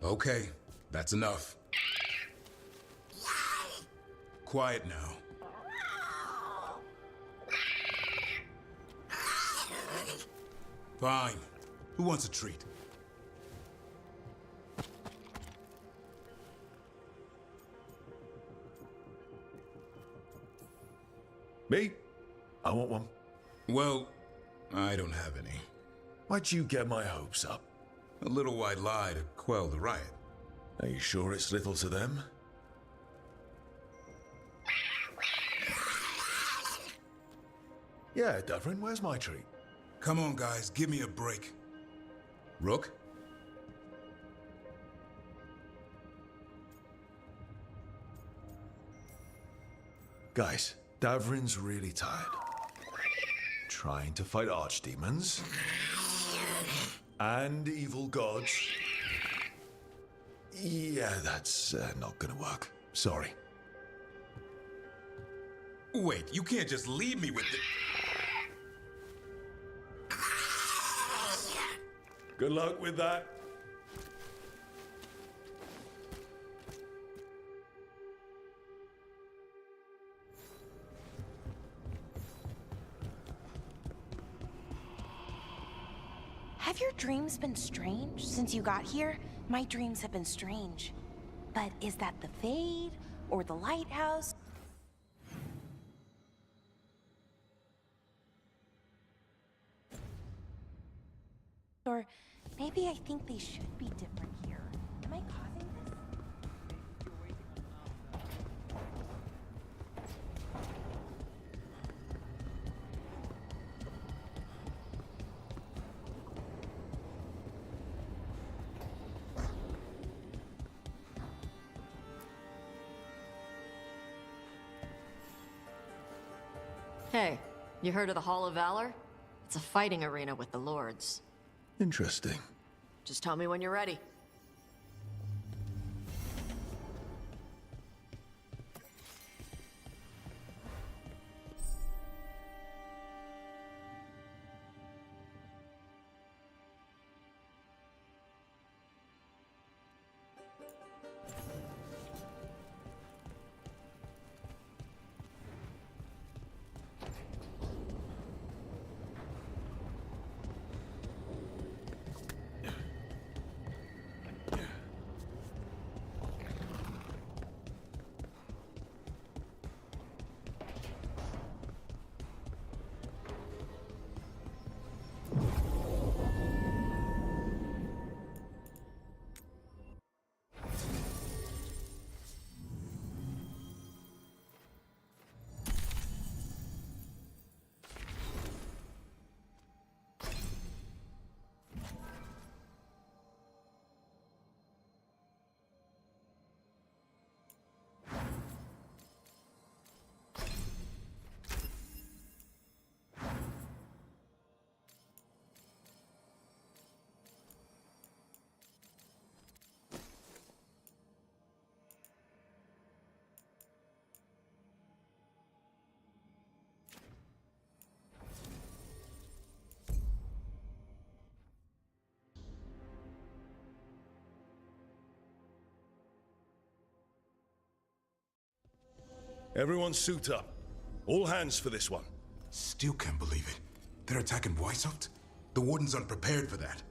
Okay, that's enough. Quiet now. Fine. Who wants a treat? Me? I want one. Well, I don't have any. Why'd you get my hopes up? A little white lie to quell the riot. Are you sure it's little to them? Yeah, Davrin, where's my treat? Come on, guys, give me a break. Rook? Guys, Davrin's really tired. Trying to fight archdemons and evil gods. Yeah, that's not gonna work. Sorry. Wait, you can't just leave me with the... Good luck with that. Have your dreams been strange since you got here? My dreams have been strange. But is that the Fade or the lighthouse? Or maybe I think they should be different here. Am I causing this? Hey, you heard of the Hall of Valor? It's a fighting arena with the Lords. Interesting. Just tell me when you're ready. Everyone suit up. All hands for this one. Still can't believe it. They're attacking Weishaupt? The Warden's unprepared for that.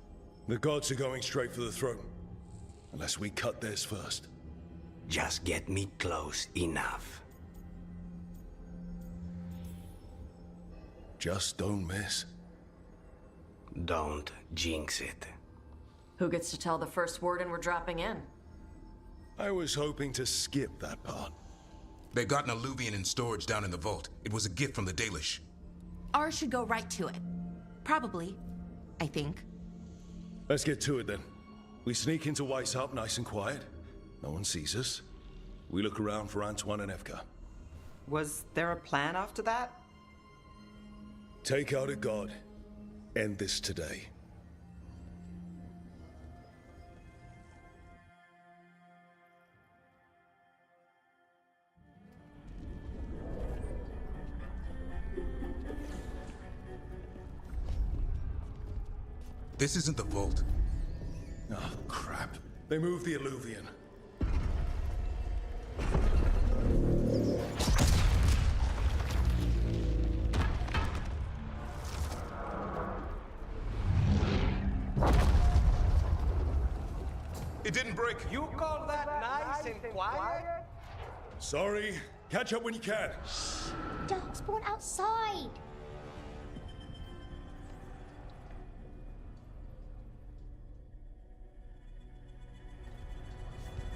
The gods are going straight for the throne. Unless we cut theirs first. Just get me close enough. Just don't miss. Don't jinx it. Who gets to tell the first Warden we're dropping in? I was hoping to skip that part. They got an alluvian in storage down in the vault. It was a gift from the Dalish. Ours should go right to it. Probably. I think. Let's get to it then. We sneak into Weishaupt nice and quiet. No one sees us. We look around for Antoine and Evka. Was there a plan after that? Take out a god. End this today. This isn't the vault. Oh, crap. They moved the alluvion. It didn't break. You call that nice and quiet? Sorry. Catch up when you can. Darkspawn outside.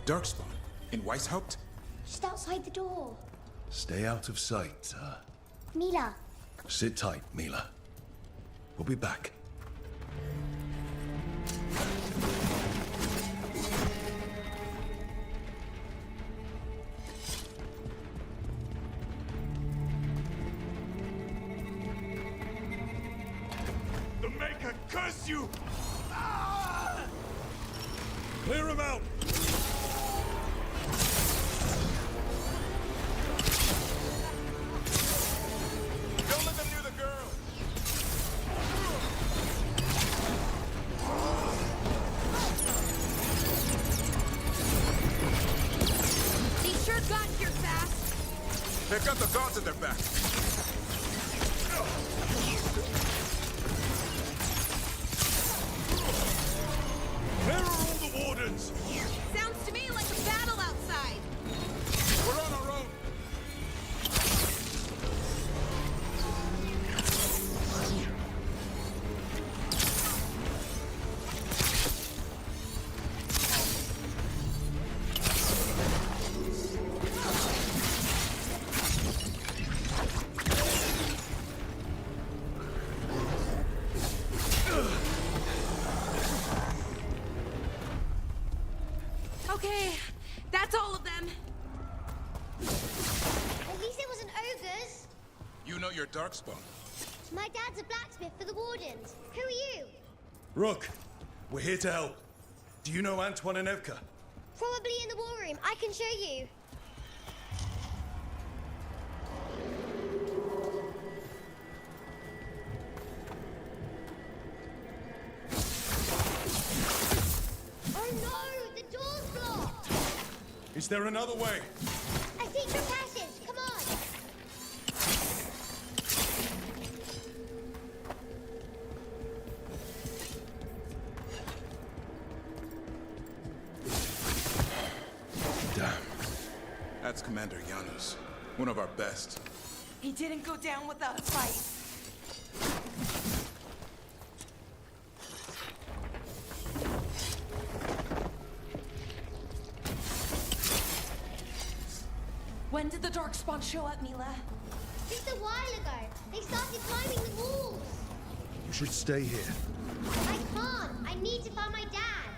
Darkspawn? In Weishaupt? Just outside the door. Stay out of sight. Mila. Sit tight, Mila. We'll be back. The Maker curse you! Clear him out! Don't let them near the girl! They sure got here fast. They've got the gods at their back. Where are all the wardens? Sounds to me like a battle outside. We're on our own. Okay, that's all of them. At least it wasn't ogres. You know your Darkspawn. My dad's a blacksmith for the Wardens. Who are you? Rook, we're here to help. Do you know Antoine and Evka? Probably in the war room. I can show you. Oh no! The door's blocked! Is there another way? A secret passage! Come on! Damn. That's Commander Janus. One of our best. He didn't go down without a fight. When did the Darkspawn show up, Mila? Just a while ago. They started climbing the walls. You should stay here. I can't. I need to find my dad.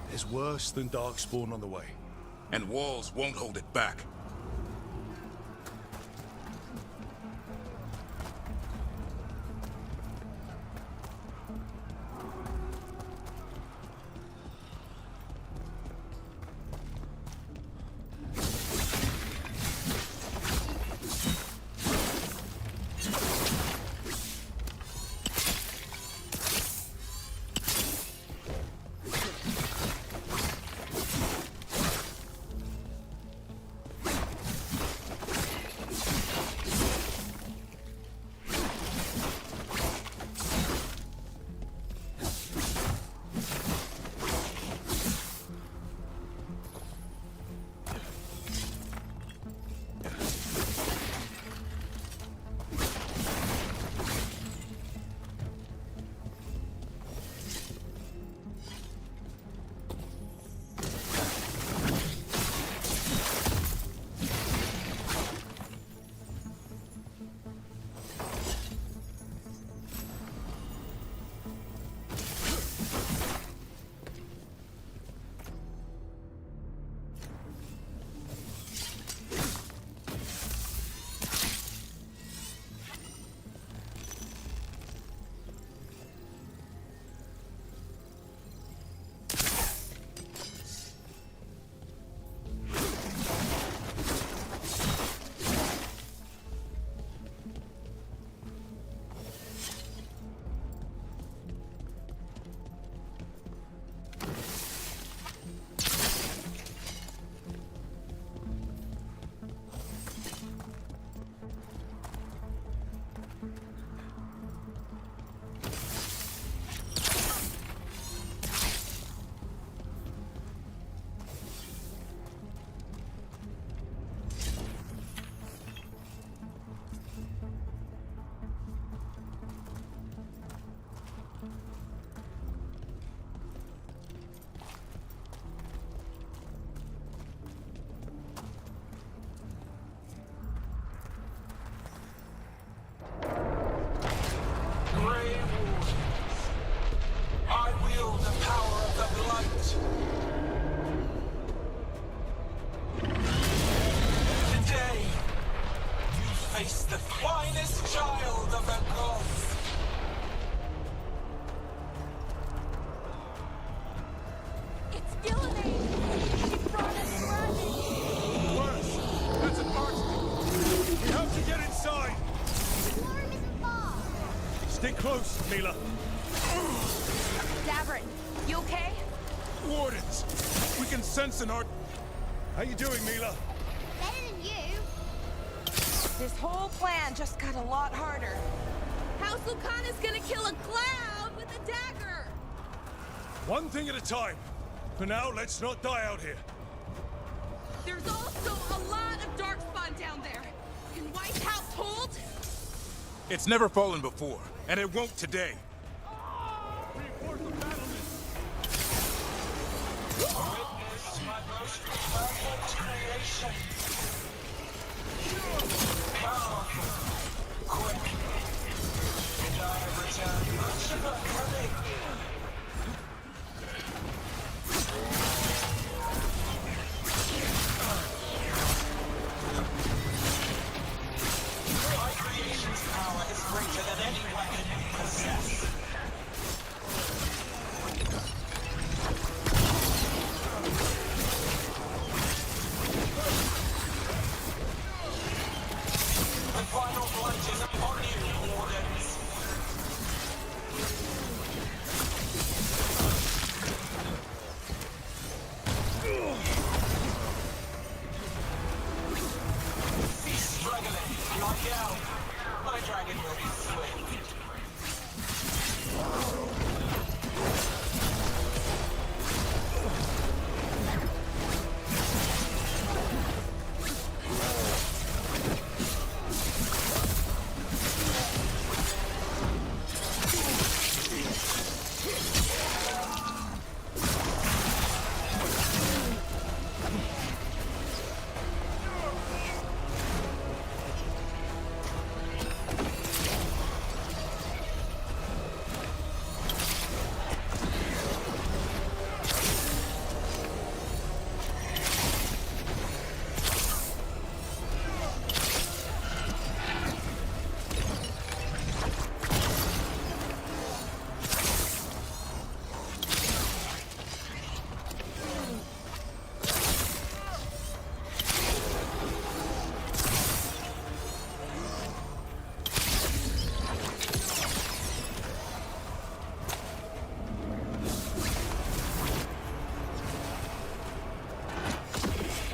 There's worse than Darkspawn on the way. And walls won't hold it back. child of the gods. It's Gilliman! He brought us running! Worse! That's an archway! We have to get inside! The war room isn't far. Stay close, Mila. Davrin, you okay? Wardens! We can sense an art... How you doing, Mila? Better than you. This whole plan just got a lot harder. House Lucana's gonna kill a cloud with a dagger! One thing at a time. For now, let's not die out here. There's also a lot of darkspawn down there. Can White House hold? It's never fallen before, and it won't today. Reinforce the battlements! Witness my most perfect creation. Powerful, quick, and I have returned much of our cunning. My creation's power is greater than any weapon you possess. The final blight is upon you, Wardens. Cease struggling, lie down. My dragon will be swift.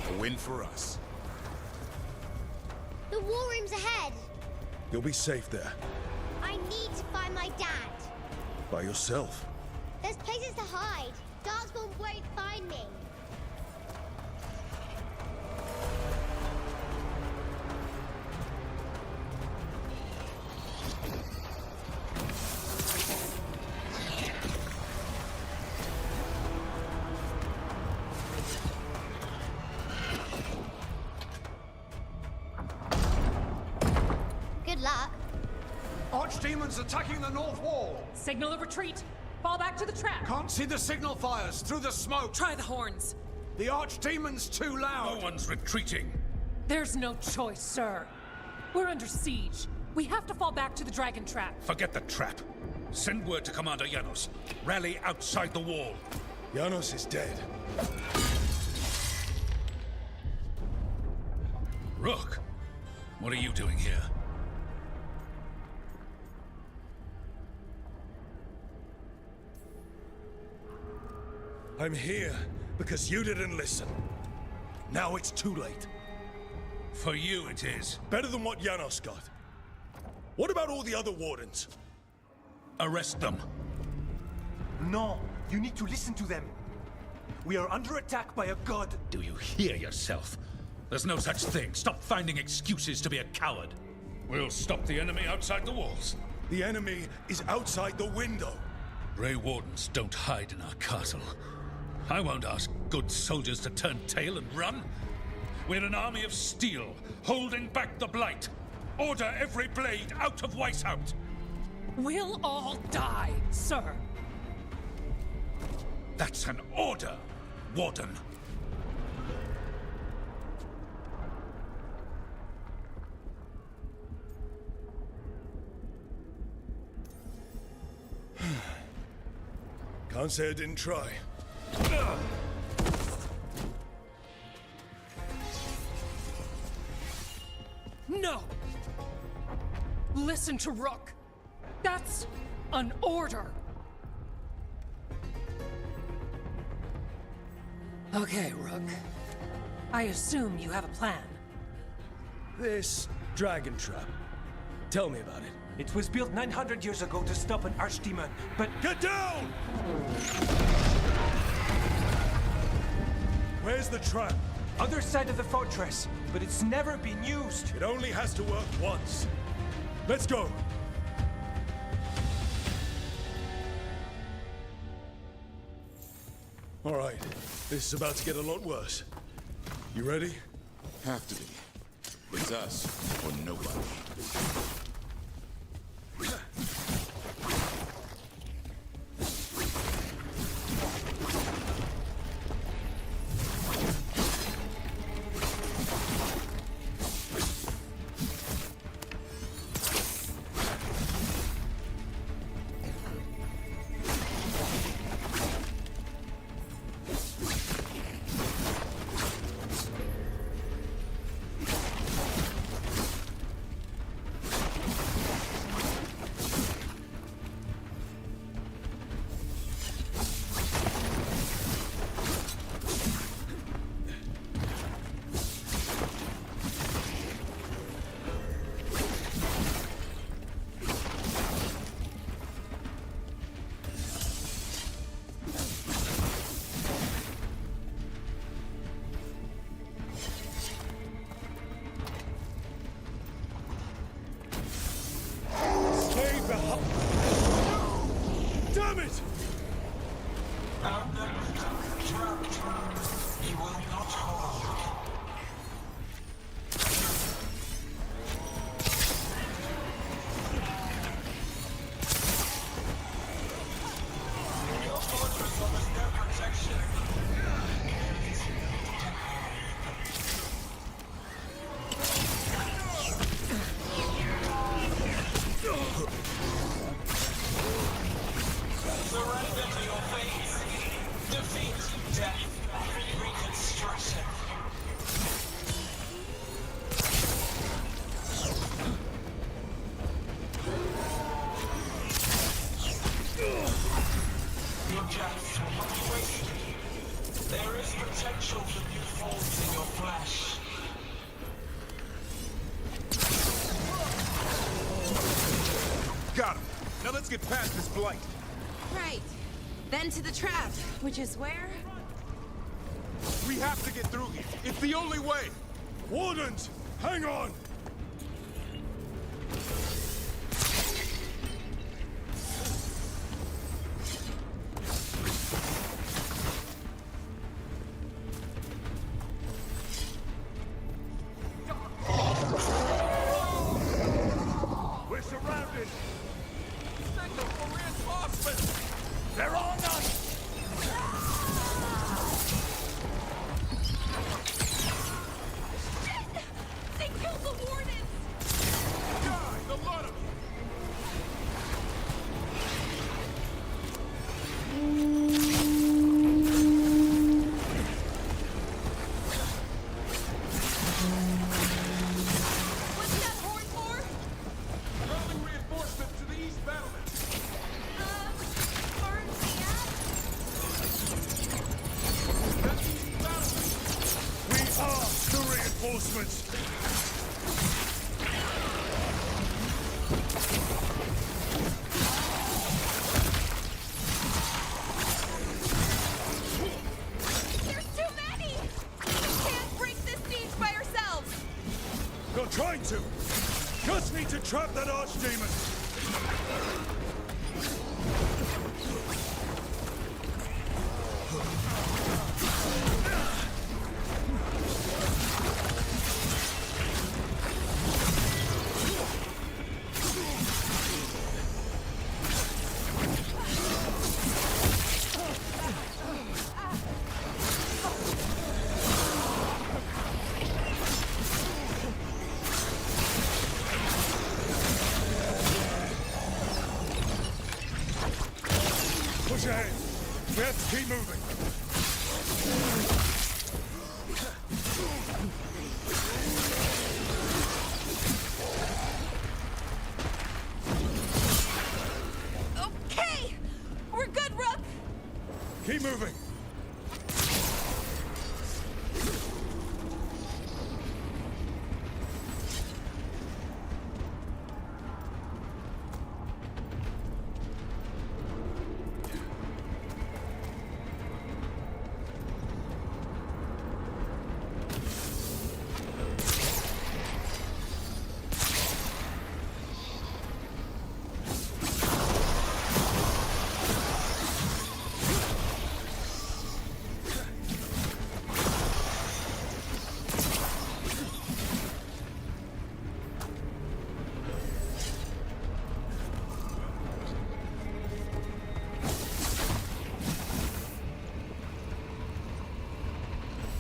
A win for us. The war room's ahead. You'll be safe there. I need to find my dad. By yourself. There's places to hide. Darkspawn won't find me. Good luck. Archdemons attacking the north wall. Signal of retreat. Fall back to the trap. Can't see the signal fires through the smoke. Try the horns. The Archdemon's too loud. No one's retreating. There's no choice, sir. We're under siege. We have to fall back to the dragon trap. Forget the trap. Send word to Commander Janos. Rally outside the wall. Janos is dead. Rook, what are you doing here? I'm here because you didn't listen. Now it's too late. For you it is. Better than what Janos got. What about all the other wardens? Arrest them. No, you need to listen to them. We are under attack by a god. Do you hear yourself? There's no such thing. Stop finding excuses to be a coward. We'll stop the enemy outside the walls. The enemy is outside the window. Grey Wardens don't hide in our castle. I won't ask good soldiers to turn tail and run. We're an army of steel, holding back the blight. Order every blade out of Weishaupt. We'll all die, sir. That's an order, Warden. Can't say I didn't try. No! Listen to Rook. That's an order. Okay, Rook. I assume you have a plan. This dragon trap. Tell me about it. It was built 900 years ago to stop an archdemon, but... Get down! Where's the trap? Other side of the fortress, but it's never been used. It only has to work once. Let's go! All right, this is about to get a lot worse. You ready? Have to be. It's us or nobody. Damn it! You will not hold. Your fortress offers no protection. Surrender to your fate. Defeat, death, reconstruction. Your death will not be wasted. There is potential for new forms in your flesh. Got him. Now let's get past this blight. Right. Then to the trap, which is where? We have to get through here. It's the only way. Wardens, hang on! We're surrounded! Signal for reinforcements! They're on us! They killed the wardens! God, the lot of you! What's that horn for? Calling reinforcements to the east battlement. Aren't we at? That east battlement. We are the reinforcements! There's too many! We can't break this siege by ourselves! You're trying to! Just need to trap that archdemon! We have to keep moving. Okay! We're good, Rook! Keep moving.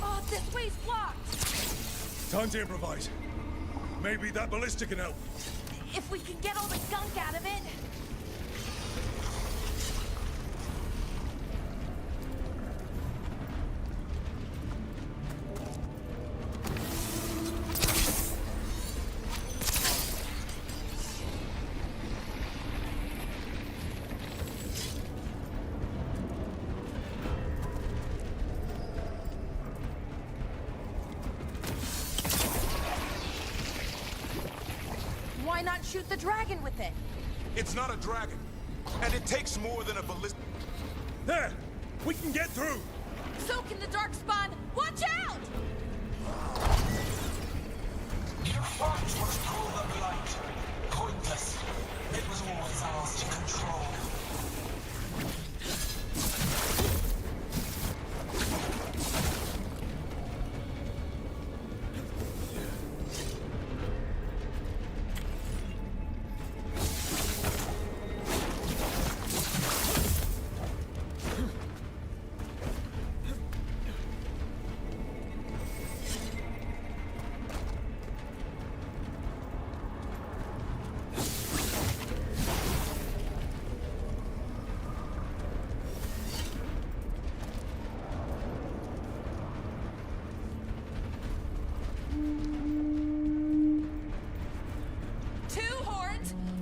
Oh, this way's blocked! Time to improvise. Maybe that ballista can help. If we can get all the gunk out of it. Why not shoot the dragon with it? It's not a dragon, and it takes more than a ballista. There! We can get through! So can the Darkspawn! Watch out! You fought was pull the blight. Pointless. It was always ours to control.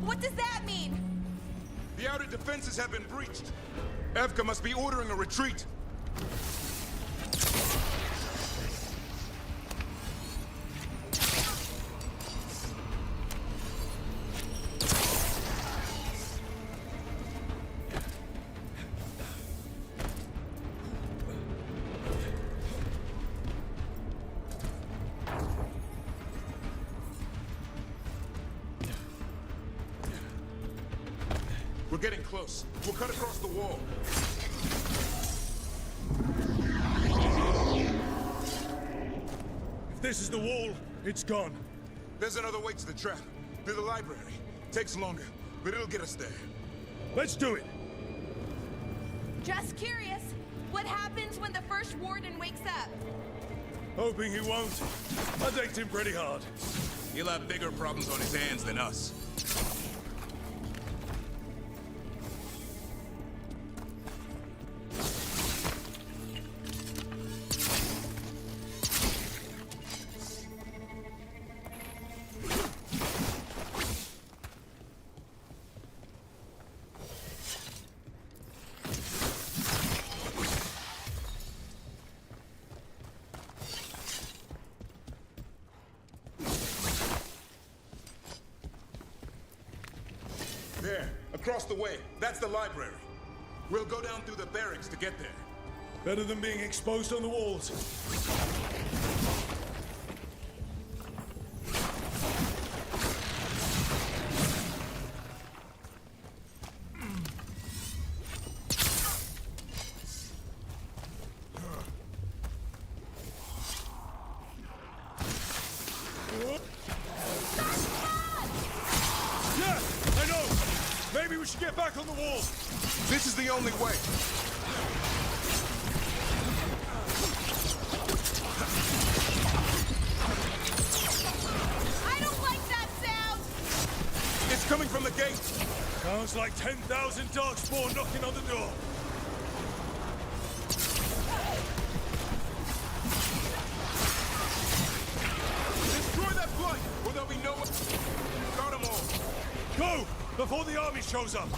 What does that mean? The outer defenses have been breached. Evka must be ordering a retreat. We're getting close. We'll cut across the wall. If this is the wall, it's gone. There's another way to the trap. Through the library. Takes longer, but it'll get us there. Let's do it! Just curious. What happens when the first warden wakes up? Hoping he won't. I baked him pretty hard. He'll have bigger problems on his hands than us. There, across the way. That's the library. We'll go down through the barracks to get there. Better than being exposed on the walls. Yeah, I know! Maybe we should get back on the wall! This is the only way. I don't like that sound! It's coming from the gate. Sounds like 10,000 darkspawn knocking on the door. Before the army shows up!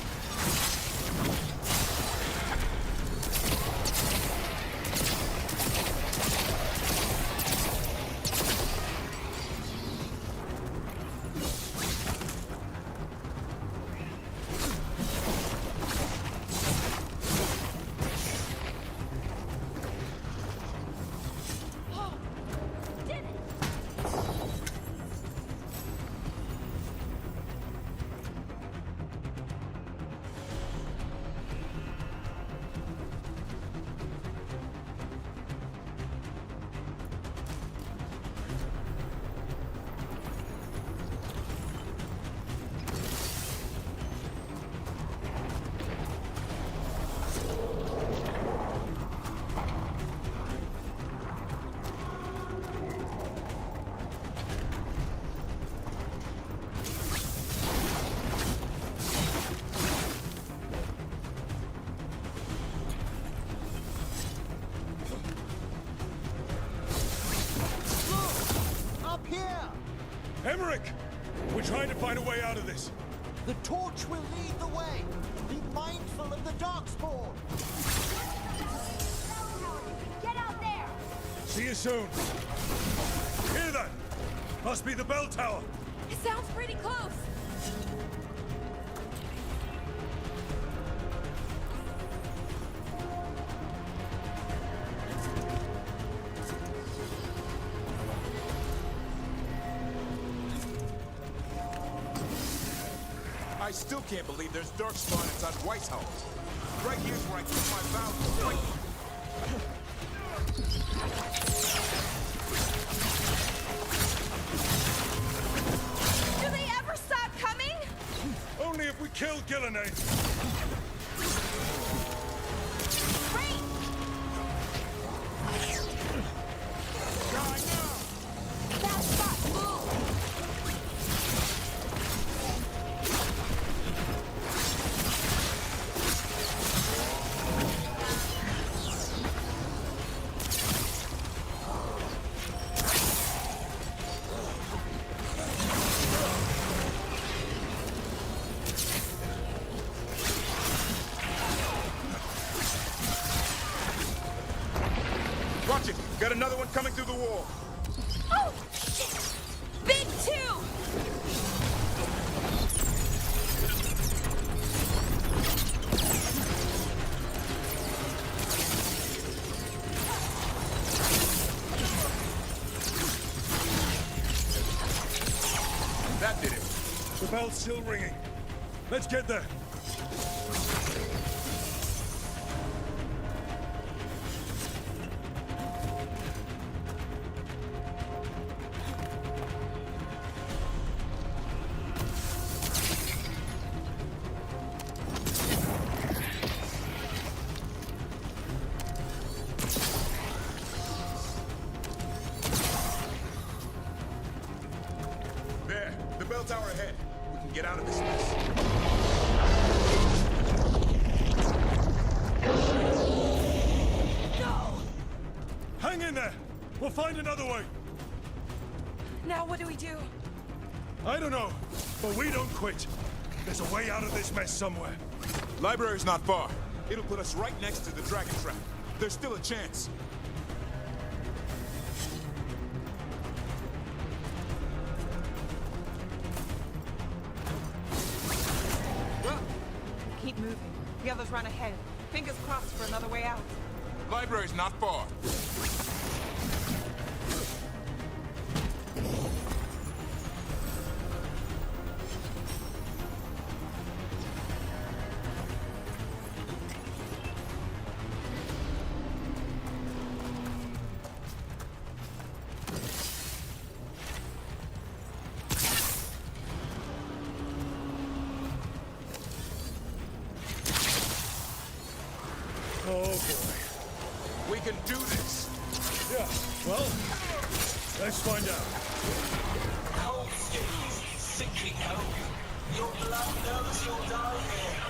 Emmerich! We're trying to find a way out of this. The torch will lead the way. Be mindful of the darkspawn. Get out there! See you soon. Hear that? Must be the bell tower. It sounds pretty close. I still can't believe there's darkspawn inside White's house. Right here's where I keep my vows. Right. Do they ever stop coming? Only if we kill Gillenay. Great! Fast spot, move! Watch it! Got another one coming through the wall. Oh, shit! Big two! That did it. The bell's still ringing. Let's get there. There, the bell tower ahead. We can get out of this mess. No! Hang in there. We'll find another way. Now what do we do? I don't know, but we don't quit. There's a way out of this mess somewhere. Library's not far. It'll put us right next to the dragon trap. There's still a chance. Keep moving. The others run ahead. Fingers crossed for another way out. Library's not far. Oh boy. We can do this. Yeah, well, let's find out. Cold skins, sickly cold. Your blood knows you'll die here.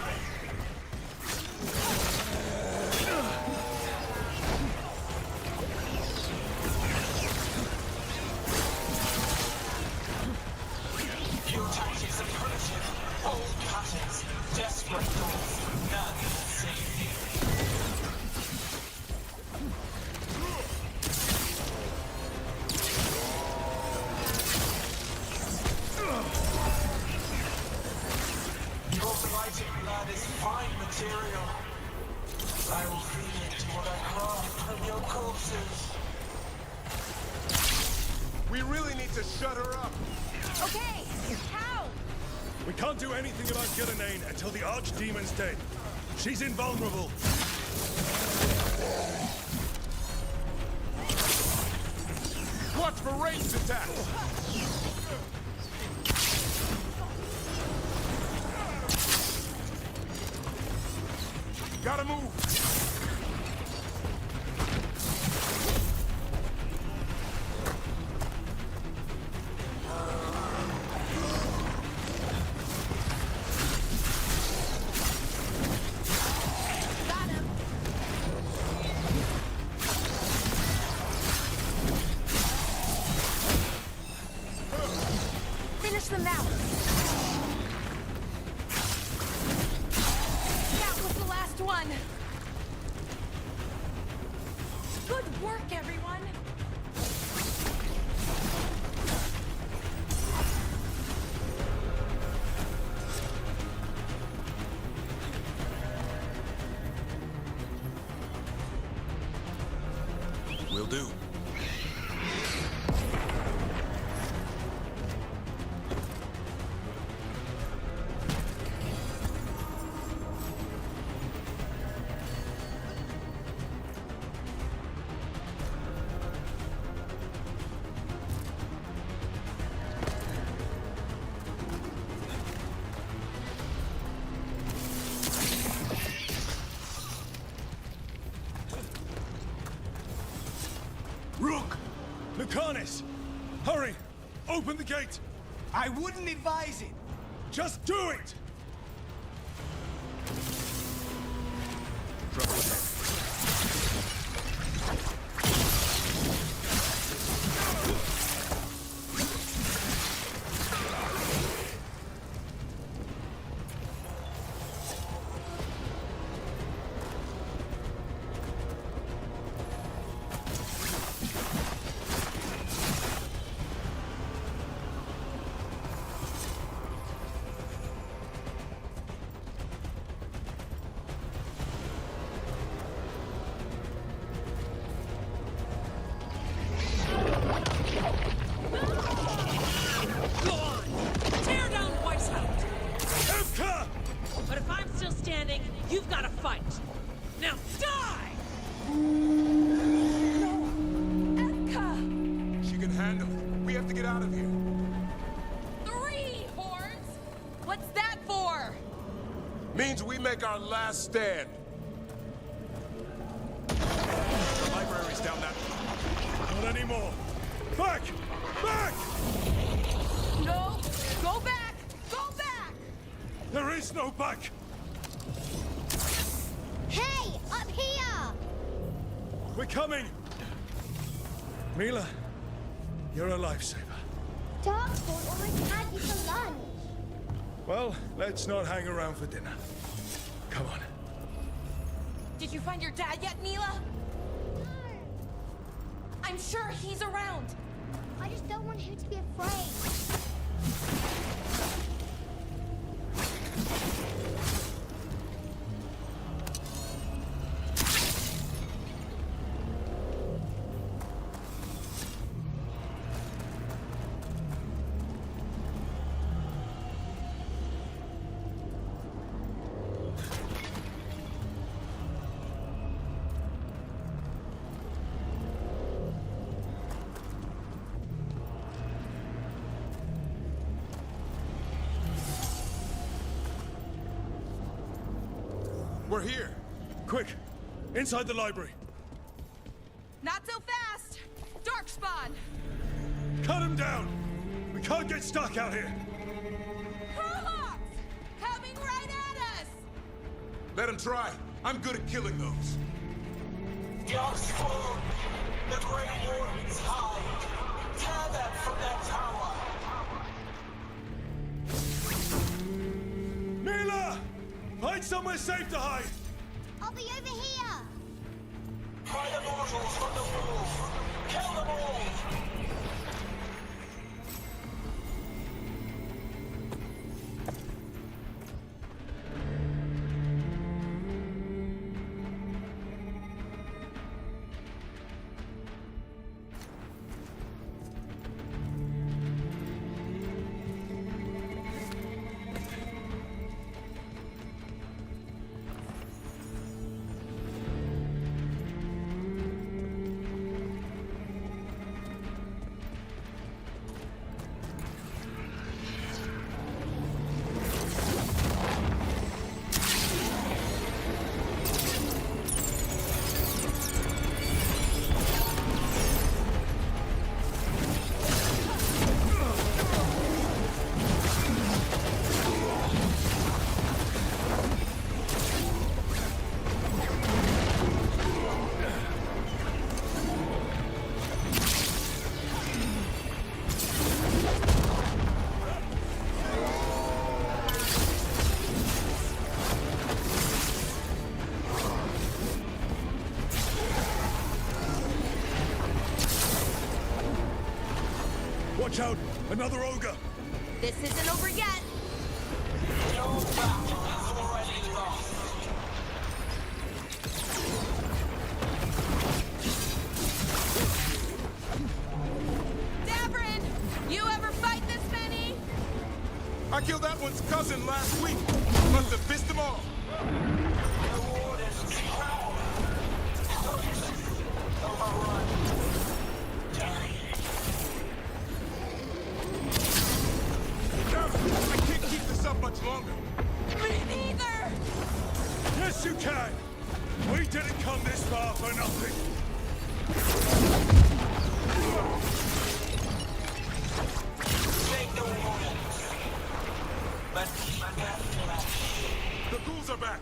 Your tactics are primitive. Old material. I will feed it to what I craft from your corpses. We really need to shut her up. Okay, how? We can't do anything about Gillenane until the Archdemon's dead. She's invulnerable. Watch for ranged attacks. Gotta move. Got him. Finish them now. That was the last one. Good work, everyone. Will do. Rook! Lucanus! Hurry! Open the gate! I wouldn't advise it. Just do it! Trouble ahead. Go on! Tear down White's house! Evka! But if I'm still standing, you've got to fight. Now die! Edka! She can handle it. We have to get out of here. 3 horns? What's that for? Means we make our last stand. The library's down that way. Not anymore! Back! Back! No! Go back! Go back! There is no back! Hey, up here! We're coming! Mila, you're a lifesaver. Darkspawn almost had you for lunch. Well, let's not hang around for dinner. Come on. Did you find your dad yet, Mila? No, I'm sure he's around. I just don't want him to be afraid. We're here. Quick! Inside the library! Not so fast! Darkspawn! Cut him down! We can't get stuck out here! Prolonged! Coming right at us! Let him try. I'm good at killing those. Darkspawn! The Grey Wardens hide! Tear them from their tower! Mila! Find somewhere safe to hide! I'll be over here. Pry the mortals from the walls! Kill them all! Watch out! Another ogre! This isn't over yet. Your battle is already lost. Davrin, you ever fight this many? I killed that one's cousin last week. Must have pissed them off. The warden's power. Overrun. I can't keep this up much longer. Me neither! Yes, you can! We didn't come this far for nothing! Take the warden. But The ghouls are back.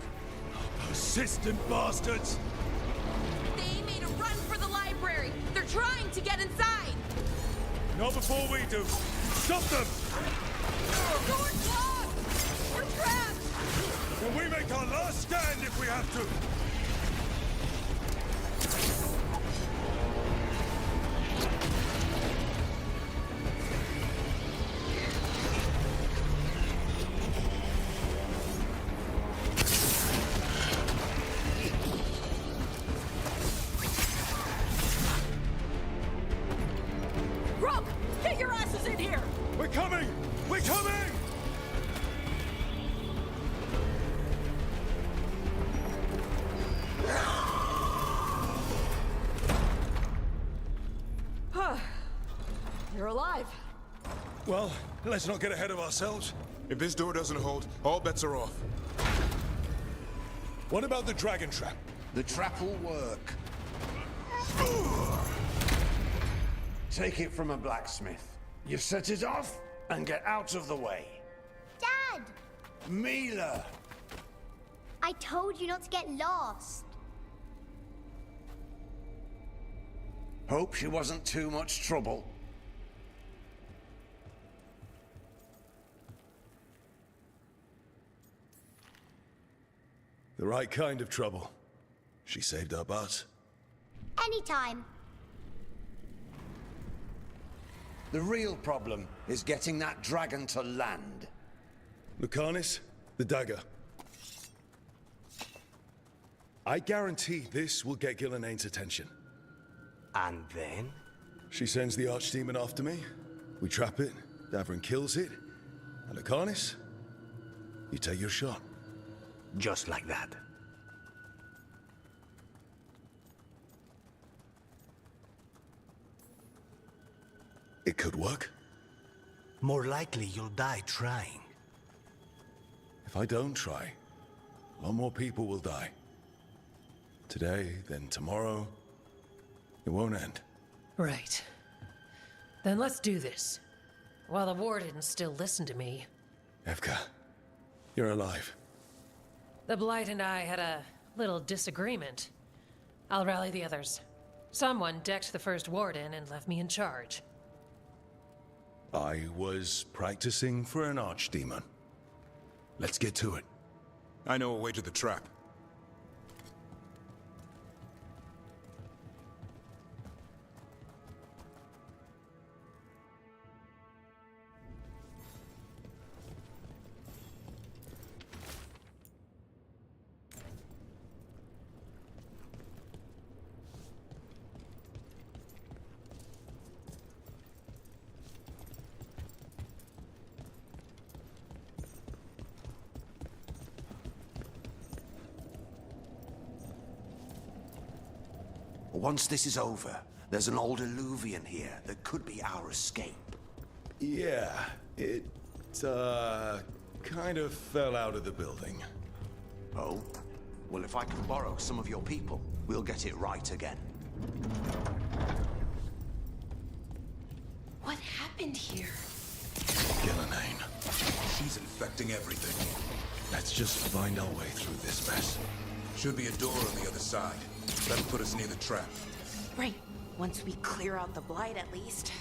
Persistent bastards! They made a run for the library. They're trying to get inside. Not before we do! Stop them! Door's locked! We're trapped! Then we make our last stand if we have to! Rook, get your asses in here! We're coming! We're coming! You're alive. Well, let's not get ahead of ourselves. If this door doesn't hold, all bets are off. What about the dragon trap? The trap will work. Take it from a blacksmith. You set it off and get out of the way. Dad! Mila! I told you not to get lost. Hope she wasn't too much trouble. The right kind of trouble. She saved our butts. Anytime. The real problem is getting that dragon to land. Lucanis, the dagger. I guarantee this will get Gillenaine's attention. And then? She sends the archdemon after me. We trap it, Davrin kills it. And Lucanis, you take your shot. Just like that. It could work. More likely you'll die trying. If I don't try, a lot more people will die. Today, then tomorrow. It won't end. Right. Then let's do this. While the wardens still listen to me. Evka, you're alive. The Blight and I had a little disagreement. I'll rally the others. Someone decked the first warden and left me in charge. I was practicing for an archdemon. Let's get to it. I know a way to the trap. Once this is over, there's an old Illuvian here that could be our escape. Yeah, it, kind of fell out of the building. Oh? Well, if I can borrow some of your people, we'll get it right again. What happened here? Gillenaine. She's infecting everything. Let's just find our way through this mess. Should be a door on the other side. That'll put us near the trap. Right. Once we clear out the Blight, at least.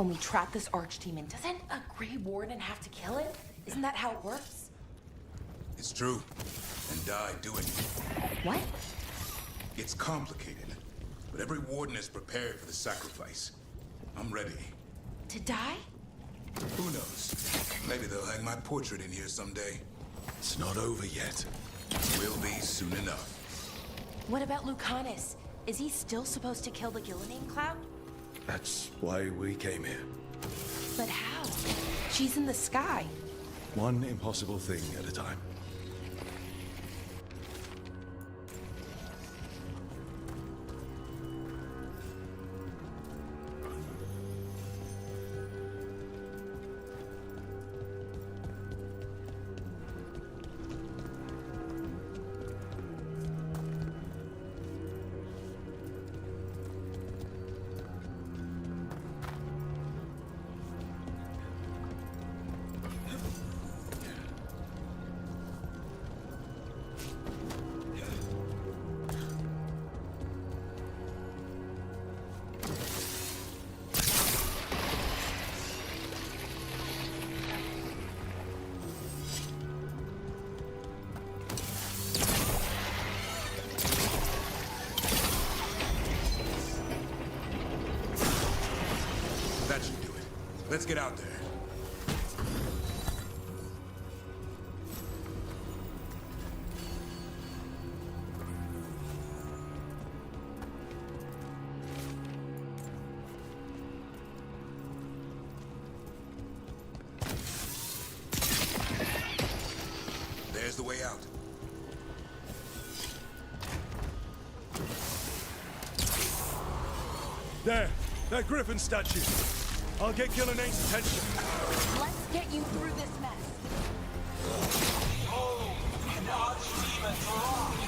when we trap this archdemon, doesn't a Grey Warden have to kill it? Isn't that how it works? It's true. And die doing it. What? It's complicated, but every warden is prepared for the sacrifice. I'm ready. To die? Who knows? Maybe they'll hang my portrait in here someday. It's not over yet. Will be soon enough. What about Lucanus? Is he still supposed to kill the Gillian Cloud? That's why we came here. But how? She's in the sky. One impossible thing at a time. That should do it. Let's get out there. There's the way out. There! That griffin statue! I'll get Gillenaine's attention. Let's get you through this mess. Oh, an archdemon rock.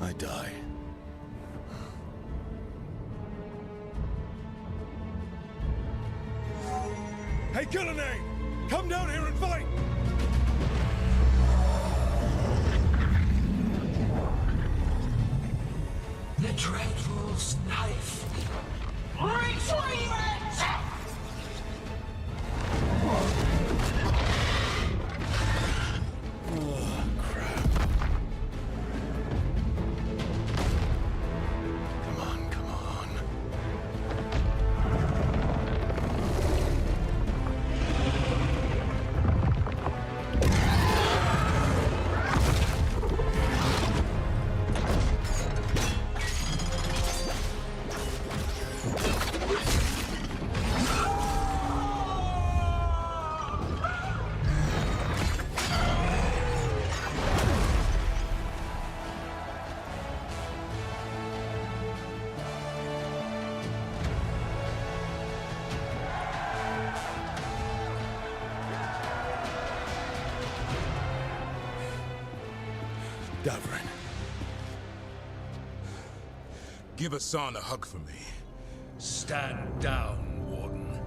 I die. Hey, Gillenaine! Come down here and fight! The Dreadful's knife. Retrieve it! Davrin. Give Hassan a hug for me. Stand down, Warden.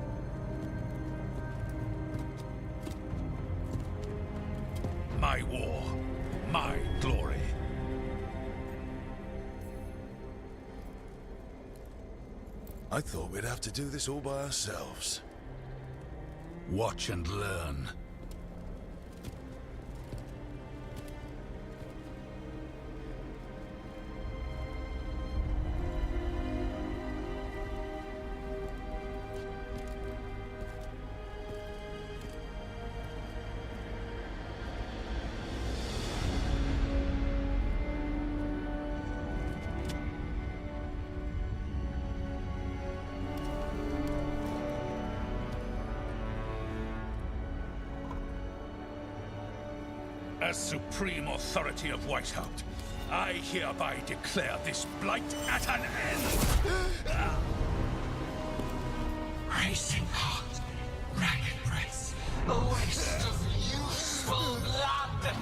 My war, my glory. I thought we'd have to do this all by ourselves. Watch and learn. As supreme authority of Whitehaupt, I hereby declare this blight at an end! Racing heart, ragged breath, a waste of useful blood!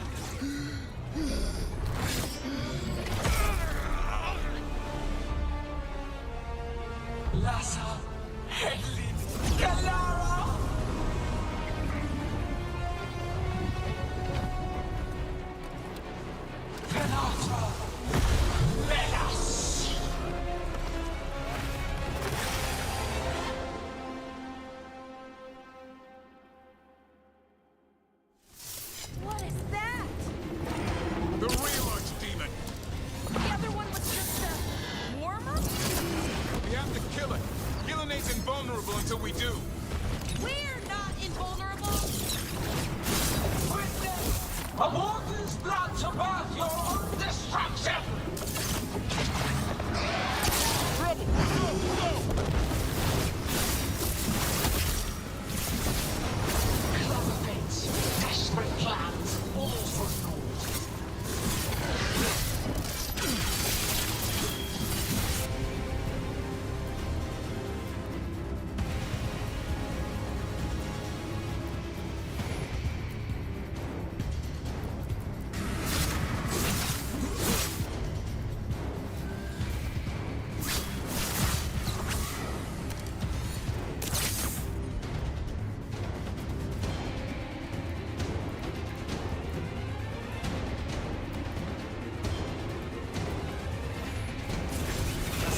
Lassa, Hedlin, Galara! Penatra, Melas! What is that? The real archdemon! The other one was just a warmer? We have to kill it. Gillenay's invulnerable until we do. We're not invulnerable! Witness a warden's blood to birth your own destruction! Trouble! Go! Clever fates, desperate plans, all for naught.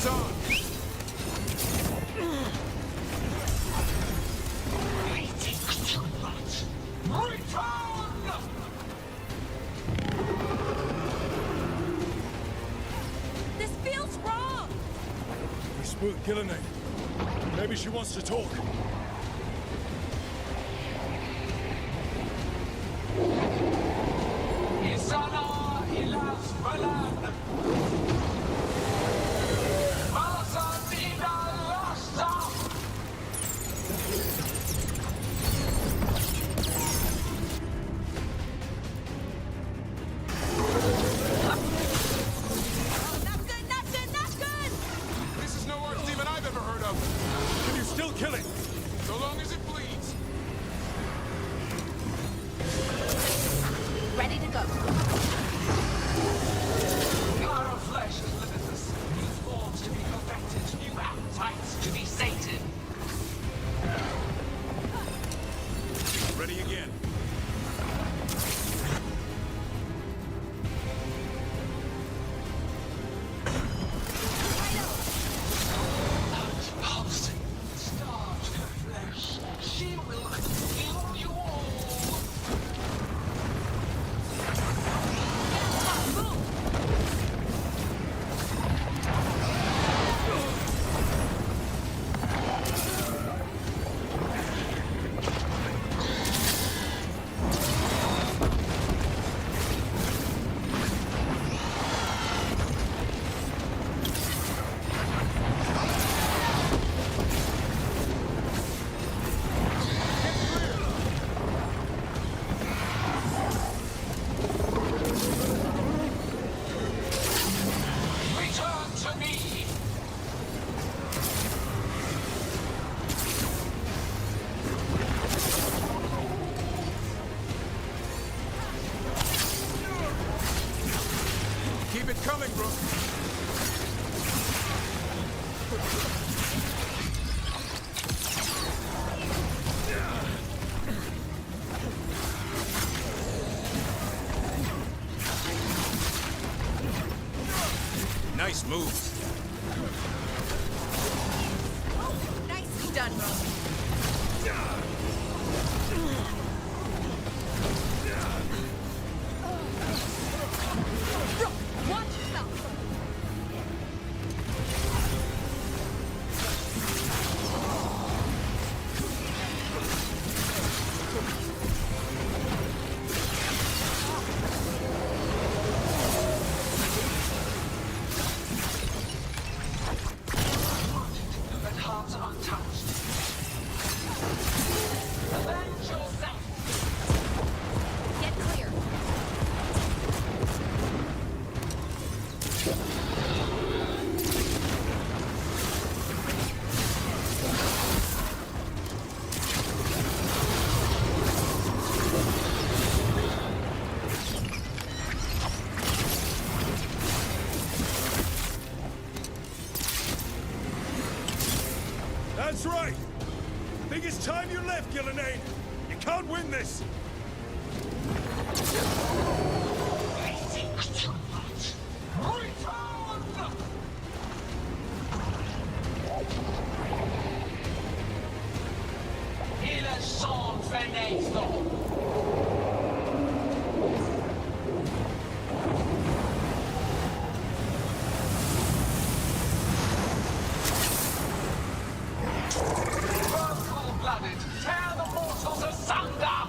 Son! I think too much. Return! This feels wrong! We spooked Gillenay. Maybe she wants to talk. Isana ilas balan. Malasan ina lasta. Not good, not good, not good! This is no archdemon I've ever heard of. Can you still kill it? So long as it bleeds. Ready to go. Power of flesh is limitless. New forms to be perfected, new appetites to be sated. Ready again. Pulsing, starved her flesh. She will consume you all. Return to me. Keep it coming, Brooke. Nice move. Nicely done, Roman. Brooke, watch yourself! But hearts untouched. Avenge yourself. Get clear. That's right! Think it's time you left, Gillenane! You can't win this! I think too much. Return! Il est sans fenêtre. Cold-blooded, tear the mortals asunder!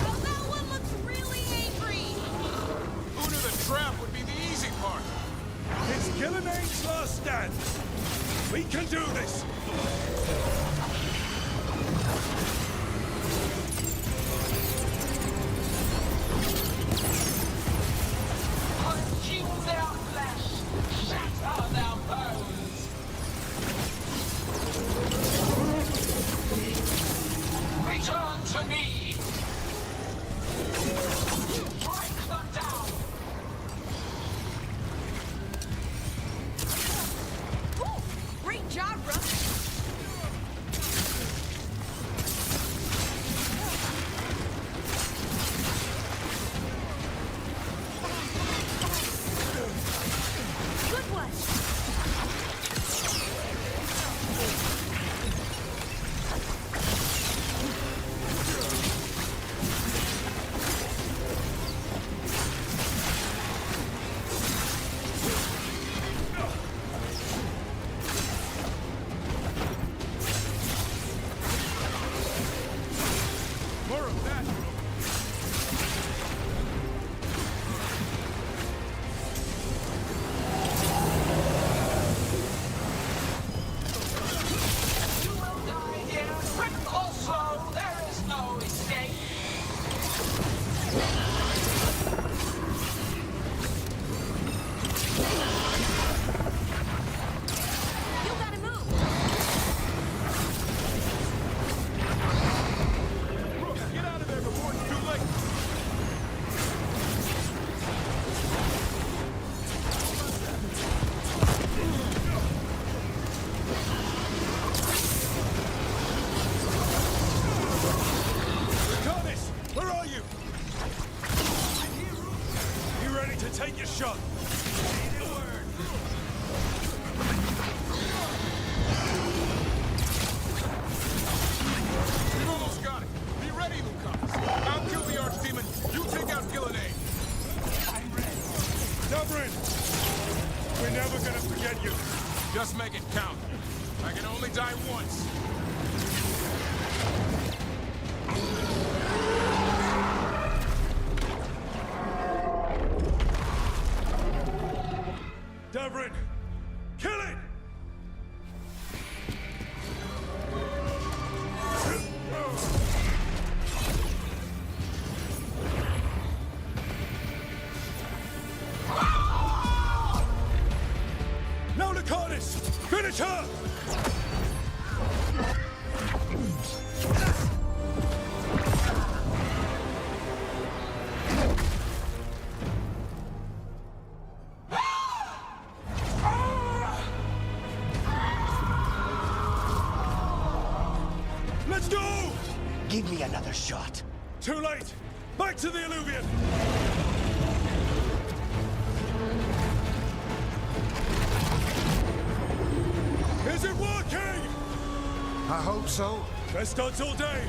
Oh, that one looks really angry! Who knew the trap would be the easy part? It's Gillenane's last stand! We can do this! Consume their flesh, shatter their bones. Return to me. Strike them down. Ooh, great job, Russ! Good one! More of that! You will die here, quick or slow. There is no escape. You gotta move! Brooks, get out of there before it's too late! Curtis, where are you? You ready to take your shot? We've almost got it! Be ready, Lucas! I'll kill the Archdemon, you take out Gillenane! Dubrin! We're never gonna forget you. Just make it count. I can only die once. Dubrin! Kill it! No, Lucanus! Finish her! Let's go! Give me another shot. Too late! Back to the Illuvian! Is it working? I hope so. Best odds all day!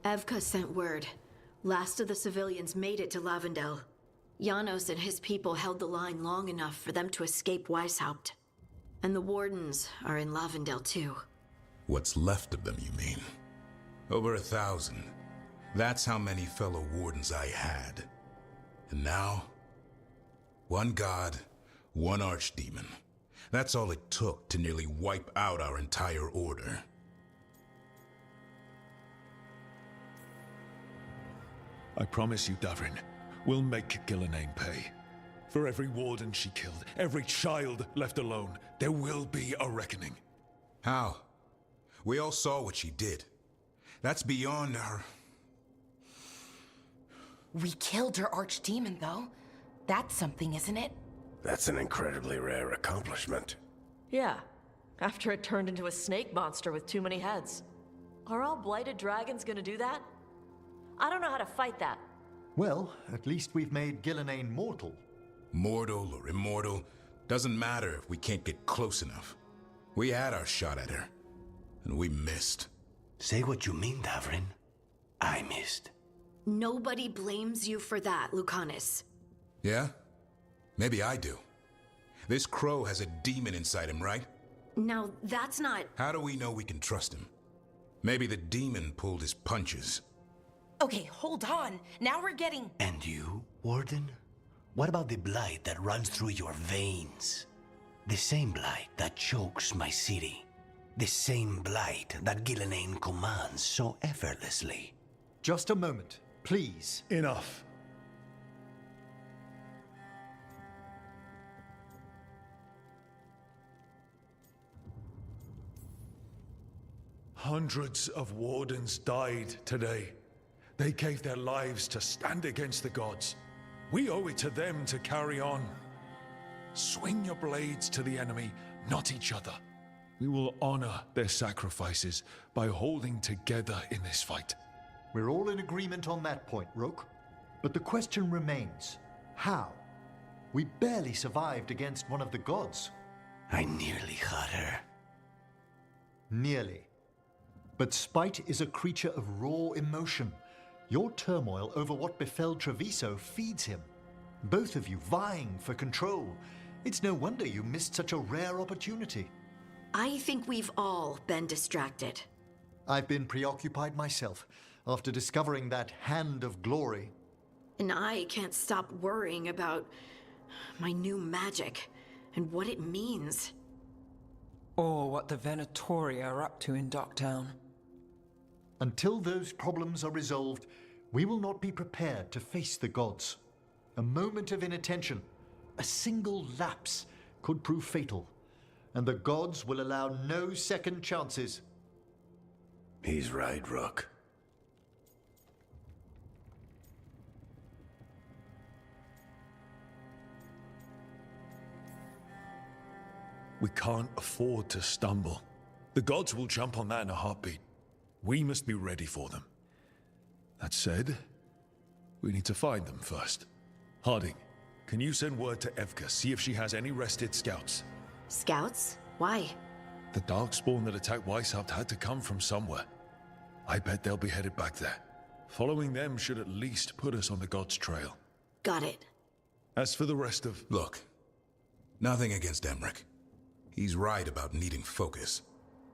Evka sent word. Last of the civilians made it to Lavendel. Janos and his people held the line long enough for them to escape Weishaupt. And the Wardens are in Lavendel too. What's left of them, you mean? Over 1,000. That's how many fellow Wardens I had. And now, one god, one archdemon. That's all it took to nearly wipe out our entire order. I promise you, Davrin, we'll make Gillenane pay. For every warden she killed, every child left alone, there will be a reckoning. How? We all saw what she did. That's beyond our... We killed her archdemon, though. That's something, isn't it? That's an incredibly rare accomplishment. Yeah, after it turned into a snake monster with too many heads. Are all blighted dragons gonna do that? I don't know how to fight that. Well, at least we've made Gillenane mortal. Mortal or immortal, doesn't matter if we can't get close enough. We had our shot at her, and we missed. Say what you mean, Davrin. I missed. Nobody blames you for that, Lucanus. Yeah? Maybe I do. This crow has a demon inside him, right? Now, that's not... How do we know we can trust him? Maybe the demon pulled his punches. Okay, hold on. Now we're getting... And you, Warden? What about the blight that runs through your veins? The same blight that chokes my city. The same blight that Gillenane commands so effortlessly. Just a moment, please. Enough. Hundreds of wardens died today. They gave their lives to stand against the gods. We owe it to them to carry on. Swing your blades to the enemy, not each other. We will honor their sacrifices by holding together in this fight. We're all in agreement on that point, Rook. But the question remains, how? We barely survived against one of the gods. I nearly had her. Nearly. But spite is a creature of raw emotion. Your turmoil over what befell Treviso feeds him. Both of you vying for control. It's no wonder you missed such a rare opportunity. I think we've all been distracted. I've been preoccupied myself after discovering that hand of glory. And I can't stop worrying about my new magic and what it means. Or what the Venatori are up to in Docktown. Until those problems are resolved, we will not be prepared to face the gods. A moment of inattention, a single lapse, could prove fatal, and the gods will allow no second chances. He's right, Rook. We can't afford to stumble. The gods will jump on that in a heartbeat. We must be ready for them. That said, we need to find them first. Harding, can you send word to Evka, see if she has any rested scouts? Scouts? Why? The Darkspawn that attacked Weishaupt had to come from somewhere. I bet they'll be headed back there. Following them should at least put us on the gods' trail. Got it. As for the rest of... Look, nothing against Emmerich. He's right about needing focus.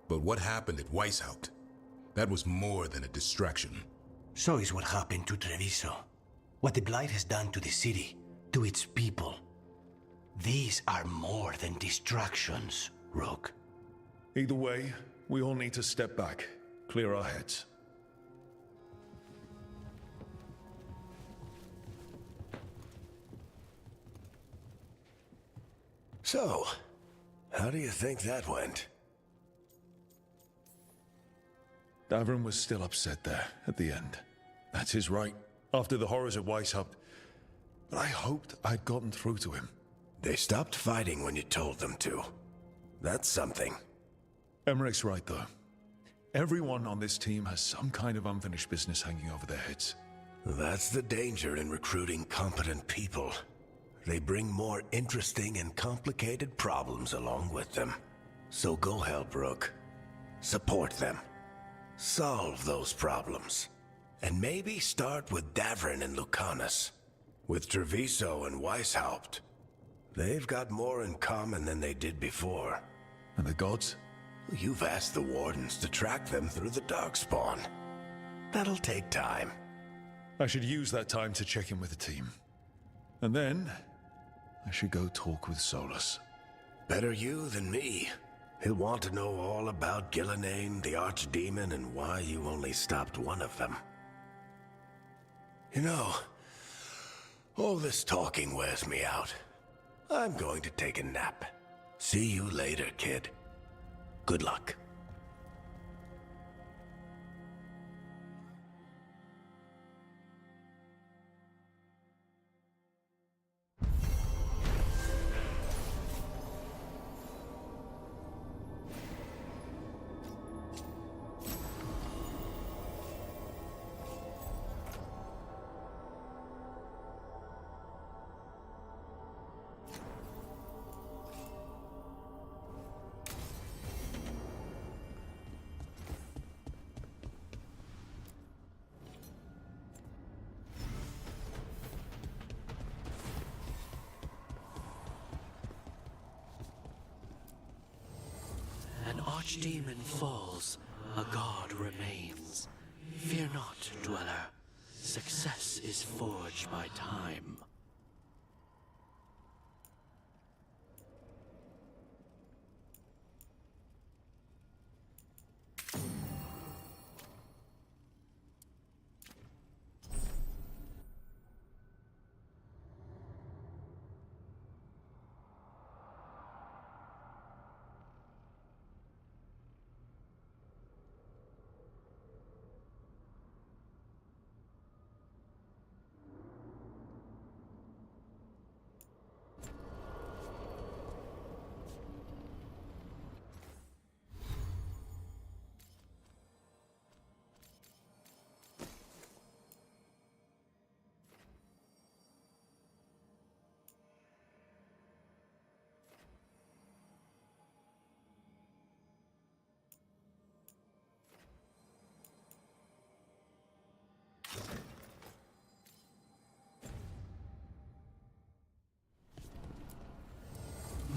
But what happened at Weishaupt? That was more than a distraction. So is what happened to Treviso. What the Blight has done to the city, to its people. These are more than distractions, Rook. Either way, we all need to step back, clear our heads. So, how do you think that went? Davrin was still upset there, at the end. That's his right, after the horrors at Weishaupt. But I hoped I'd gotten through to him. They stopped fighting when you told them to. That's something. Emmerich's right, though. Everyone on this team has some kind of unfinished business hanging over their heads. That's the danger in recruiting competent people. They bring more interesting and complicated problems along with them. So go help Rook. Support them. Solve those problems. And maybe start with Davrin and Lucanus. With Treviso and Weishaupt. They've got more in common than they did before. And the gods? You've asked the Wardens to track them through the Darkspawn. That'll take time. I should use that time to check in with the team. And then, I should go talk with Solus. Better you than me. He'll want to know all about Gillenane, the Archdemon, and why you only stopped one of them. You know, all this talking wears me out. I'm going to take a nap. See you later, kid. Good luck. An archdemon falls, a god remains. Fear not, dweller. Success is forged by time.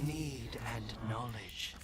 Need and knowledge.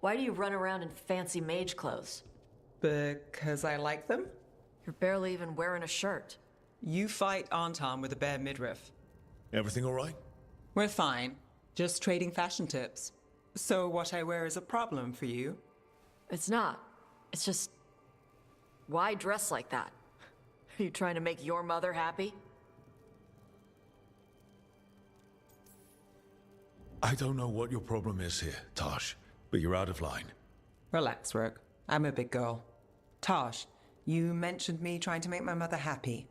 Why do you run around in fancy mage clothes? Because I like them? You're barely even wearing a shirt. You fight Anton with a bare midriff. Everything all right? We're fine. Just trading fashion tips. So what I wear is a problem for you? It's not. It's just... why dress like that? Are you trying to make your mother happy? I don't know what your problem is here, Tosh, but you're out of line. Relax, Rook. I'm a big girl. Tosh, you mentioned me trying to make my mother happy.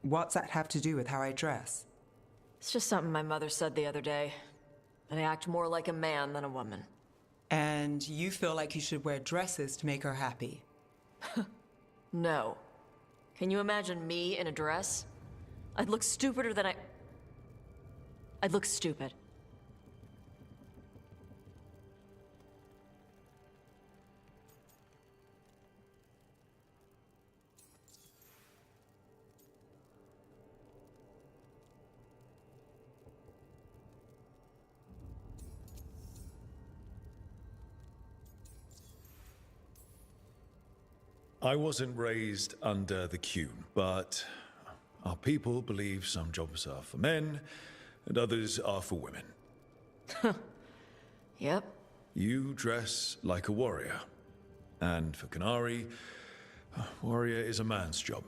What's that have to do with how I dress? It's just something my mother said the other day. That I act more like a man than a woman. And you feel like you should wear dresses to make her happy? No. Can you imagine me in a dress? I'd look stupider than I'd look stupid. I wasn't raised under the Qun, but our people believe some jobs are for men and others are for women. Yep. You dress like a warrior. And for Qunari, a warrior is a man's job.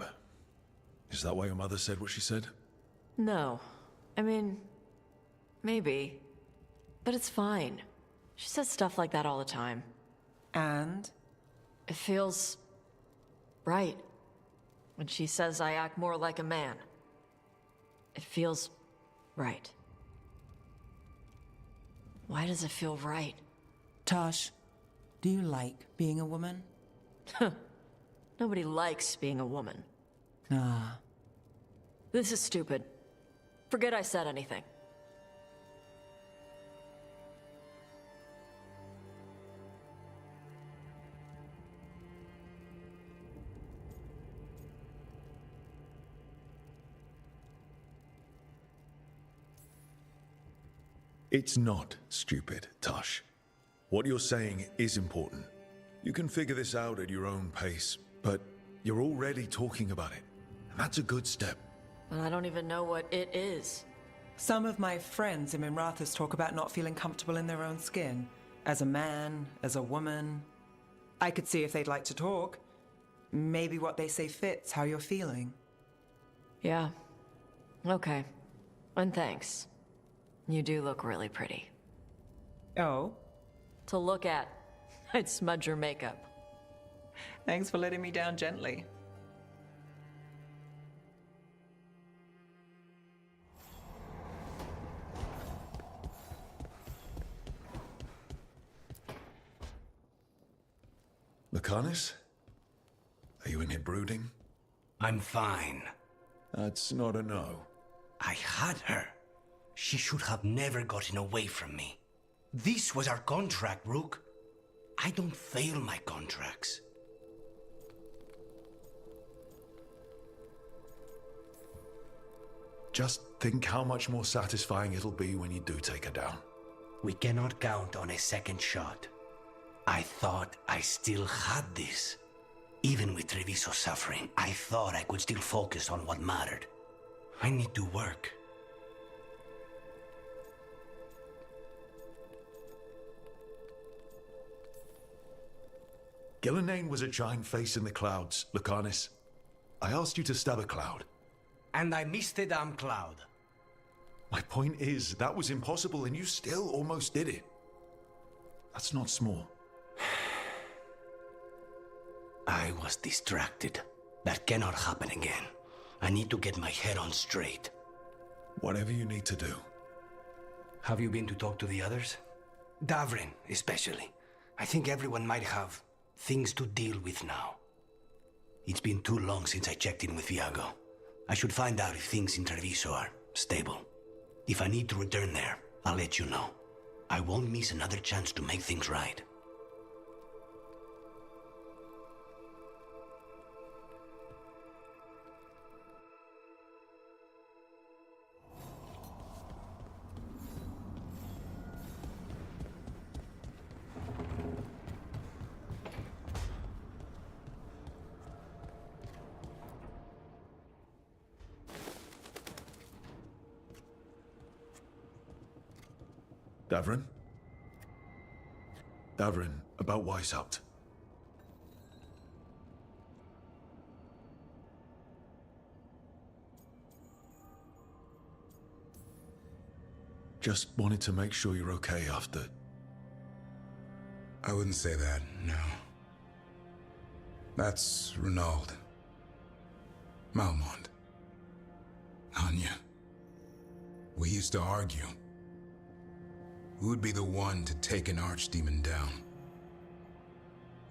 Is that why your mother said what she said? No. I mean, maybe. But it's fine. She says stuff like that all the time. And? It feels right. When she says I act more like a man. It feels right. Why does it feel right? Tosh, do you like being a woman? Nobody likes being a woman. Ah. This is stupid. Forget I said anything. It's not stupid, Tosh. What you're saying is important. You can figure this out at your own pace, but you're already talking about it. And that's a good step. And I don't even know what it is. Some of my friends in Minrathous talk about not feeling comfortable in their own skin. As a man, as a woman. I could see if they'd like to talk. Maybe what they say fits how you're feeling. Yeah. Okay. And thanks. You do look really pretty. Oh? To look at. I'd smudge your makeup. Thanks for letting me down gently. Lucanus? Are you in here brooding? I'm fine. That's not a no. I had her. She should have never gotten away from me. This was our contract, Rook. I don't fail my contracts. Just think how much more satisfying it'll be when you do take her down. We cannot count on a second shot. I thought I still had this. Even with Treviso suffering, I thought I could still focus on what mattered. I need to work. Gillenane was a giant face in the clouds, Lucanus. I asked you to stab a cloud. And I missed the damn cloud. My point is, that was impossible and you still almost did it. That's not small. I was distracted. That cannot happen again. I need to get my head on straight. Whatever you need to do. Have you been to talk to the others? Davrin, especially. I think everyone might have things to deal with now. It's been too long since I checked in with Viago. I should find out if things in Treviso are stable. If I need to return there, I'll let you know. I won't miss another chance to make things right. Davrin? Davrin, about Weishaupt. Just wanted to make sure you're okay after. I wouldn't say that, no. That's Renaud. Malmont. Anya. We used to argue. Who would be the one to take an archdemon down?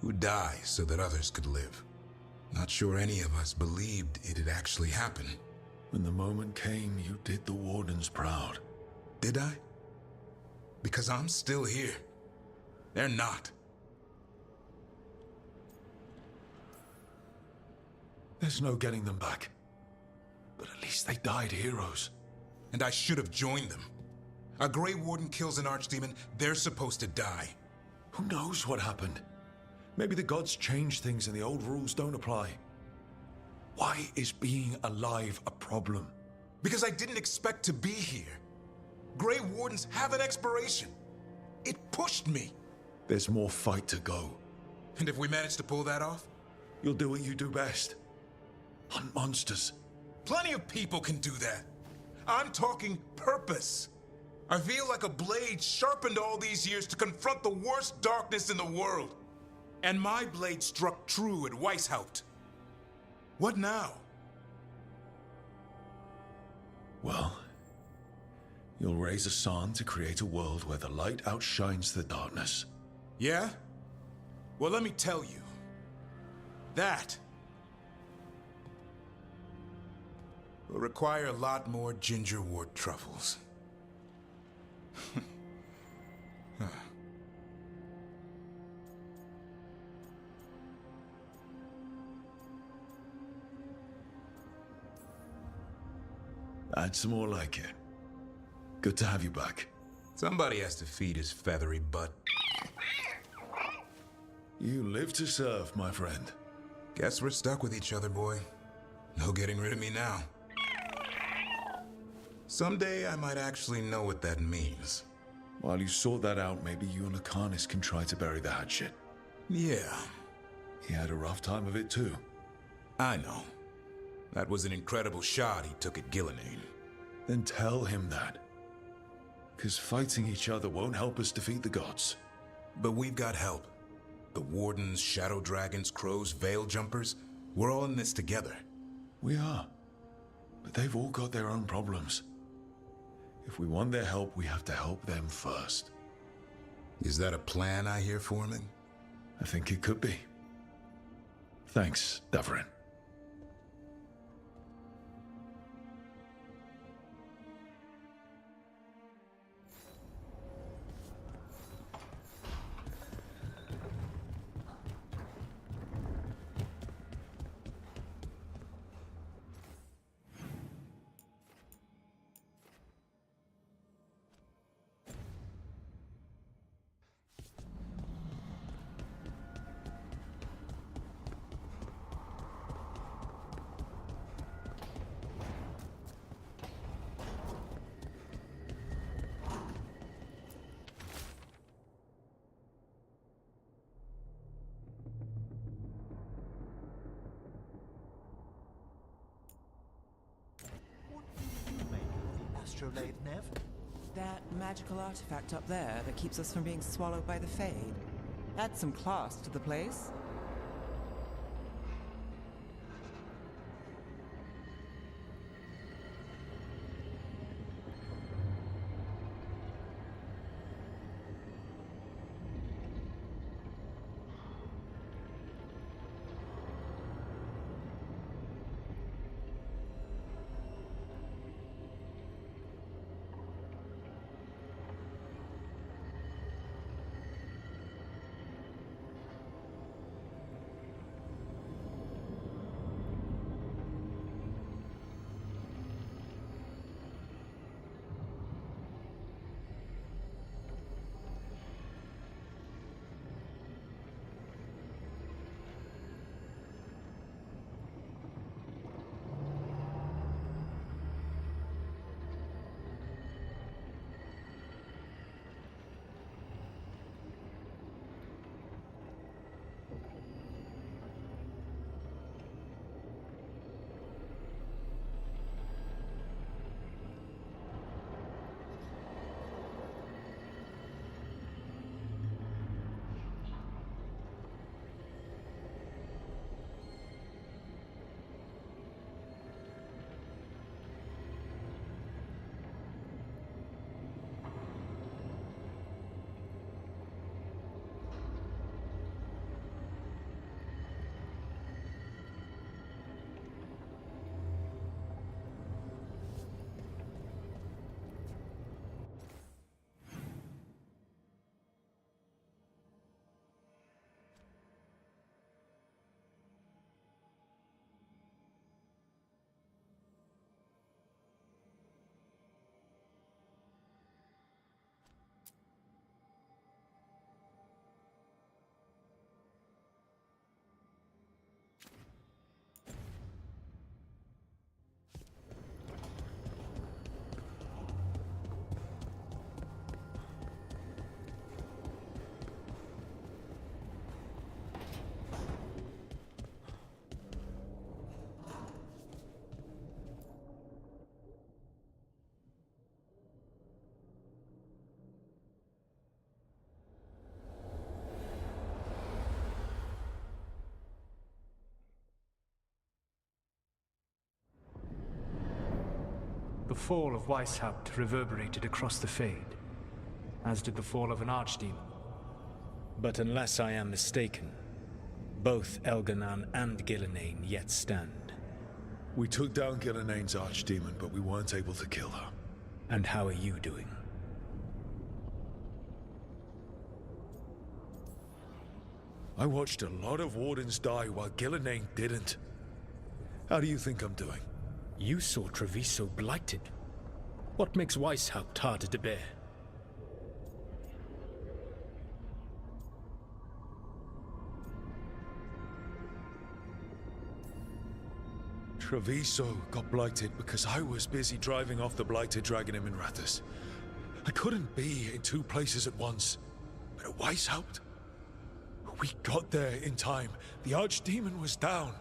Who'd die so that others could live? Not sure any of us believed it'd actually happen. When the moment came, you did the Wardens proud. Did I? Because I'm still here. They're not. There's no getting them back. But at least they died heroes. And I should have joined them. A Grey Warden kills an archdemon, they're supposed to die. Who knows what happened? Maybe the gods changed things and the old rules don't apply. Why is being alive a problem? Because I didn't expect to be here. Grey Wardens have an expiration. It pushed me. There's more fight to go. And if we manage to pull that off? You'll do what you do best. Hunt monsters. Plenty of people can do that. I'm talking purpose. I feel like a blade sharpened all these years to confront the worst darkness in the world. And my blade struck true at Weishaupt. What now? Well, you'll raise a San to create a world where the light outshines the darkness. Yeah? Well, let me tell you. That will require a lot more gingerwort truffles. Add some more like it. Good to have you back. Somebody has to feed his feathery butt. You live to serve, my friend. Guess we're stuck with each other, boy. No getting rid of me now. Someday I might actually know what that means. While you sort that out, maybe you and Akanis can try to bury the hatchet. Yeah. He had a rough time of it too. I know. That was an incredible shot he took at Gillenane. Then tell him that. Because fighting each other won't help us defeat the gods. But we've got help. The Wardens, Shadow Dragons, Crows, Veil Jumpers, we're all in this together. We are. But they've all got their own problems. If we want their help, we have to help them first. Is that a plan I hear forming? I think it could be. Thanks, Davrin. Astrolabe, Nev? That magical artifact up there that keeps us from being swallowed by the Fade. Adds some class to the place. The fall of Weishaupt reverberated across the Fade, as did the fall of an archdemon. But unless I am mistaken, both Elganan and Gillenane yet stand. We took down Gillenane's archdemon, but we weren't able to kill her. And how are you doing? I watched a lot of Wardens die while Gillenane didn't. How do you think I'm doing? You saw Treviso blighted. What makes Weishaupt harder to bear? Treviso got blighted because I was busy driving off the blighted dragon in Minrathous. I couldn't be in two places at once. But at Weishaupt, we got there in time. The archdemon was down.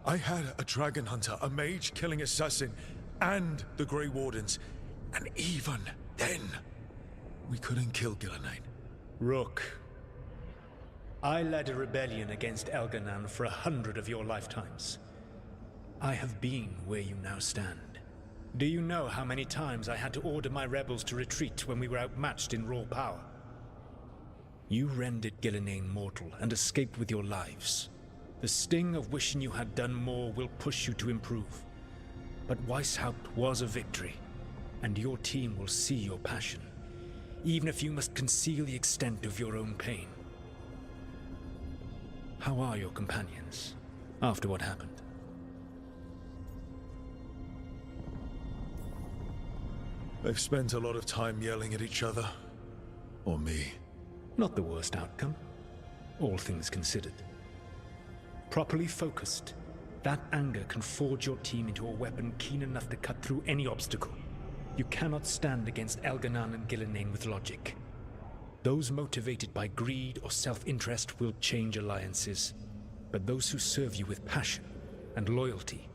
I had a dragon hunter, a mage-killing assassin, and the Grey Wardens. And even then, we couldn't kill Gillenane. Rook, I led a rebellion against Elganan for 100 of your lifetimes. I have been where you now stand. Do you know how many times I had to order my rebels to retreat when we were outmatched in raw power? You rendered Gillenane mortal and escaped with your lives. The sting of wishing you had done more will push you to improve. But Weishaupt was a victory, and your team will see your passion, even if you must conceal the extent of your own pain. How are your companions, after what happened? They've spent a lot of time yelling at each other. Or me. Not the worst outcome, all things considered. Properly focused, that anger can forge your team into a weapon keen enough to cut through any obstacle. You cannot stand against Elganan and Gillenane with logic. Those motivated by greed or self-interest will change alliances, but those who serve you with passion and loyalty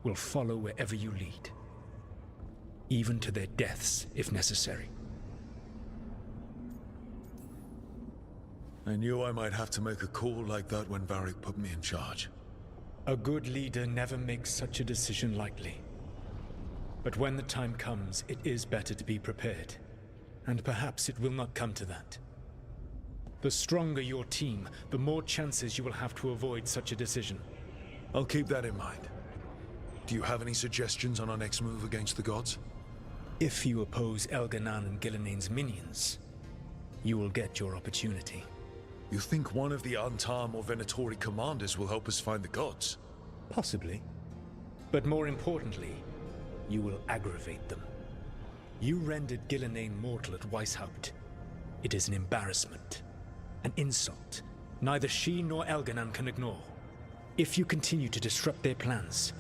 will follow wherever you lead, even to their deaths if necessary. I knew I might have to make a call like that when Varric put me in charge. A good leader never makes such a decision lightly. But when the time comes, it is better to be prepared. And perhaps it will not come to that. The stronger your team, the more chances you will have to avoid such a decision. I'll keep that in mind. Do you have any suggestions on our next move against the gods? If you oppose Elganan and Gillenane's minions, you will get your opportunity. You think one of the Antam or Venatori commanders will help us find the gods? Possibly. But more importantly, you will aggravate them. You rendered Gillenane mortal at Weishaupt. It is an embarrassment, an insult, neither she nor Elganan can ignore. If you continue to disrupt their plans,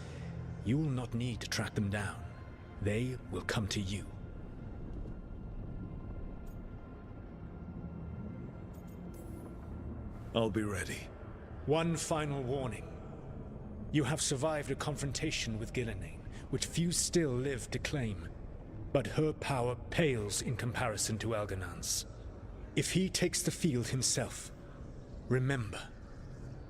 you will not need to track them down. They will come to you. I'll be ready. One final warning. You have survived a confrontation with Gillenane, which few still live to claim. But her power pales in comparison to Elganan's. If he takes the field himself, remember,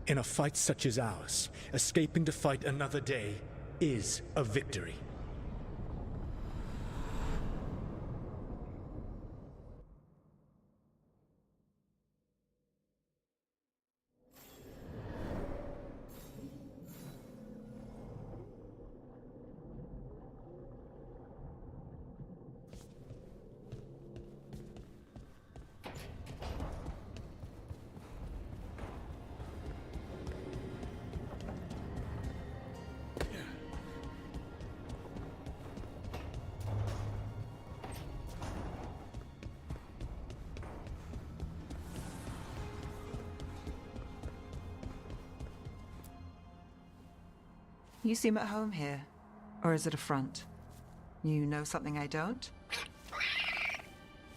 in a fight such as ours, escaping to fight another day is a victory. You seem at home here. Or is it a front? You know something I don't?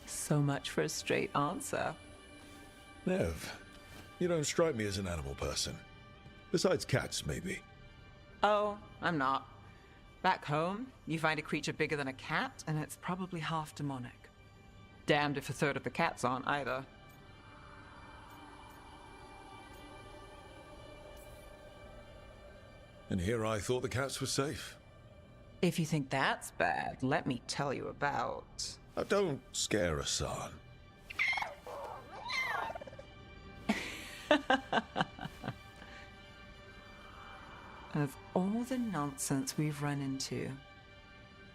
So much for a straight answer. Nev, you don't strike me as an animal person. Besides cats, maybe. Oh, I'm not. Back home, you find a creature bigger than a cat, and it's probably half demonic. Damned if a third of the cats aren't either. And here I thought the cats were safe. If you think that's bad, let me tell you about... Don't scare us, son. Of all the nonsense we've run into,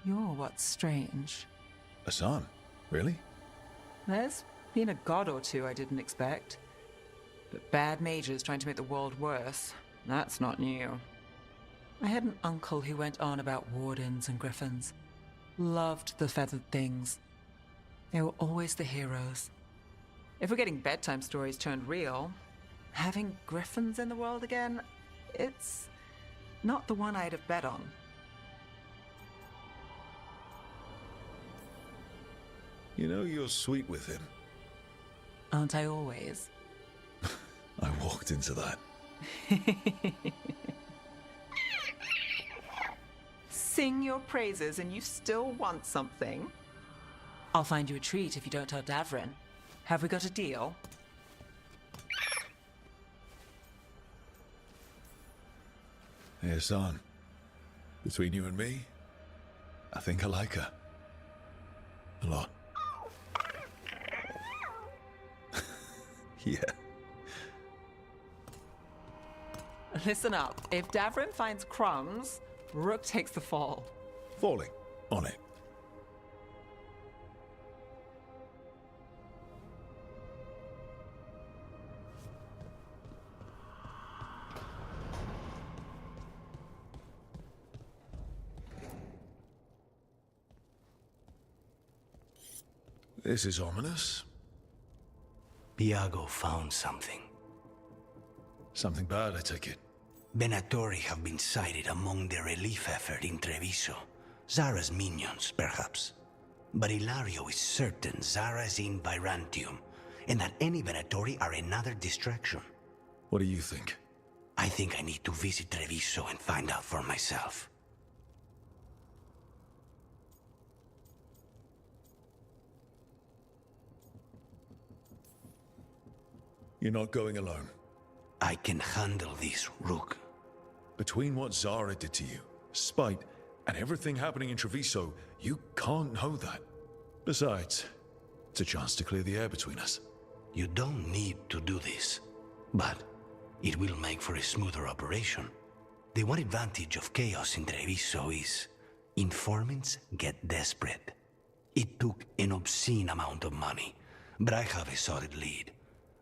you're what's strange. Hassan? Really? There's been a god or two I didn't expect. But bad mages trying to make the world worse, that's not new. I had an uncle who went on about wardens and griffins. Loved the feathered things. They were always the heroes. If we're getting bedtime stories turned real, having griffins in the world again, it's not the one I'd have bet on. You know you're sweet with him. Aren't I always? I walked into that. Sing your praises and you still want something? I'll find you a treat if you don't tell Davrin. Have we got a deal? Hey, Hassan. Between you and me, I think I like her. A lot. Yeah. Listen up. If Davrin finds crumbs, Rook takes the fall. Falling. On it. This is ominous. Biago found something. Something bad, I take it. Venatori have been sighted among the relief effort in Treviso. Zara's minions, perhaps. But Ilario is certain Zara is in Byrantium, and that any Venatori are another distraction. What do you think? I think I need to visit Treviso and find out for myself. You're not going alone. I can handle this, Rook. Between what Zara did to you, spite, and everything happening in Treviso, you can't know that. Besides, it's a chance to clear the air between us. You don't need to do this, but it will make for a smoother operation. The one advantage of chaos in Treviso is informants get desperate. It took an obscene amount of money, but I have a solid lead.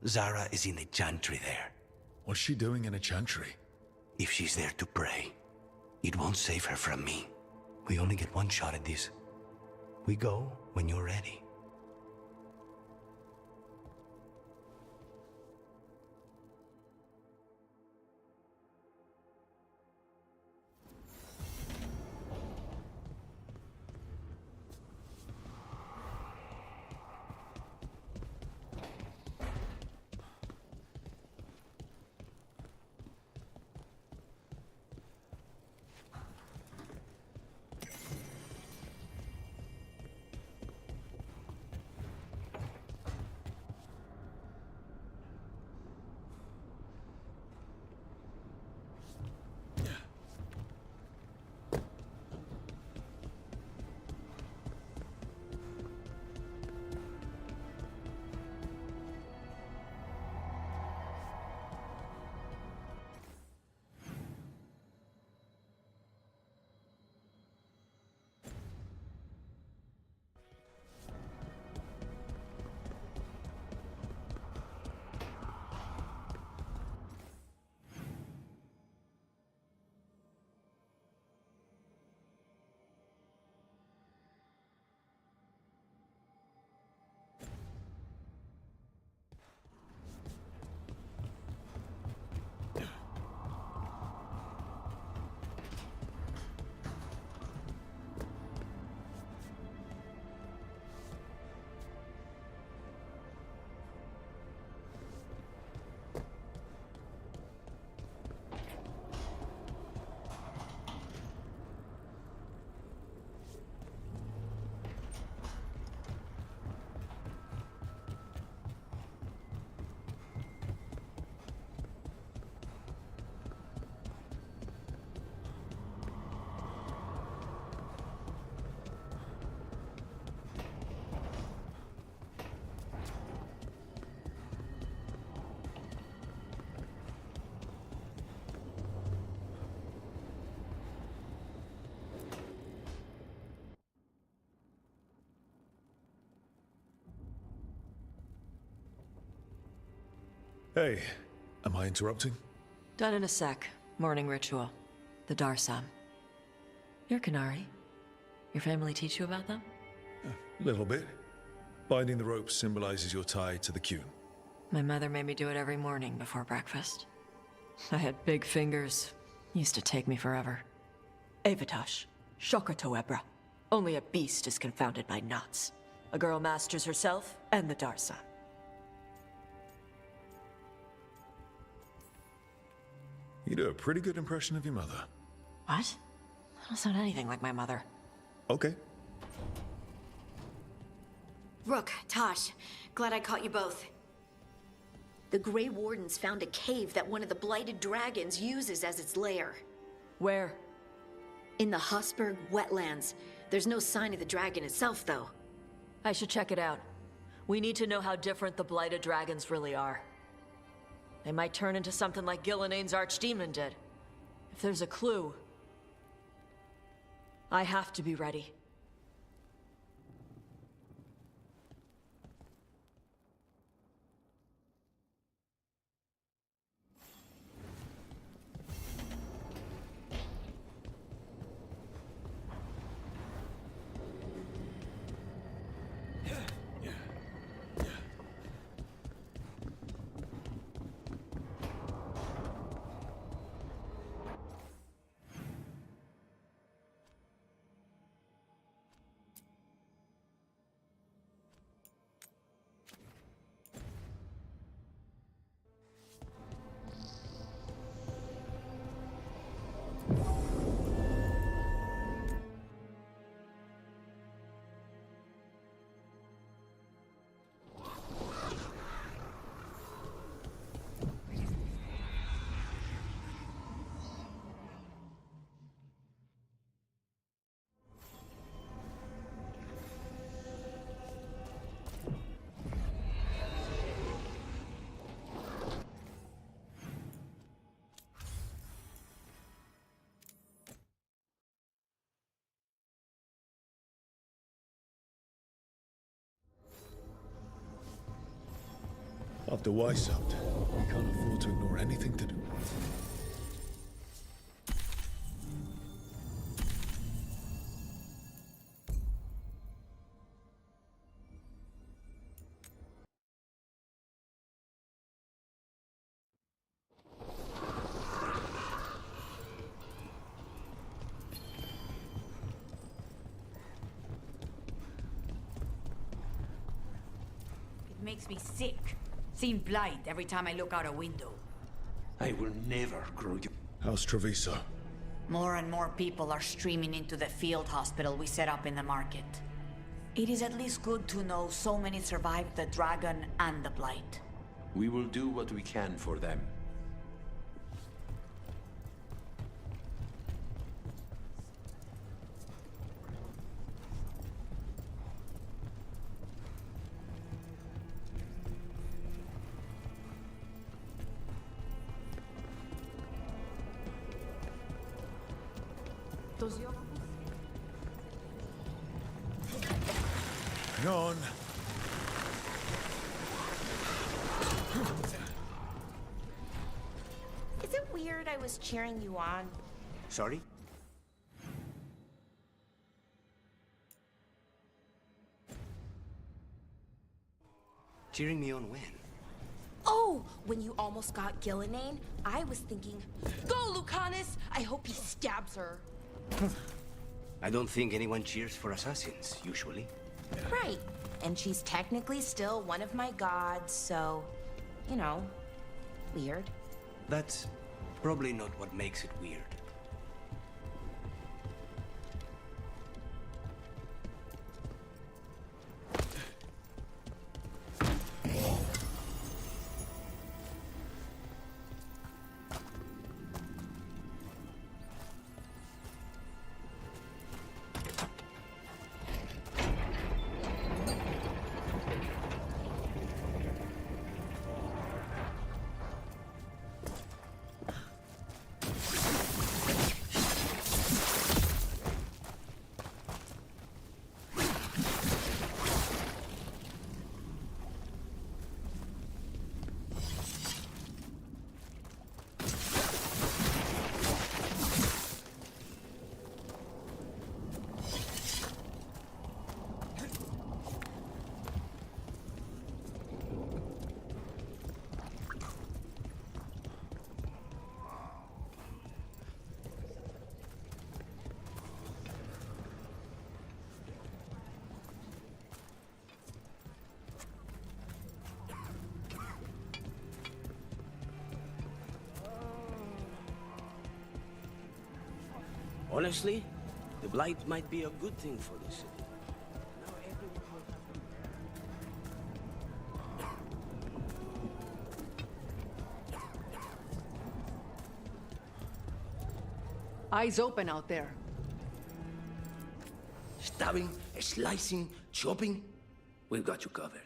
Zara is in the chantry there. What's she doing in a chantry? If she's there to pray, it won't save her from me. We only get one shot at this. We go when you're ready. Hey, am I interrupting? Done in a sec. Morning ritual. The Darsam. You're Qunari. Your family teach you about them? A little bit. Binding the rope symbolizes your tie to the Qun. My mother made me do it every morning before breakfast. I had big fingers. Used to take me forever. Avatash. Shokratoebra. Only a beast is confounded by knots. A girl masters herself and the Darsam. You do a pretty good impression of your mother. What? I don't sound anything like my mother. Okay. Rook, Tosh, glad I caught you both. The Grey Wardens found a cave that one of the Blighted Dragons uses as its lair. Where? In the Husberg wetlands. There's no sign of the dragon itself, though. I should check it out. We need to know how different the Blighted Dragons really are. They might turn into something like Gillenane's archdemon did. If there's a clue, I have to be ready. After Weishaupt, we can't afford to ignore anything to do. It makes me sick. Seeing blight every time I look out a window. I will never grow you. How's Treviso? More and more people are streaming into the field hospital we set up in the market. It is at least good to know so many survived the dragon and the blight. We will do what we can for them. Hang on. Is it weird I was cheering you on? Sorry? Cheering me on when? Oh, when you almost got Gillenane, I was thinking, go, Lucanus! I hope he stabs her. I don't think anyone cheers for assassins, usually. Right. And she's technically still one of my gods, so, you know, weird. That's probably not what makes it weird. Honestly, the Blight might be a good thing for this city. Eyes open out there. Stabbing, slicing, chopping. We've got you covered.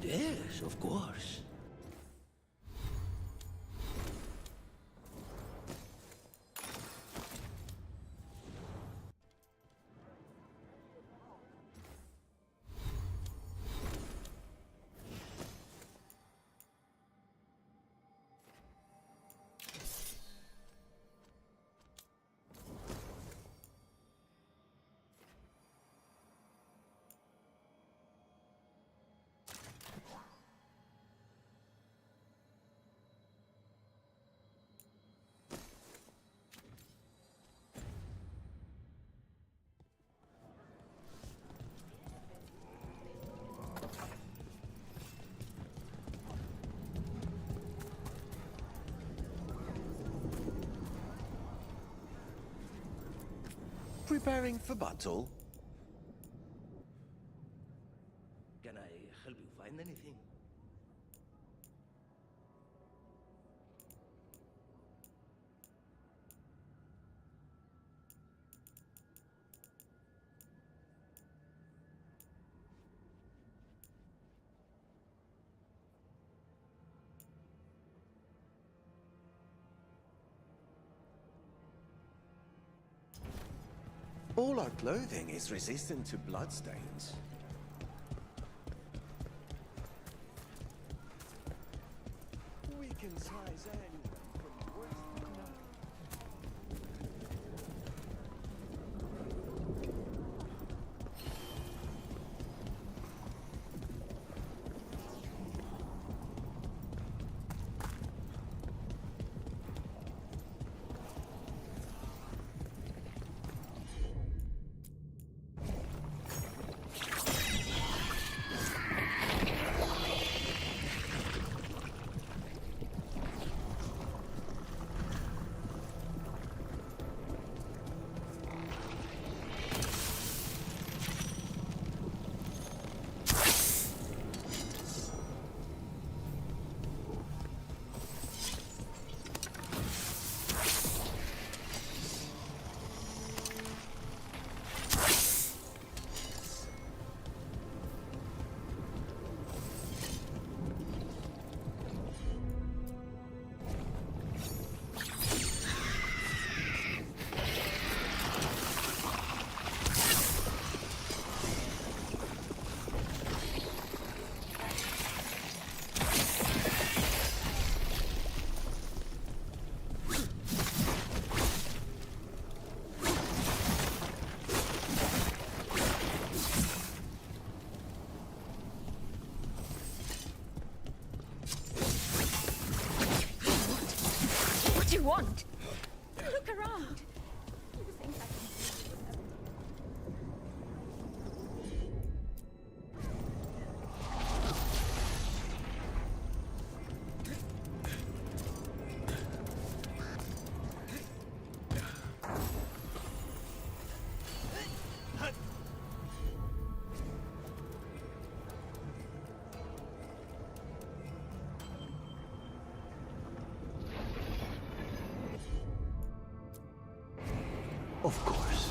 Yes, of course. Preparing for battle? Can I help you find anything? All our clothing is resistant to bloodstains. We can size anyone from worst to none. What do you want? Look around. Of course.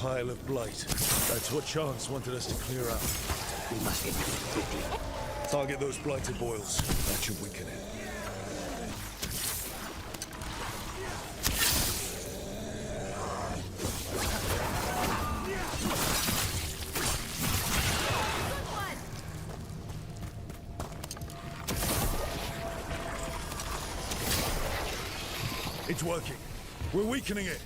pile of blight. That's what Chance wanted us to clear out. We must get moving quickly. Target those blighted boils. That should weaken it. It's working. We're weakening it.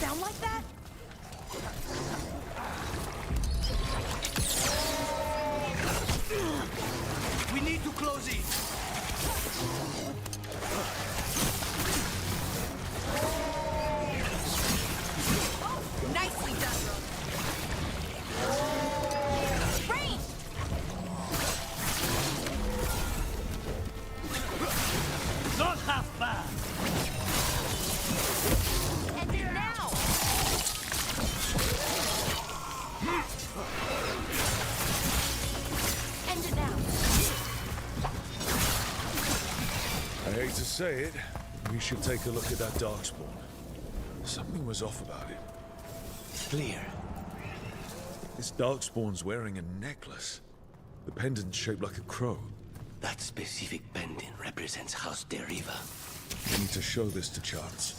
Sound like that? We need to close it. Oh, nicely done, Rook. Range! Not half bad. I hate to say it, we should take a look at that darkspawn. Something was off about it. Clear. This darkspawn's wearing a necklace. The pendant's shaped like a crow. That specific pendant represents House Deriva. We need to show this to Chance.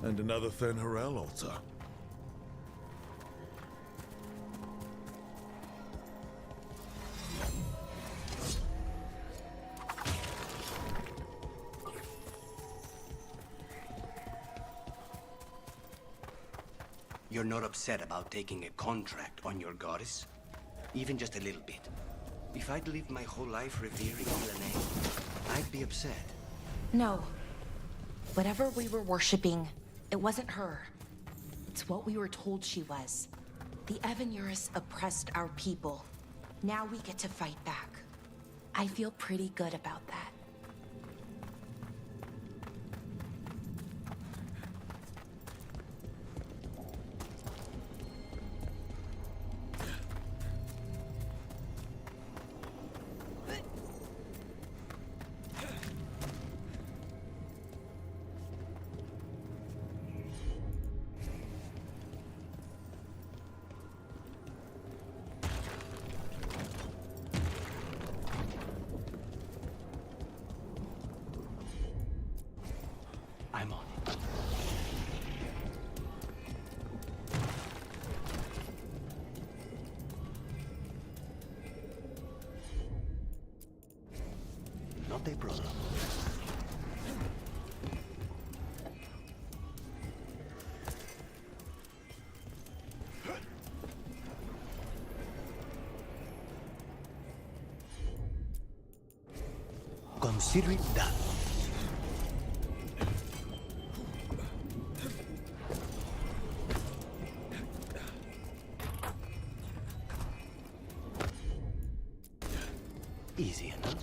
And another Fen'Harel altar. You're not upset about taking a contract on your goddess? Even just a little bit. If I'd lived my whole life revering Milene, I'd be upset. No. Whatever we were worshipping, it wasn't her. It's what we were told she was. The Evanuris oppressed our people. Now we get to fight back. I feel pretty good about that. I'm on it. Not a problem. Consider it done. Easy enough.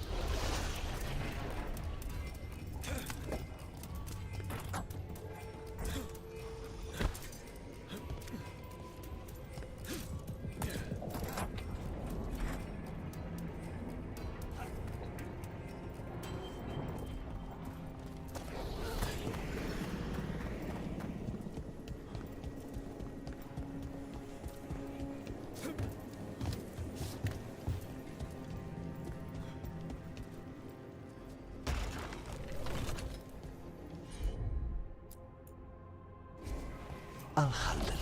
Alhamdulillah.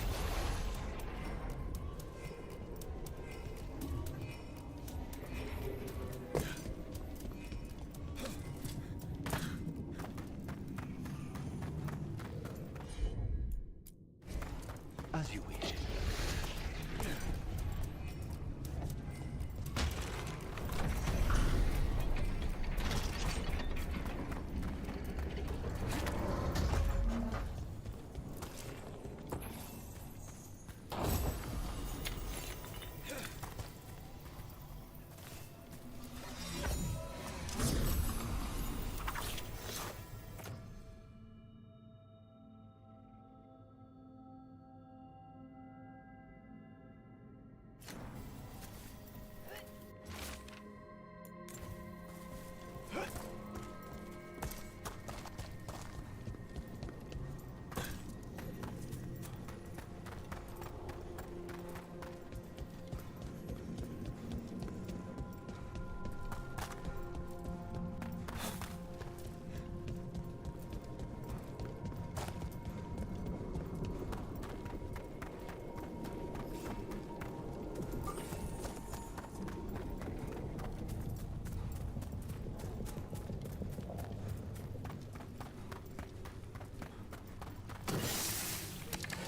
As you wish.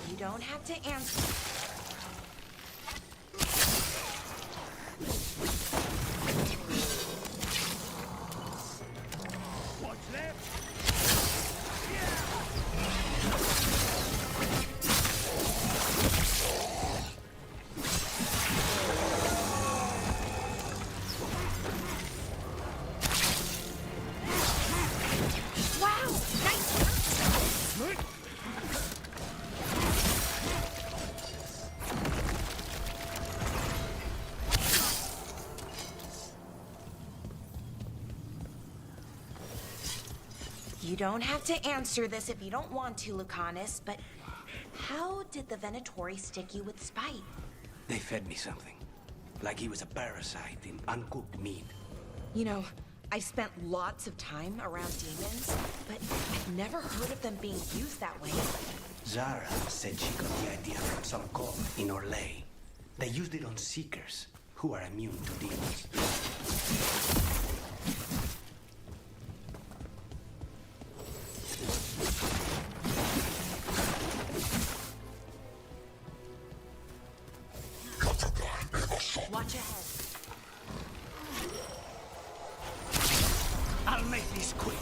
You don't have to answer. What's left? Wow! Nice work! You don't have to answer this if you don't want to, Lucanus, but how did the Venatori stick you with spite? They fed me something. Like he was a parasite in uncooked meat. You know, I've spent lots of time around demons, but I've never heard of them being used that way. Zara said she got the idea from some cult in Orlais. They used it on Seekers, who are immune to demons. Watch ahead. I'll make this quick.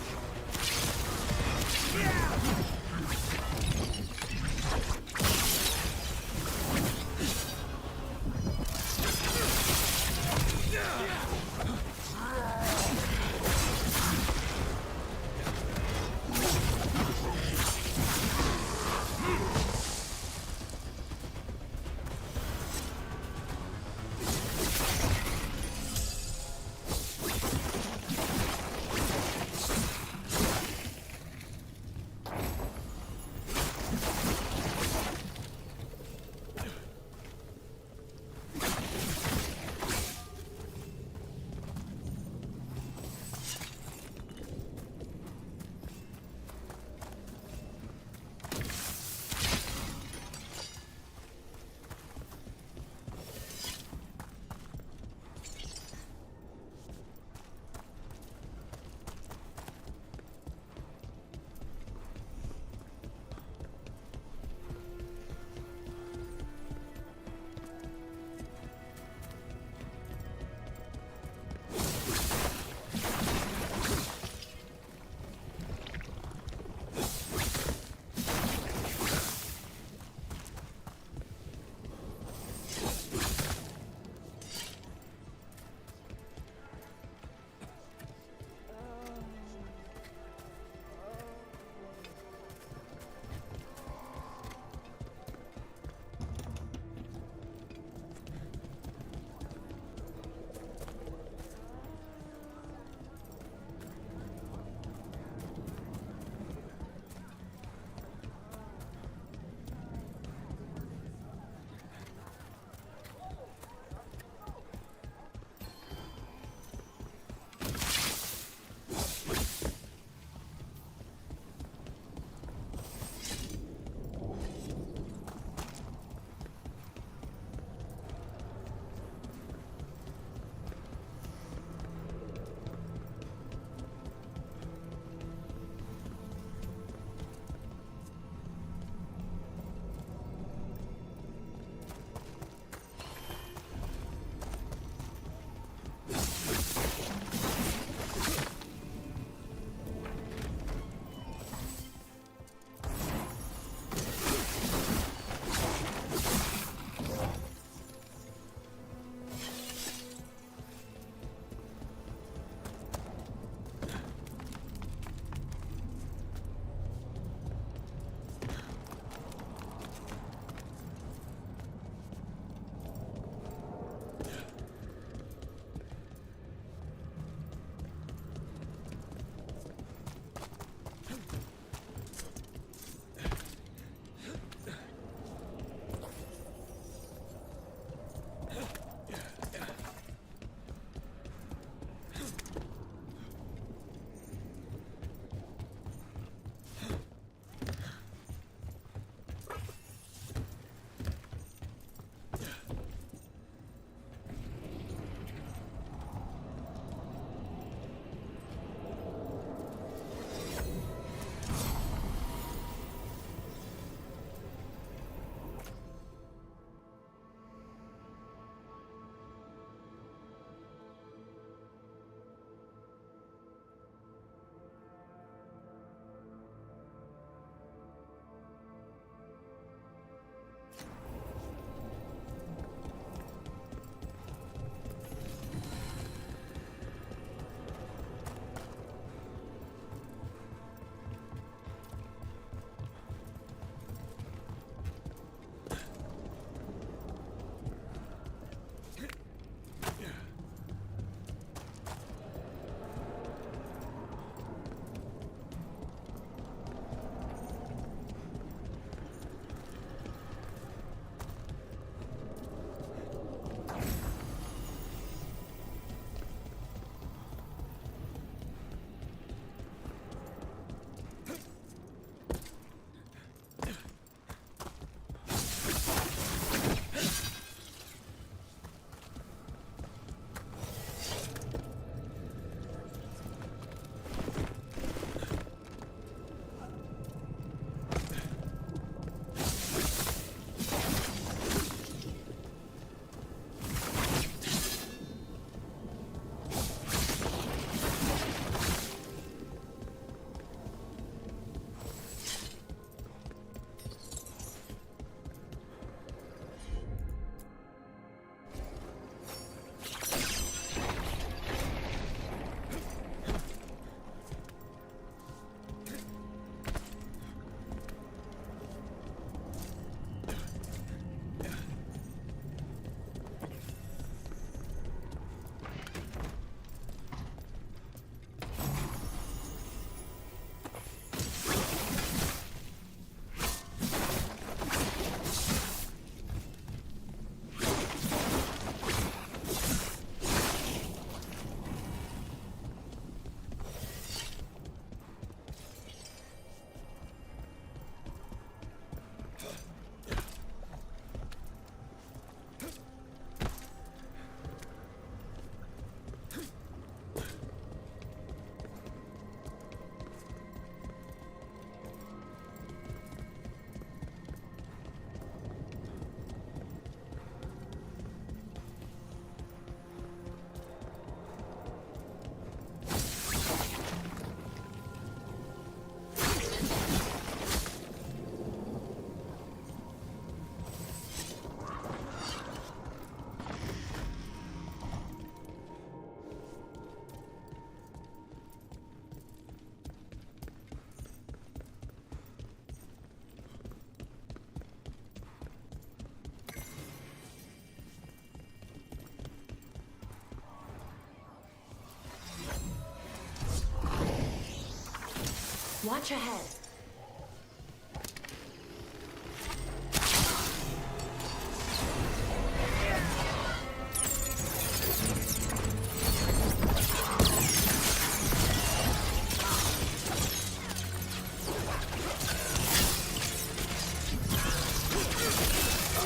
Watch ahead.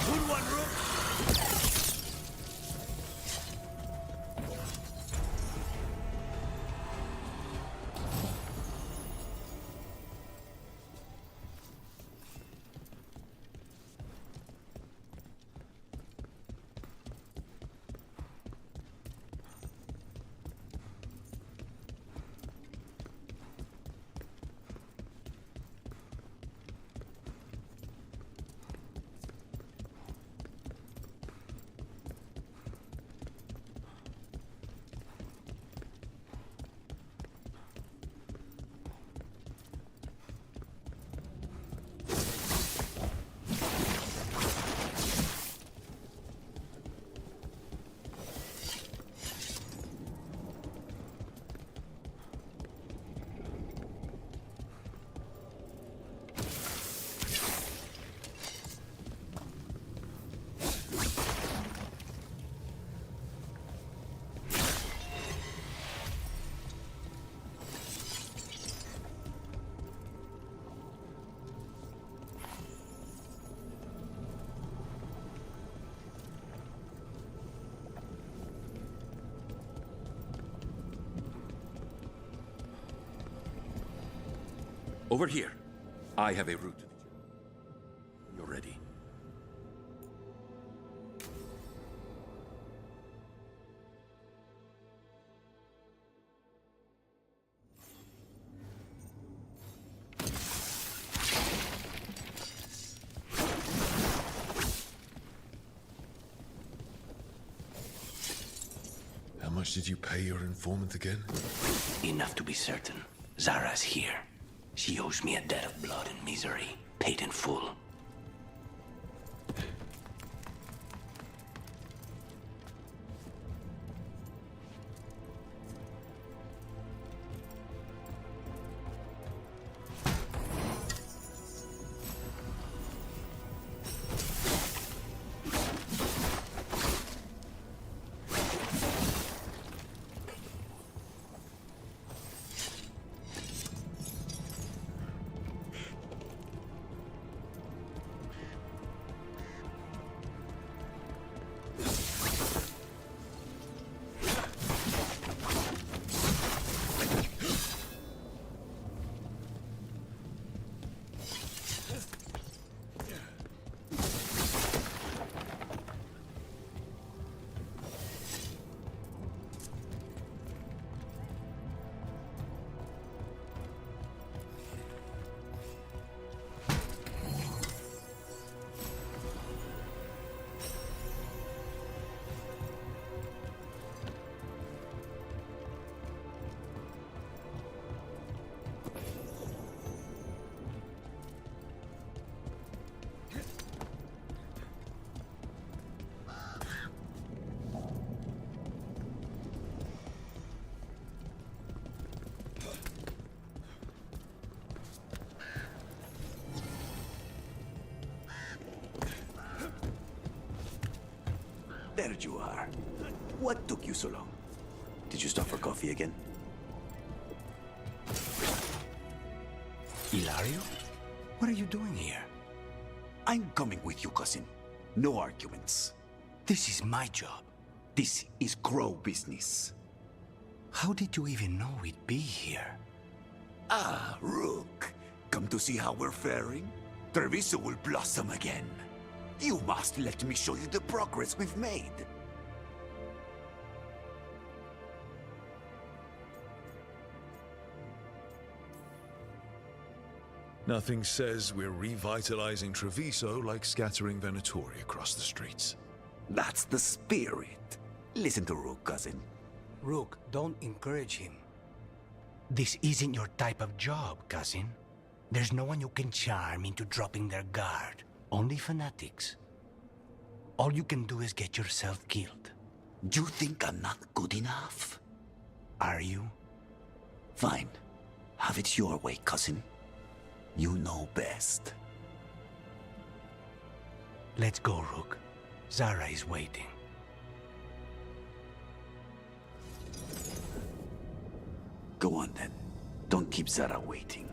Good one, Rook. Over here. I have a route. You're ready. How much did you pay your informant again? Enough to be certain. Zara's here. She owes me a debt of blood and misery, paid in full. There you are. What took you so long? Did you stop for coffee again? Hilario? What are you doing here? I'm coming with you, cousin. No arguments. This is my job. This is Crow business. How did you even know we'd be here? Ah, Rook. Come to see how we're faring? Treviso will blossom again. You must let me show you the progress we've made. Nothing says we're revitalizing Treviso like scattering Venatori across the streets. That's the spirit. Listen to Rook, cousin. Rook, don't encourage him. This isn't your type of job, cousin. There's no one you can charm into dropping their guard. Only fanatics. All you can do is get yourself killed. You think I'm not good enough? Are you? Fine. Have it your way, cousin. You know best. Let's go, Rook. Zara is waiting. Go on then. Don't keep Zara waiting.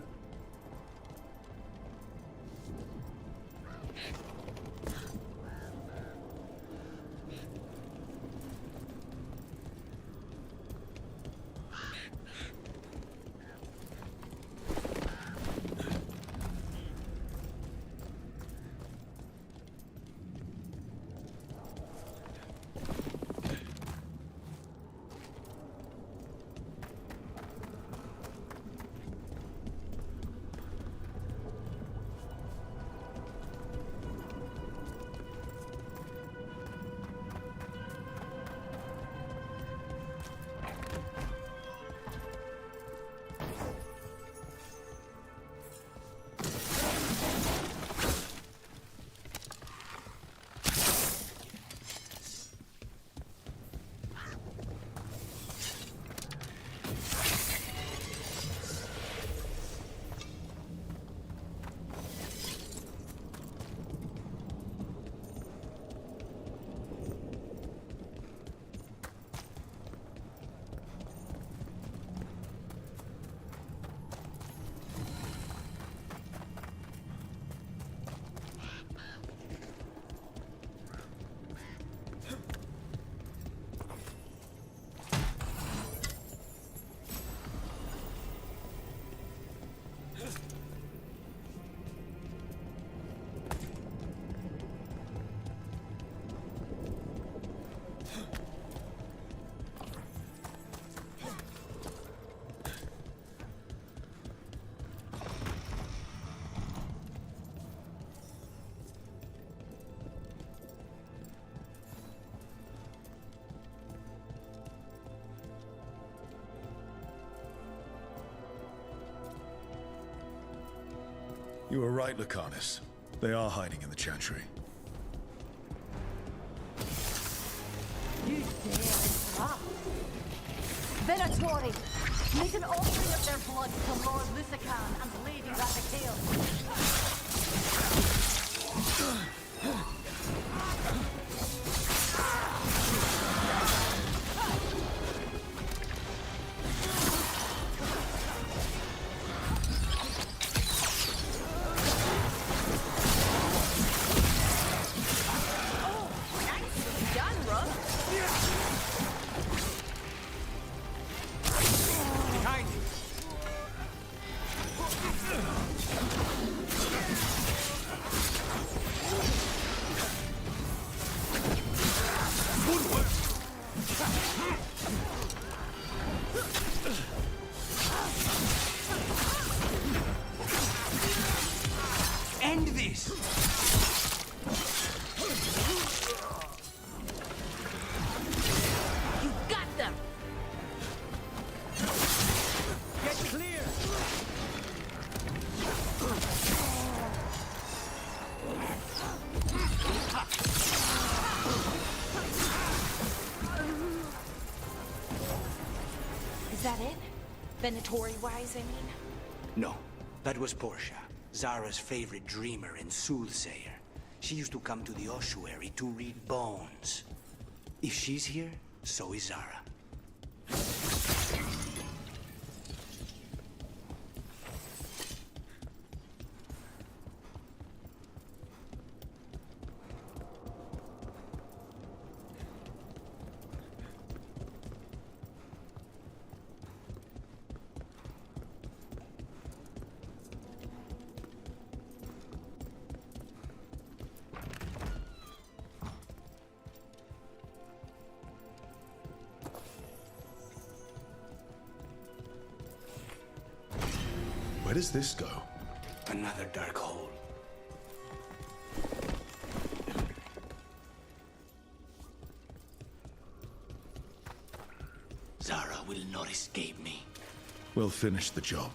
You were right, Lucanus. They are hiding in the Chantry. You dare Venatori! Make an offering of their blood to Lord Lusican and Lady Rathacale. End this! You got them! Get clear! Is that it? Venatori-wise, I mean? No, that was Portia, Zara's favorite dreamer and soothsayer. She used to come to the ossuary to read bones. If she's here, so is Zara. Where does this go? Another dark hole. Zara will not escape me. We'll finish the job.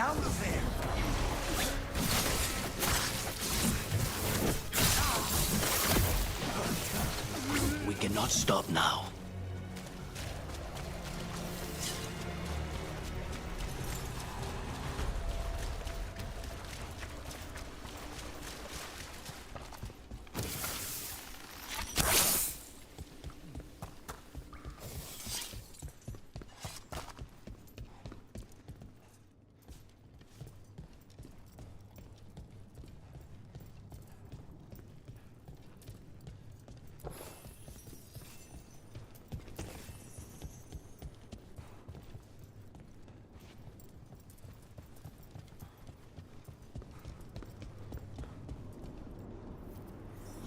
out of there! We cannot stop now.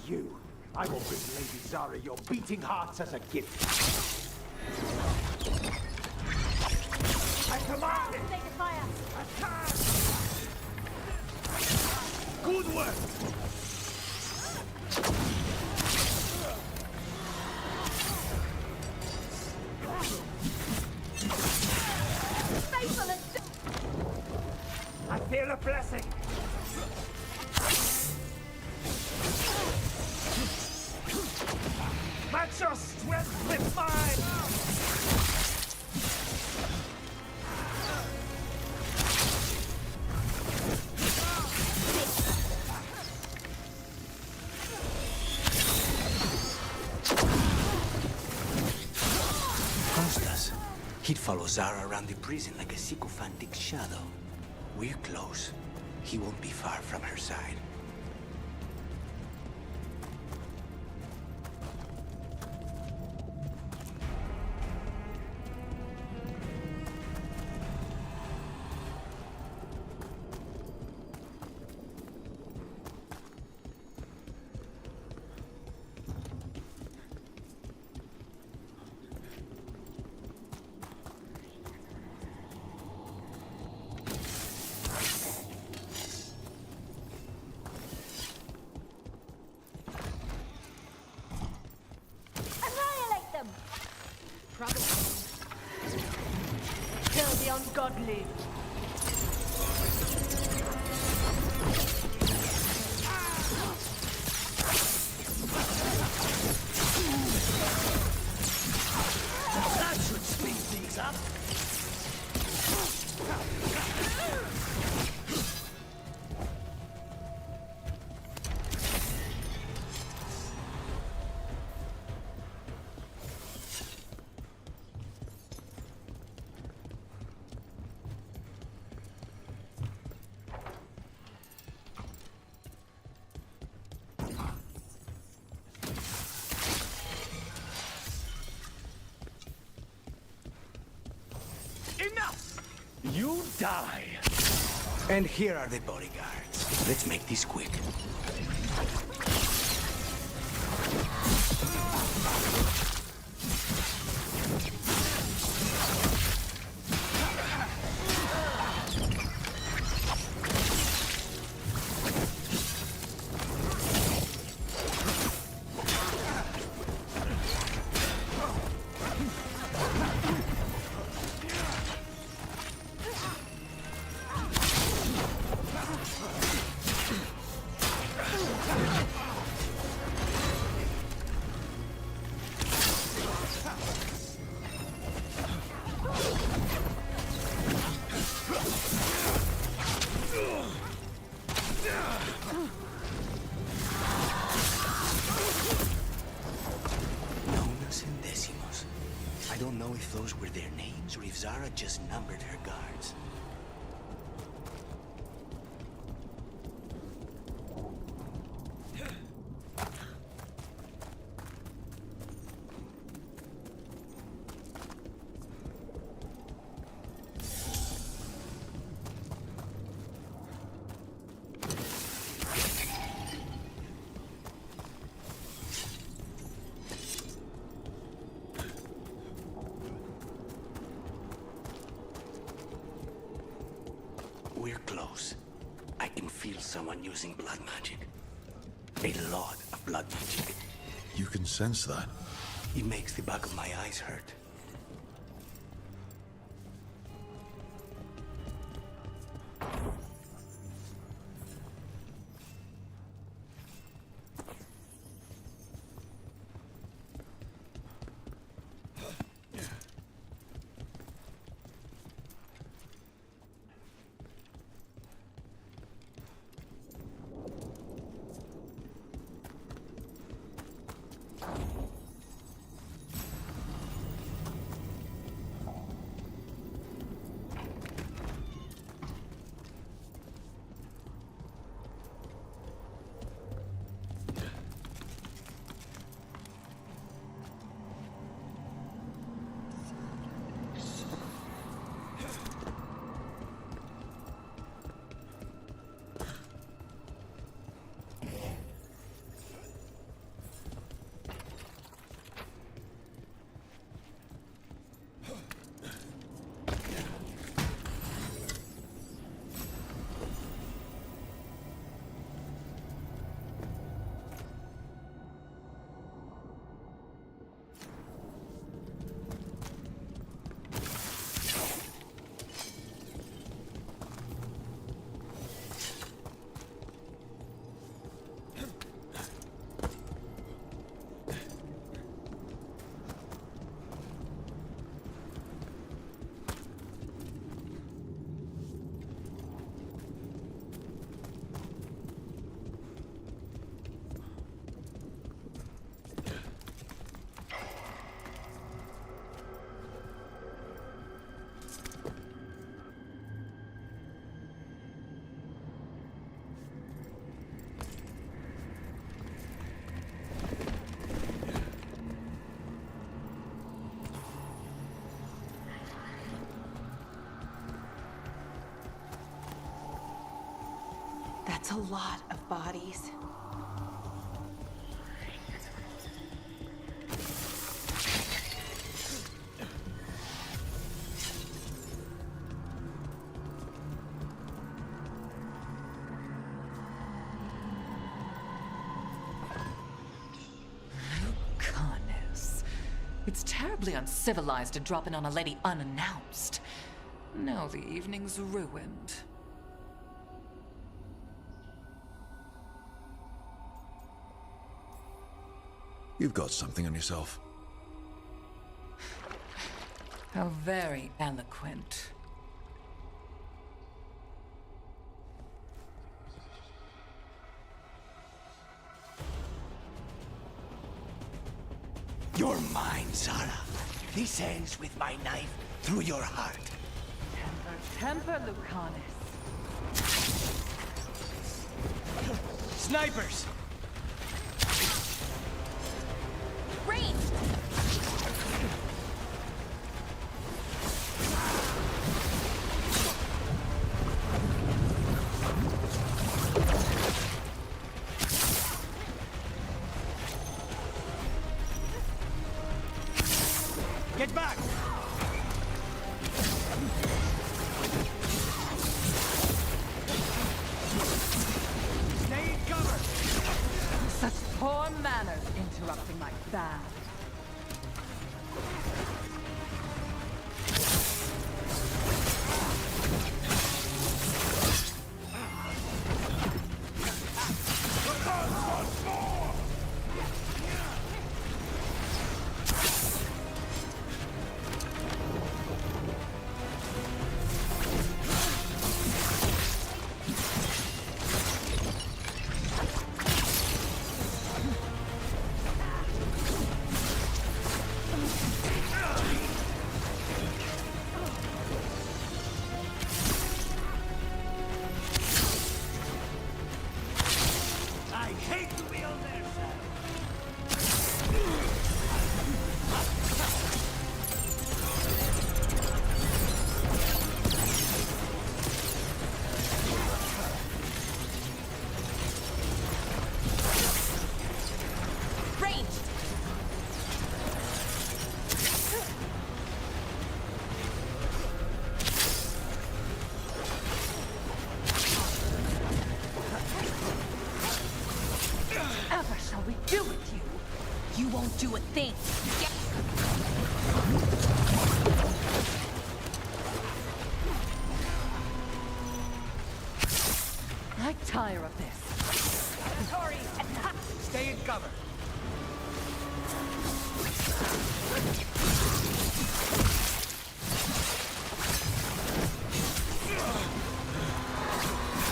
You. I will bring Lady Zara your beating hearts as a gift. I command it! Take the fire! Attack! Good work! Faithful and... I feel a blessing! Match your strength with mine! Costas. He'd follow Zara around the prison like a sycophantic shadow. We're close. He won't be far from her side. Annihilate them! Kill the ungodly! That should speed things up. Enough! You die! And here are the bodyguards. Let's make this quick. Nonas and decimos. I don't know if those were their names or if Zara just numbered her guards. We're close. I can feel someone using blood magic. A lot of blood magic. You can sense that. It makes the back of my eyes hurt. That's a lot of bodies. It's terribly uncivilized to drop in on a lady unannounced. Now the evening's ruined. You've got something on yourself. How very eloquent. You're mine, Zara. This ends with my knife through your heart. Temper, Lucanus. Snipers! Range! Get back! Stay in cover! Such poor manners interrupting my bath. Do a thing. I tire of this. Sorry. Stay in cover.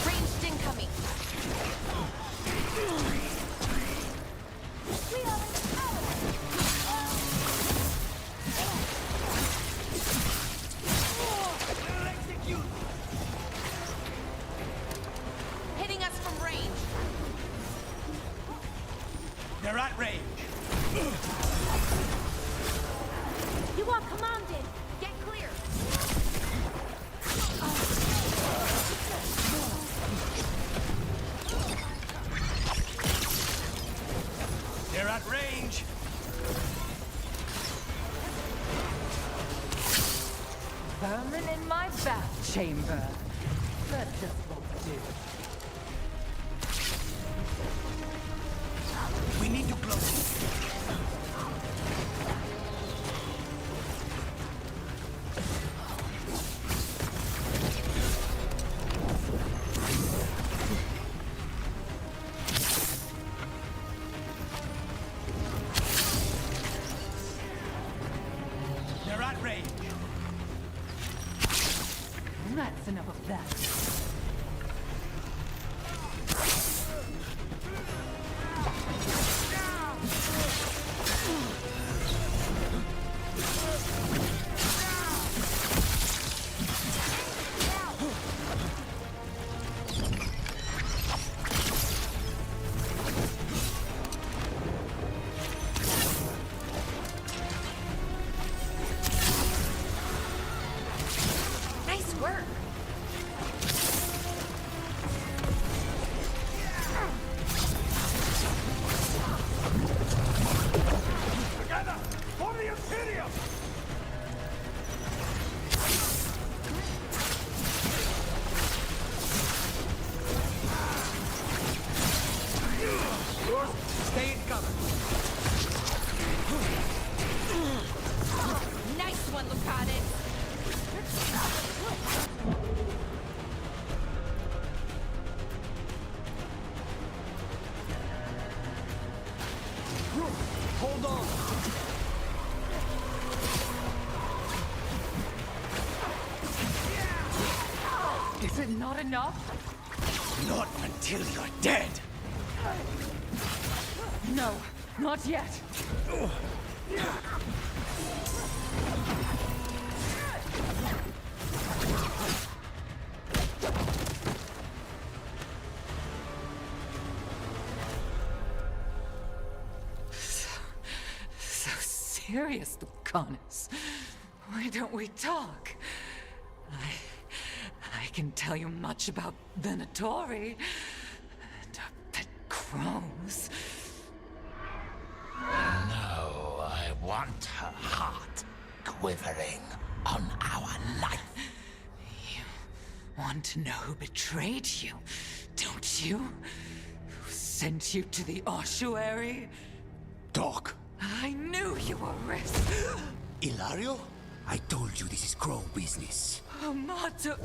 Ranged incoming. Hitting us from range. They're at range. You are commanded. Get clear. They're at range. Vermin in my bath chamber. That just won't do. We need to close. They're at range. That's enough of that. Hold on! Is it not enough? Not until you're dead! No, not yet. So serious, Lucanus. Why don't we talk? I can tell you much about Venatori and our pet crows. No, I want her heart quivering on our life. You want to know who betrayed you, don't you? Who sent you to the ossuary? Doc! I knew you were risk. Ilario? I told you this is crow business. Amato.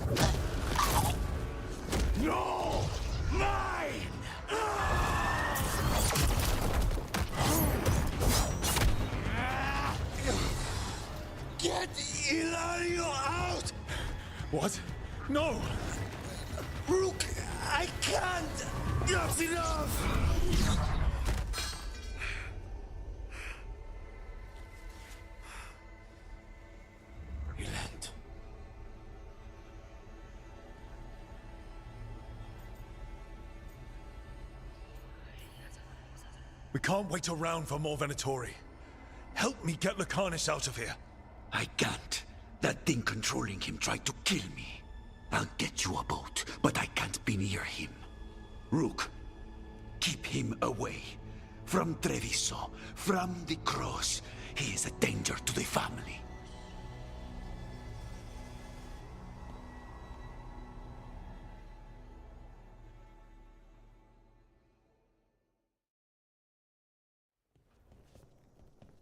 No! Mine! Get Ilario out! What? No! Rook, I can't! That's enough! Relent. We can't wait around for more Venatori. Help me get Lucanus out of here. I can't. That thing controlling him tried to kill me. I'll get you a boat, but I can't be near him. Rook, keep him away. From Treviso, from the cross. He is a danger to the family.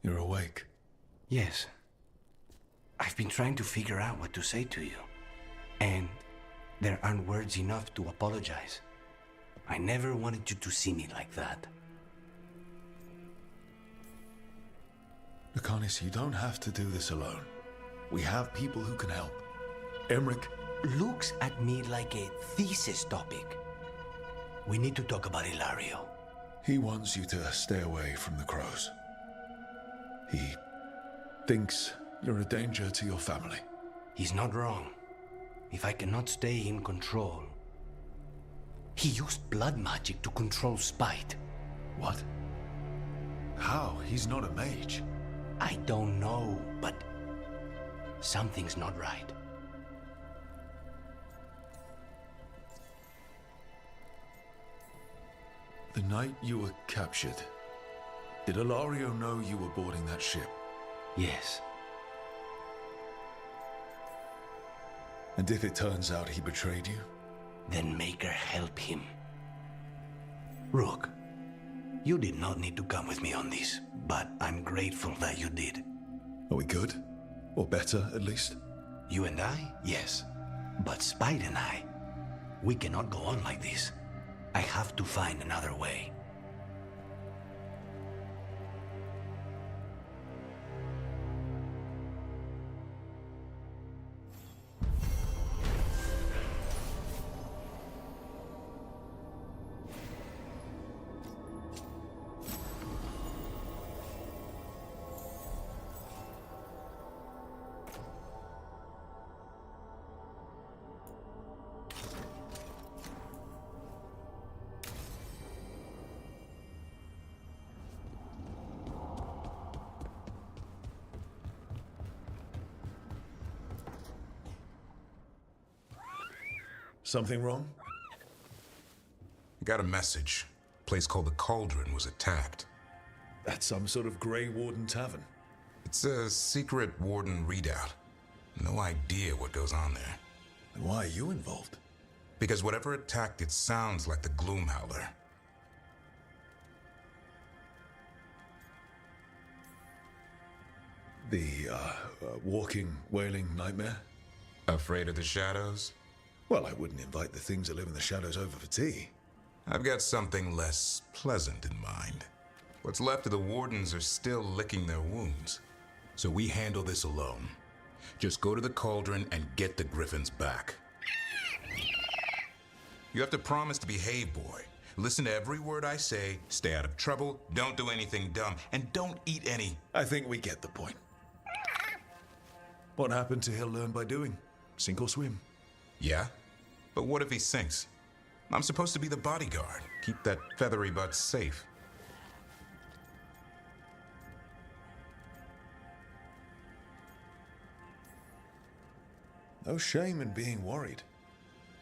You're awake. Yes. I've been trying to figure out what to say to you. And there aren't words enough to apologize. I never wanted you to see me like that. Lucanus, you don't have to do this alone. We have people who can help. Emmerich looks at me like a thesis topic. We need to talk about Ilario. He wants you to stay away from the crows. He thinks you're a danger to your family. He's not wrong. If I cannot stay in control... He used blood magic to control spite. What? How? He's not a mage. I don't know, but something's not right. The night you were captured, did Ilario know you were boarding that ship? Yes. And if it turns out he betrayed you? Then make her help him. Rook, you did not need to come with me on this, but I'm grateful that you did. Are we good? Or better, at least? You and I? Yes. But Spite and I, we cannot go on like this. I have to find another way. Something wrong? Got a message. A place called the Cauldron was attacked. That's some sort of Grey Warden tavern. It's a secret Warden readout. No idea what goes on there. Then why are you involved? Because whatever attacked it sounds like the Gloomhowler. The, walking, wailing nightmare? Afraid of the shadows? Well, I wouldn't invite the things that live in the shadows over for tea. I've got something less pleasant in mind. What's left of the Wardens are still licking their wounds. So we handle this alone. Just go to the cauldron and get the Griffins back. You have to promise to behave, boy. Listen to every word I say, stay out of trouble, don't do anything dumb, and don't eat any... I think we get the point. What happened to he'll learn by doing? Sink or swim? Yeah? But what if he sinks? I'm supposed to be the bodyguard. Keep that feathery butt safe. No shame in being worried.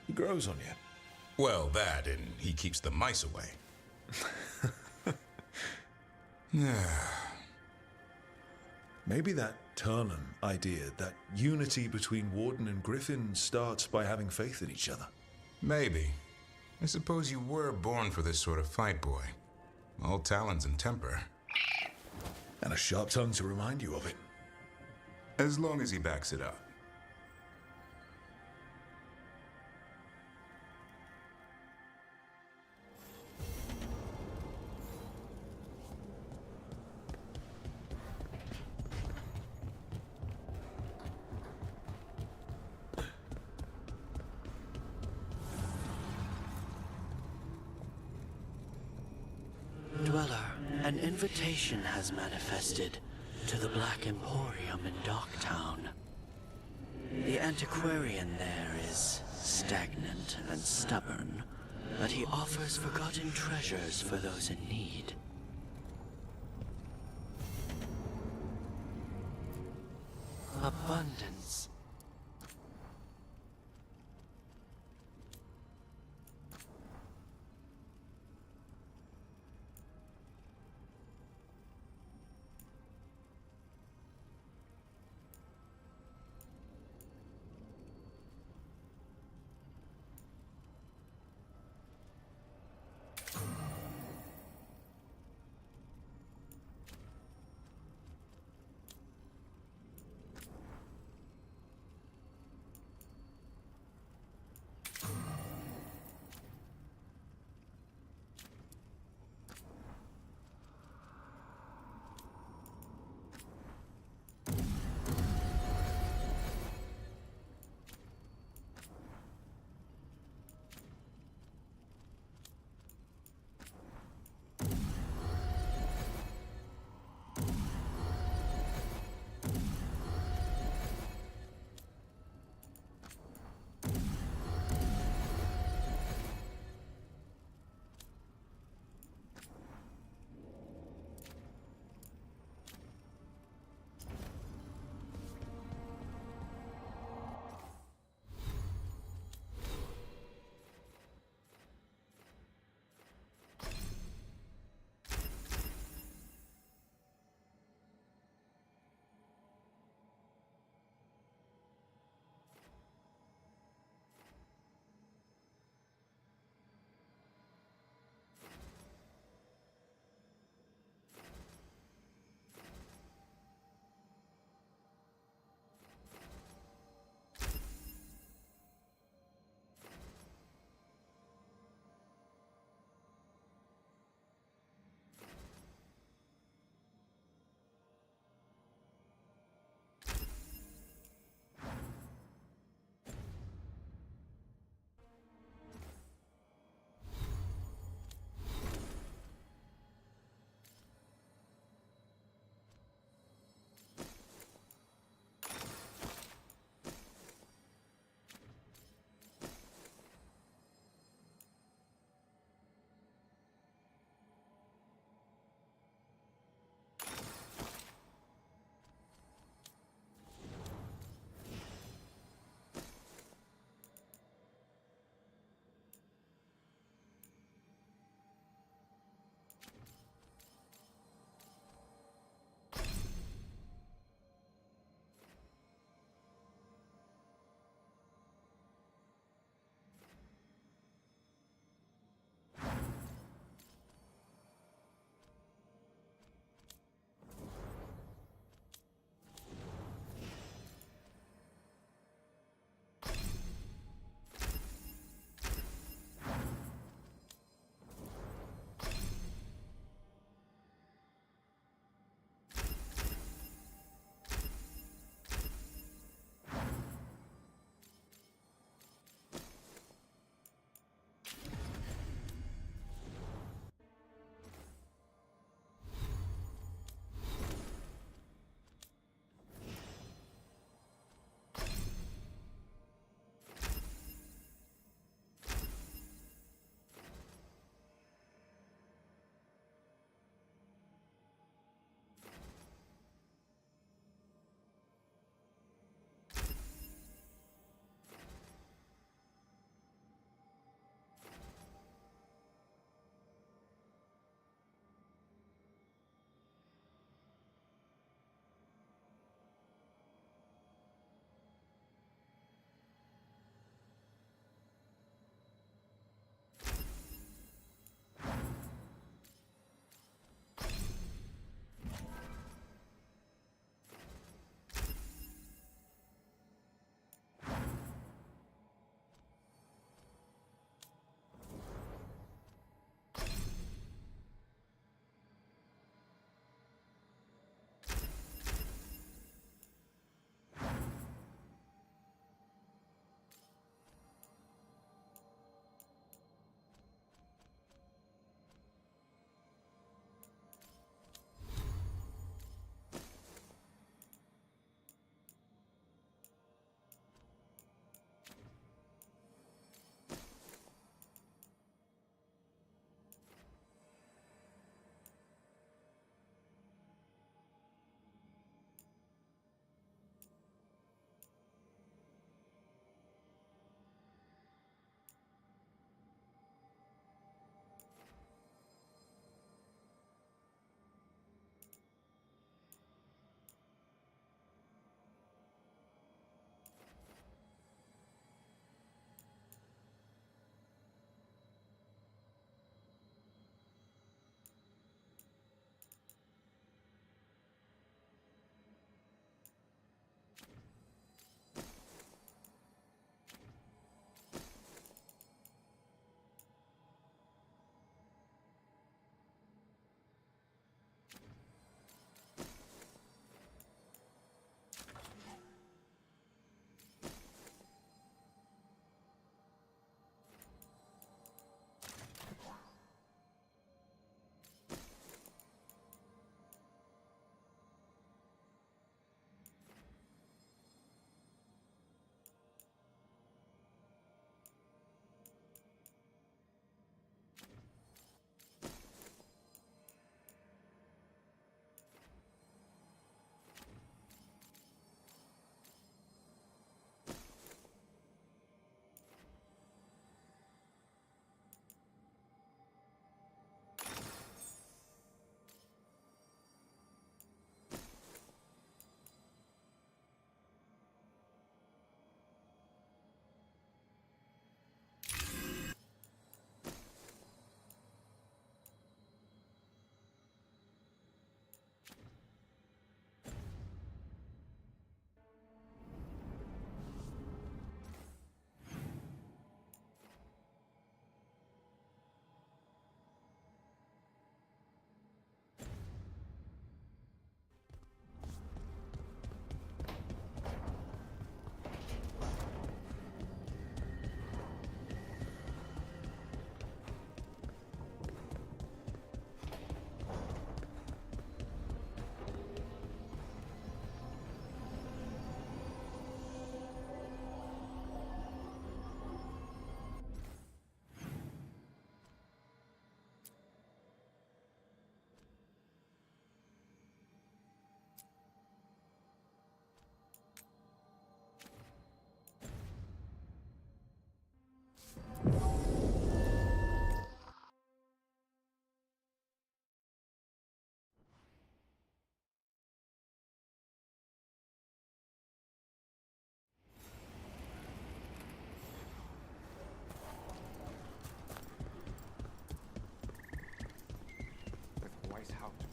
He grows on you. Well, that, and he keeps the mice away. Maybe that Turnham idea, that unity between Warden and Griffin starts by having faith in each other. Maybe. I suppose you were born for this sort of fight, boy. All talons and temper. And a sharp tongue to remind you of it. As long as he backs it up. Dweller, an invitation has manifested to the Black Emporium in Docktown. The antiquarian there is stagnant and stubborn, but he offers forgotten treasures for those in need. Abundance.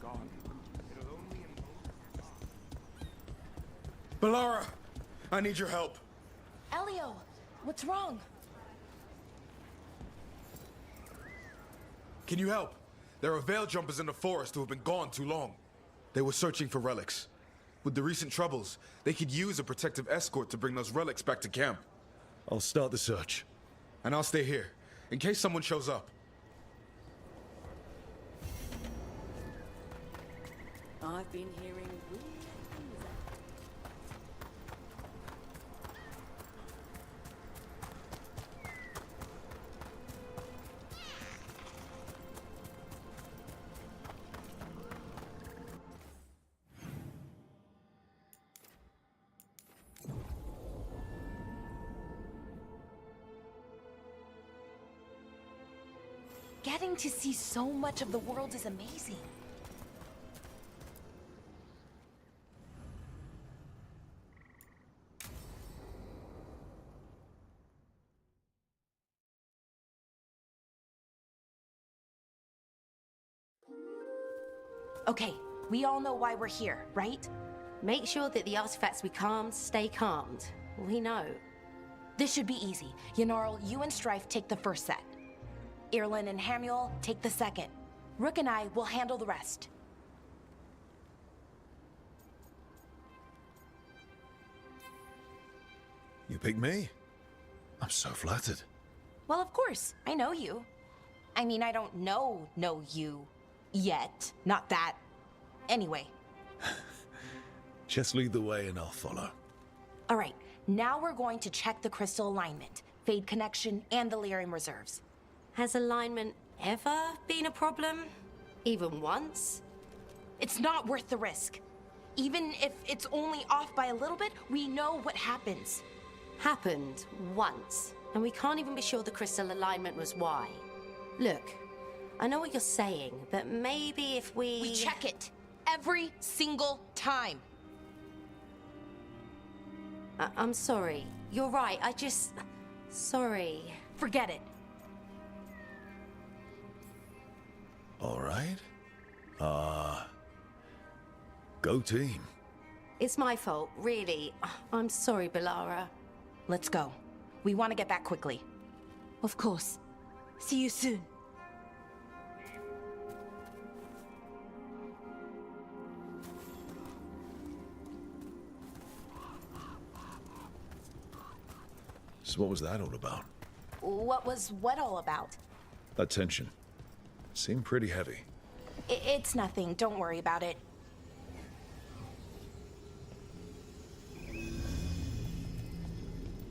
gone. Balara! I need your help. Elio, what's wrong? Can you help? There are veil jumpers in the forest who have been gone too long. They were searching for relics. With the recent troubles, they could use a protective escort to bring those relics back to camp. I'll start the search. And I'll stay here, in case someone shows up. I've been hearing Getting to see so much of the world is amazing. Okay, we all know why we're here, right? Make sure that the artifacts we calmed stay calmed. We know. This should be easy. Yanarl, you and Strife take the first set. Irlin and Hamuel take the second. Rook and I will handle the rest. You pick me? I'm so flattered. Well, of course, I know you. I mean, I don't know you yet. Not that. Anyway. Just lead the way and I'll follow. All right, now we're going to check the crystal alignment, Fade connection, and the Lyrium reserves. Has alignment ever been a problem? Even once? It's not worth the risk. Even if it's only off by a little bit, we know what happens. Happened once, and we can't even be sure the crystal alignment was why. Look, I know what you're saying, but maybe if we... We check it every single time. I'm sorry. You're right, I just... Sorry. Forget it. All right. Go team. It's my fault, really. I'm sorry, Balara. Let's go. We want to get back quickly. Of course. See you soon. So what was that all about? What was what all about? That tension. Seemed pretty heavy. It's nothing. Don't worry about it.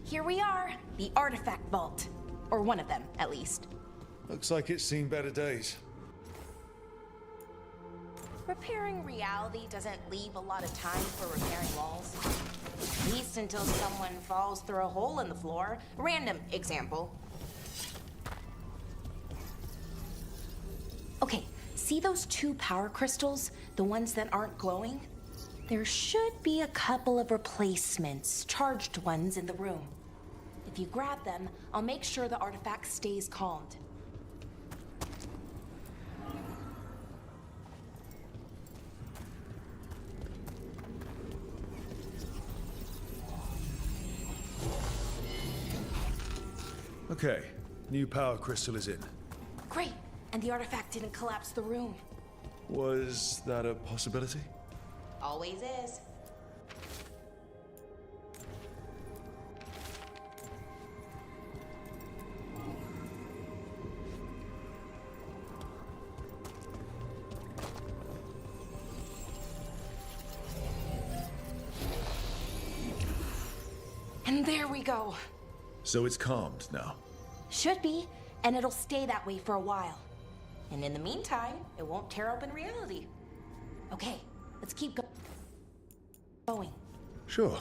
Here we are, the artifact vault. Or one of them, at least. Looks like it's seen better days. Repairing reality doesn't leave a lot of time for repairing walls. At least until someone falls through a hole in the floor. Random example. Okay, see those 2 power crystals? The ones that aren't glowing? There should be a couple of replacements, charged ones in the room. If you grab them, I'll make sure the artifact stays calmed. Okay, new power crystal is in. Great, and the artifact didn't collapse the room. Was that a possibility? Always is. And there we go. So it's calmed now. Should be, and it'll stay that way for a while. And in the meantime, it won't tear open reality. Okay, let's keep going. Sure.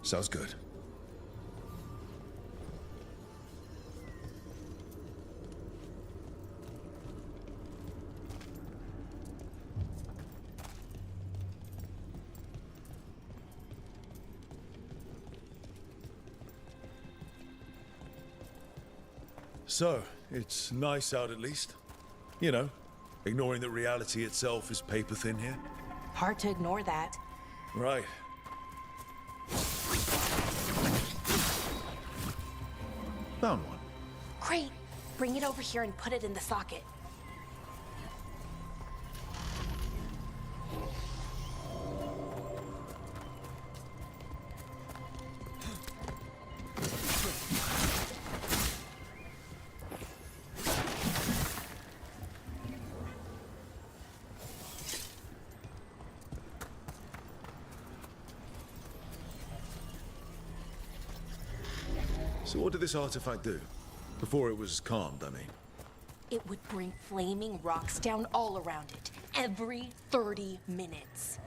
Sounds good. So, it's nice out at least. You know, Ignoring that reality itself is paper thin here? Hard to ignore that. Right. Found one. Great. Bring it over here and put it in the socket. So what did this artifact do? Before it was calmed, I mean. It would bring flaming rocks down all around it, every 30 minutes.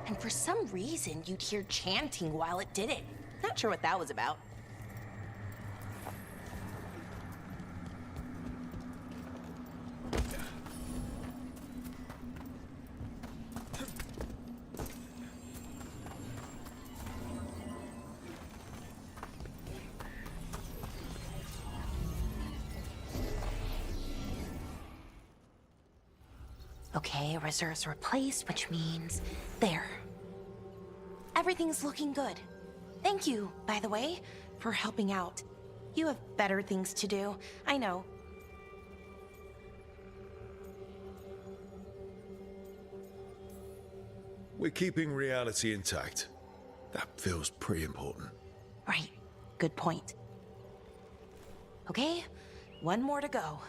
And for some reason, you'd hear chanting while it did it. Not sure what that was about. Okay, reserves replaced, which means there. Everything's looking good. Thank you, by the way, for helping out. You have better things to do, I know. We're keeping reality intact. That feels pretty important. Right, good point. Okay, one more to go.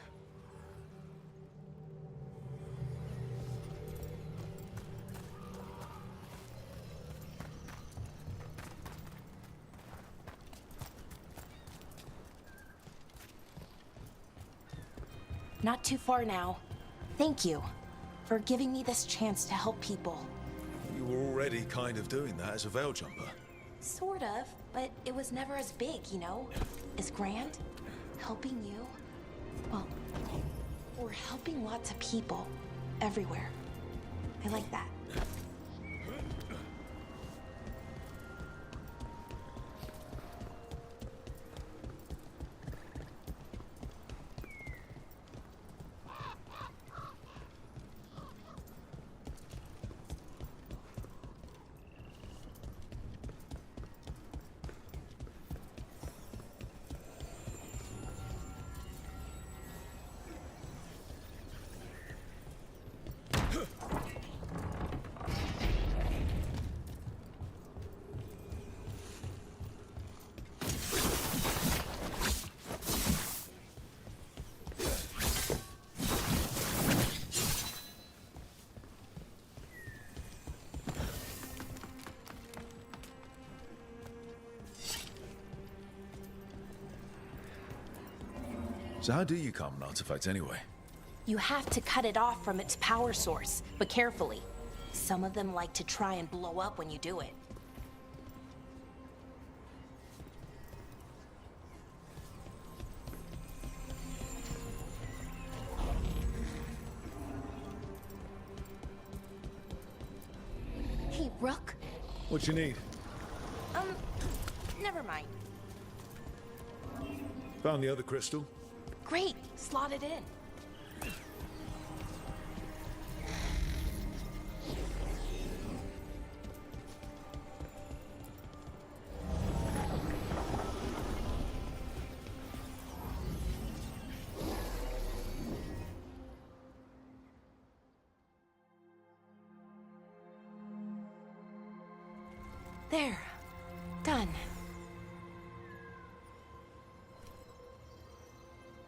Not too far now. Thank you for giving me this chance to help people. You were already kind of doing that as a veil jumper. Sort of, but it was never as big, you know? As grand. Helping you. Well, we're helping lots of people. Everywhere. I like that. So how do you calm an artifact anyway? You have to cut it off from its power source, but carefully. Some of them like to try and blow up when you do it. Hey, Rook. What you need? Never mind. Found the other crystal? Great, slot it in. There. Done.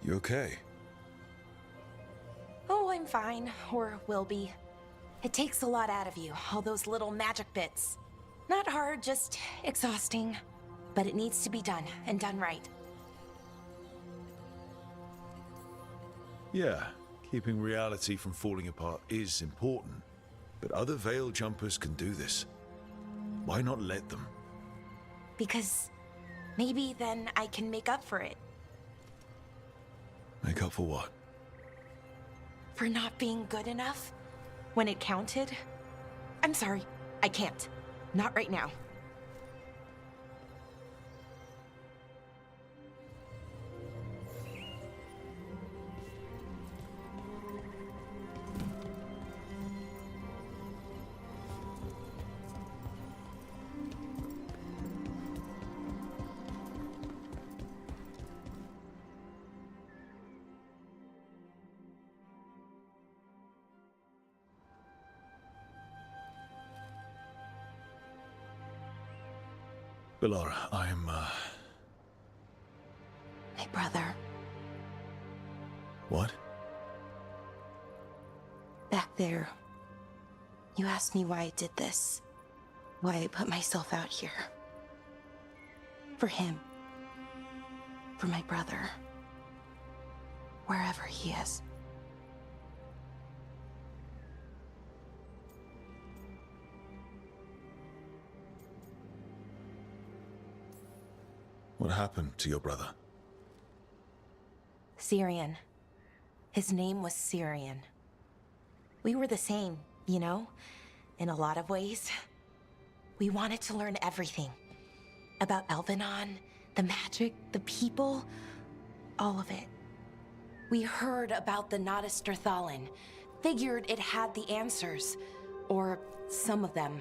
You okay? Oh, I'm fine. Or will be. It takes a lot out of you, all those little magic bits. Not hard, just exhausting. But it needs to be done, and done right. Yeah, keeping reality from falling apart is important. But other veil jumpers can do this. Why not let them? Because maybe then I can make up for it. Make up for what? For not being good enough? When it counted? I'm sorry, I can't. Not right now. Belora, I'm, My brother. What? Back there, you asked me why I did this. Why I put myself out here. For him. For my brother. Wherever he is. What happened to your brother? Syrian. His name was Syrian. We were the same, you know? In a lot of ways. We wanted to learn everything. About Elvenon, the magic, the people, all of it. We heard about the Notisterthalin, figured it had the answers, or some of them.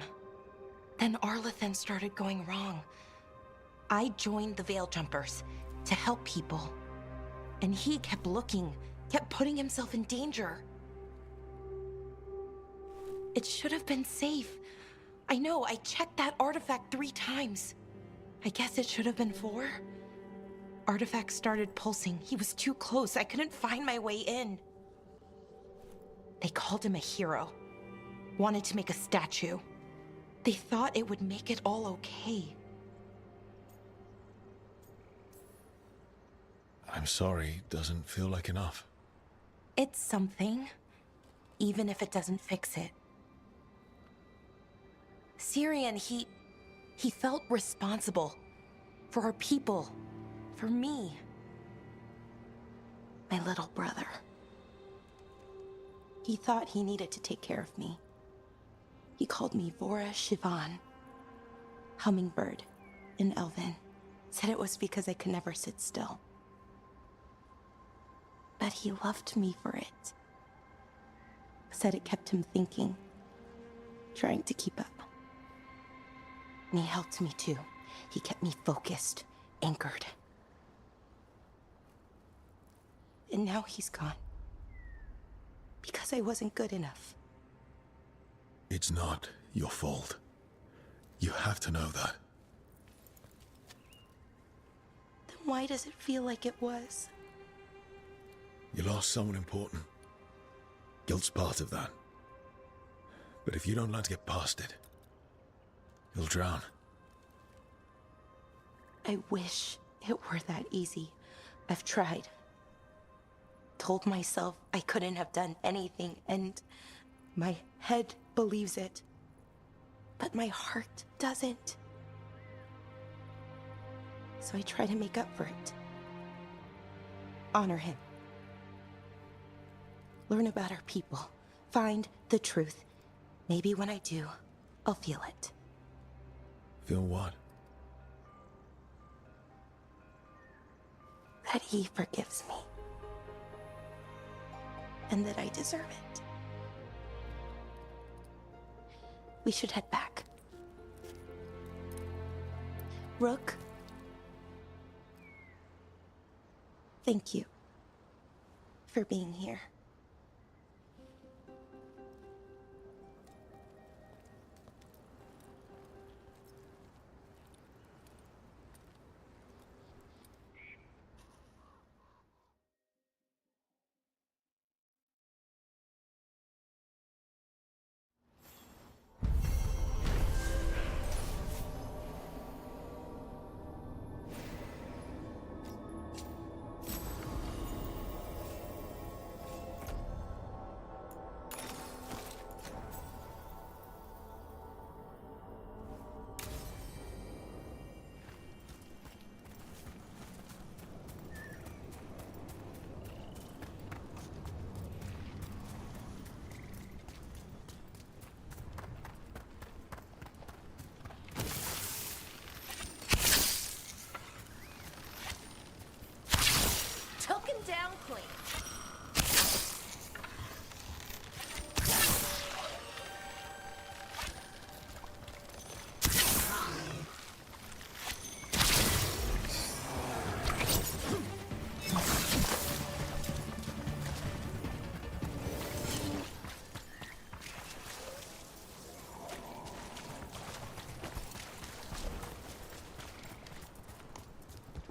Then Arlathan started going wrong. I joined the Veil Jumpers to help people. And he kept looking, kept putting himself in danger. It should have been safe. I know, I checked that artifact 3 times. I guess it should have been 4. Artifact started pulsing. He was too close. I couldn't find my way in. They called him a hero. Wanted to make a statue. They thought it would make it all okay. I'm sorry, doesn't feel like enough. It's something, even if it doesn't fix it. Syrian, he felt responsible for our people, for me. My little brother. He thought he needed to take care of me. He called me Vora Shivan, hummingbird in Elven. Said it was because I could never sit still. But he loved me for it. Said it kept him thinking, trying to keep up. And he helped me too. He kept me focused, anchored. And now he's gone. Because I wasn't good enough. It's not your fault. You have to know that. Then why does it feel like it was? You lost someone important. Guilt's part of that. But if you don't learn to get past it, you'll drown. I wish it were that easy. I've tried. Told myself I couldn't have done anything, and my head believes it. But my heart doesn't. So I try to make up for it. Honor him. Learn about our people. Find the truth. Maybe when I do, I'll feel it. Feel what? That he forgives me. And that I deserve it. We should head back. Rook. Thank you for being here.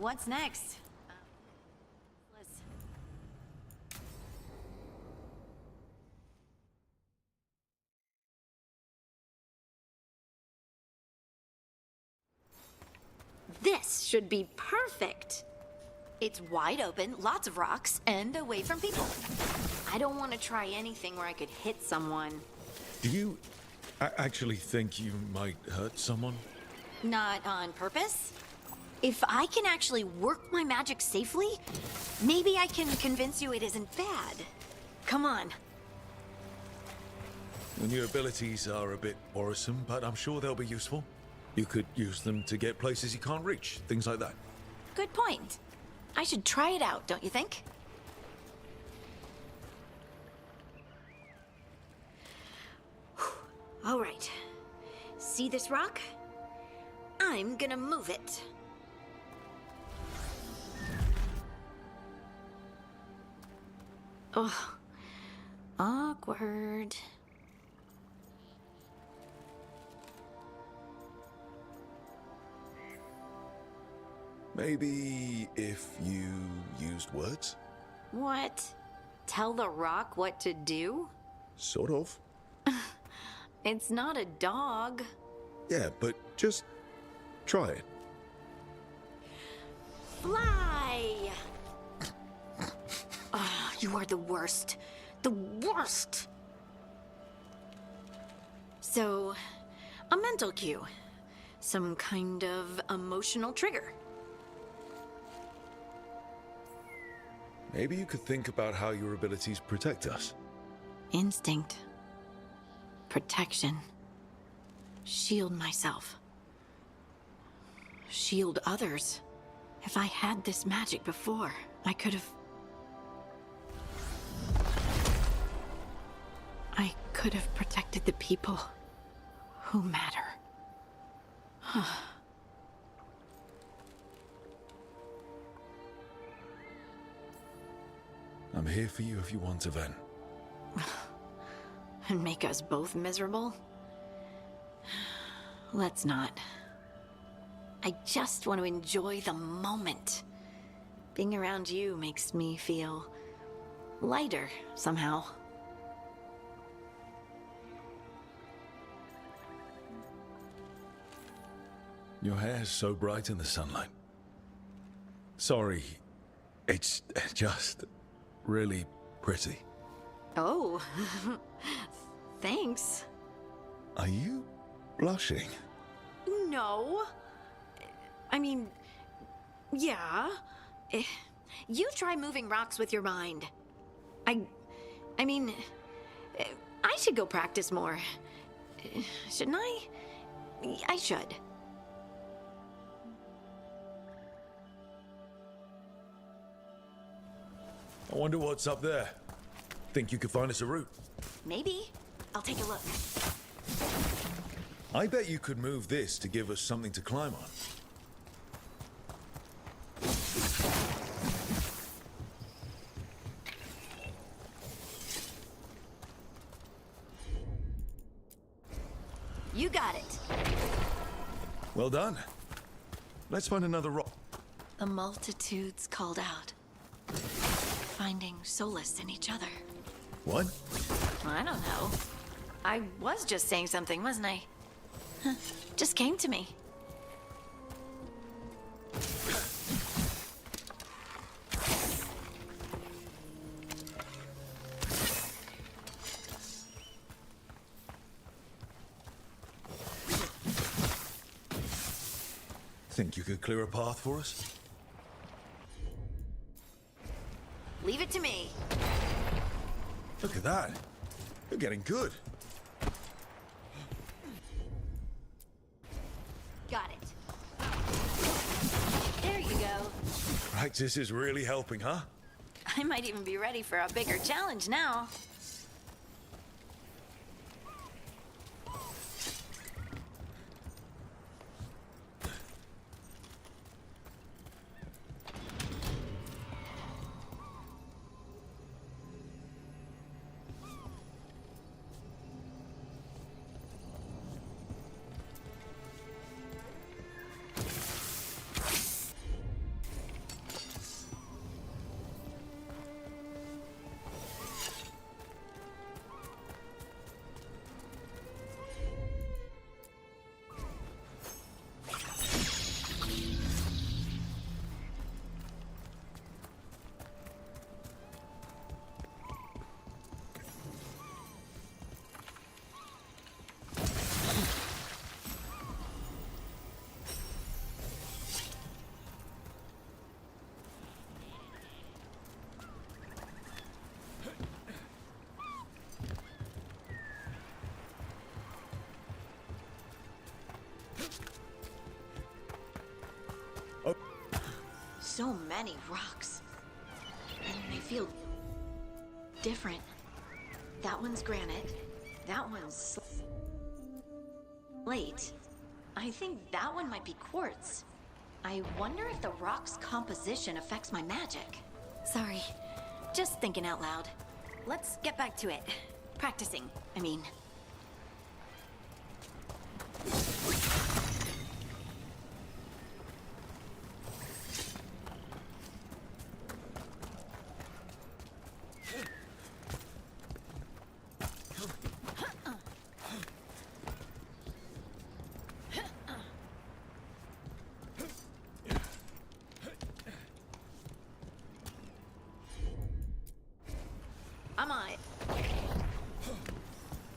what's next? This should be perfect. It's wide open, lots of rocks, and away from people. I don't want to try anything where I could hit someone. Do you actually think you might hurt someone? Not on purpose. If I can actually work my magic safely, maybe I can convince you it isn't bad. Come on. The new abilities are a bit worrisome, but I'm sure they'll be useful. You could use them to get places you can't reach, things like that. Good point. I should try it out, don't you think? All right. See this rock? I'm gonna move it. Oh, awkward. Maybe if you used words? What? Tell the rock what to do? Sort of. It's not a dog. Yeah, but just try it. Fly! Oh, you are the worst. The worst! So, a mental cue. Some kind of emotional trigger. Maybe you could think about how your abilities protect us. Instinct. Protection. Shield myself. Shield others. If I had this magic before, I could have... I could have protected the people who matter. I'm here for you if you want to, Ven. And make us both miserable? Let's not. I just want to enjoy the moment. Being around you makes me feel lighter somehow. Your hair's so bright in the sunlight. Sorry, it's just really pretty. Oh, thanks. Are you blushing? No. I mean, yeah. You try moving rocks with your mind. I mean, I should go practice more. Shouldn't I? I should. I wonder what's up there. Think you could find us a route? Maybe. I'll take a look. I bet you could move this to give us something to climb on. You got it. Well done. Let's find another rock. The multitudes called out, finding solace in each other. What? I don't know. I was just saying something, wasn't I? Just came to me. Think you could clear a path for us? Leave it to me. Look at that. You're getting good. Got it. There you go. Practice is really helping, huh? I might even be ready for a bigger challenge now. so many rocks. And they feel different. That one's granite. That one's slate. I think that one might be quartz. I wonder if the rock's composition affects my magic. Sorry, just thinking out loud. Let's get back to it. Practicing, I mean. I'm on it.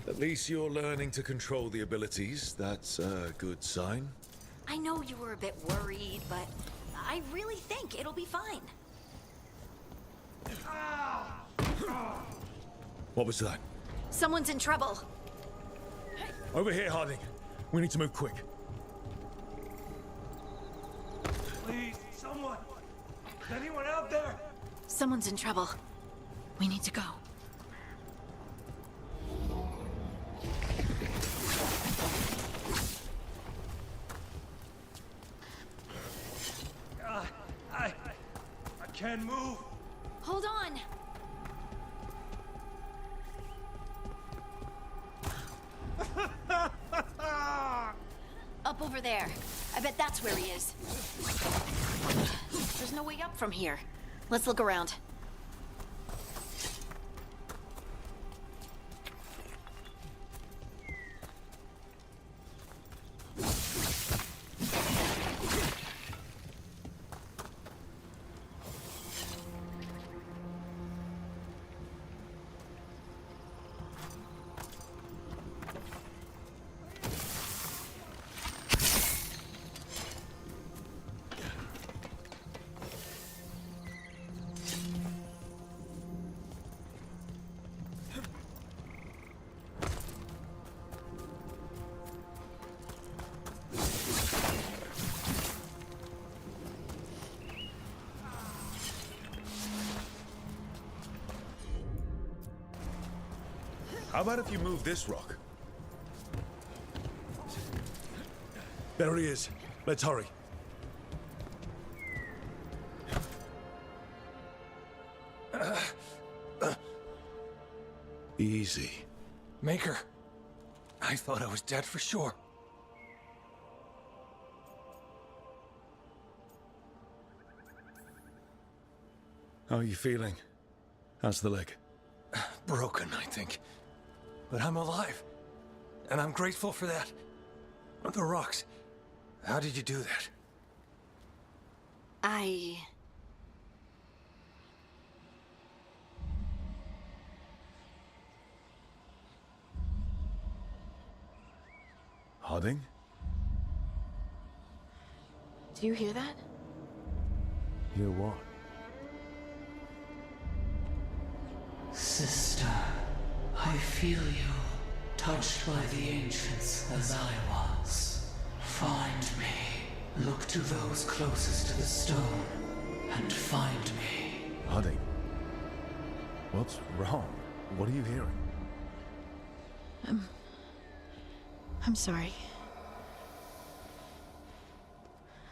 At least you're learning to control the abilities. That's a good sign. I know you were a bit worried, but I really think it'll be fine. What was that? Someone's in trouble. Over here, Harding. We need to move quick. Please, someone! Is anyone out there? Someone's in trouble. We need to go. I can't move. Hold on. Up over there. I bet that's where he is. There's no way up from here. Let's look around. How about if you move this rock? There he is. Let's hurry. Easy. Maker, I thought I was dead for sure. How are you feeling? How's the leg? Broken, I think. But I'm alive. And I'm grateful for that. The rocks. How did you do that? Harding? Do you hear that? Hear what? Sister, I feel you, touched by the ancients as I was. Find me. Look to those closest to the stone, and find me. Harding? What's wrong? What are you hearing? I'm sorry.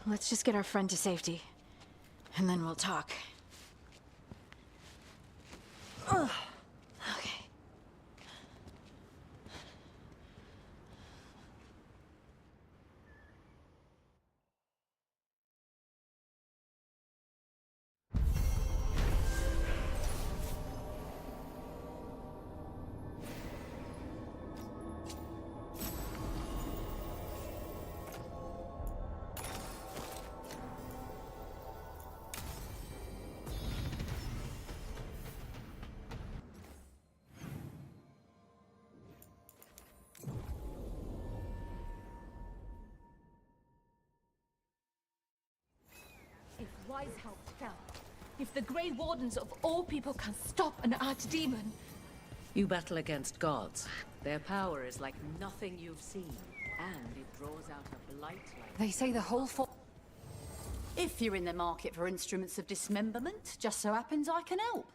Let's just get our friend to safety, and then we'll talk. Ugh. Okay. If Weishaupt fell, if the Grey Wardens of all people can stop an archdemon... You battle against gods. Their power is like nothing you've seen, and it draws out a blight like... They say the whole If you're in the market for instruments of dismemberment, just so happens I can help.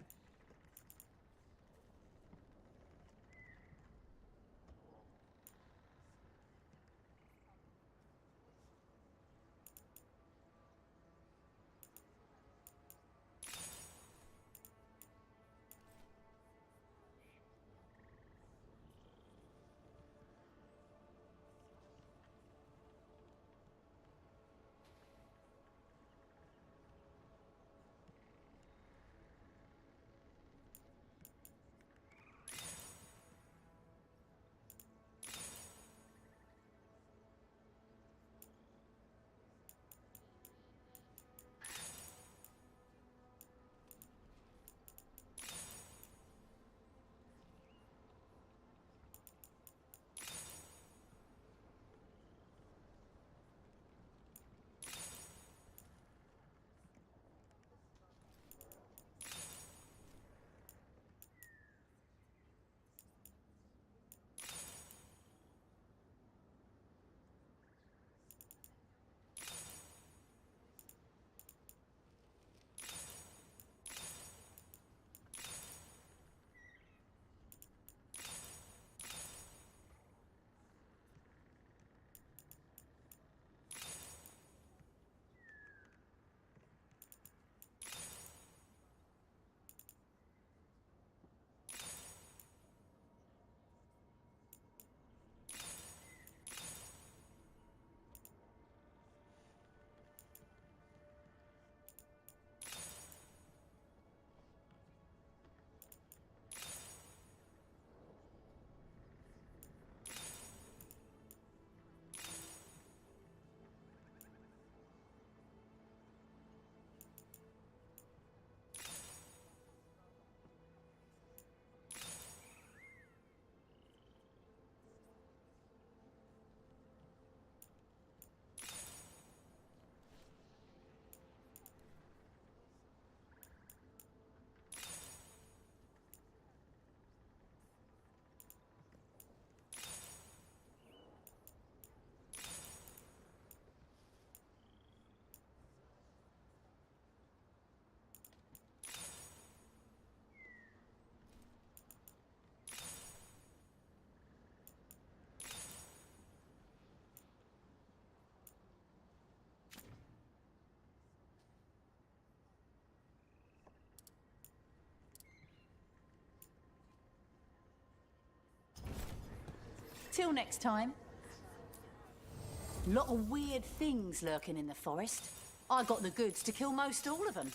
Till next time. Lot of weird things lurking in the forest. I got the goods to kill most all of them.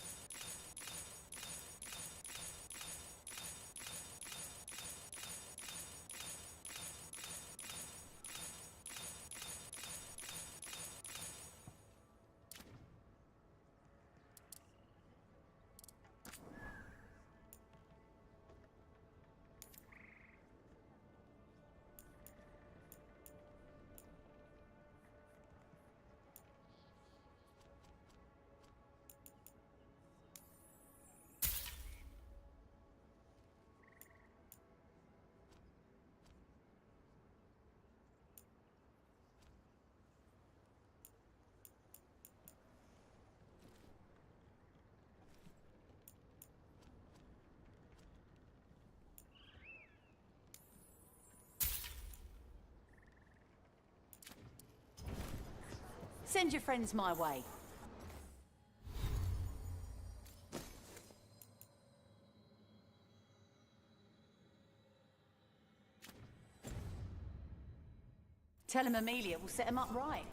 Send your friends my way. Tell him Amelia will set him up right.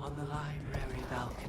On the library balcony.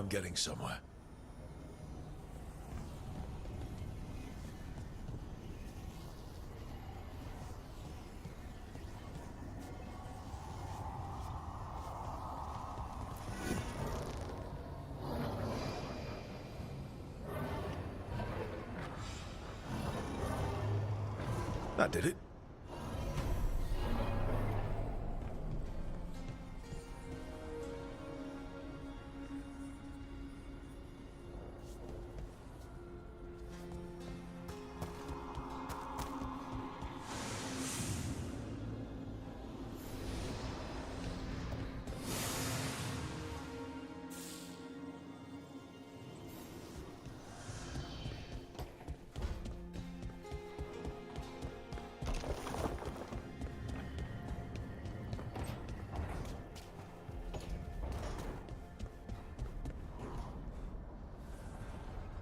I'm getting somewhere. That did it.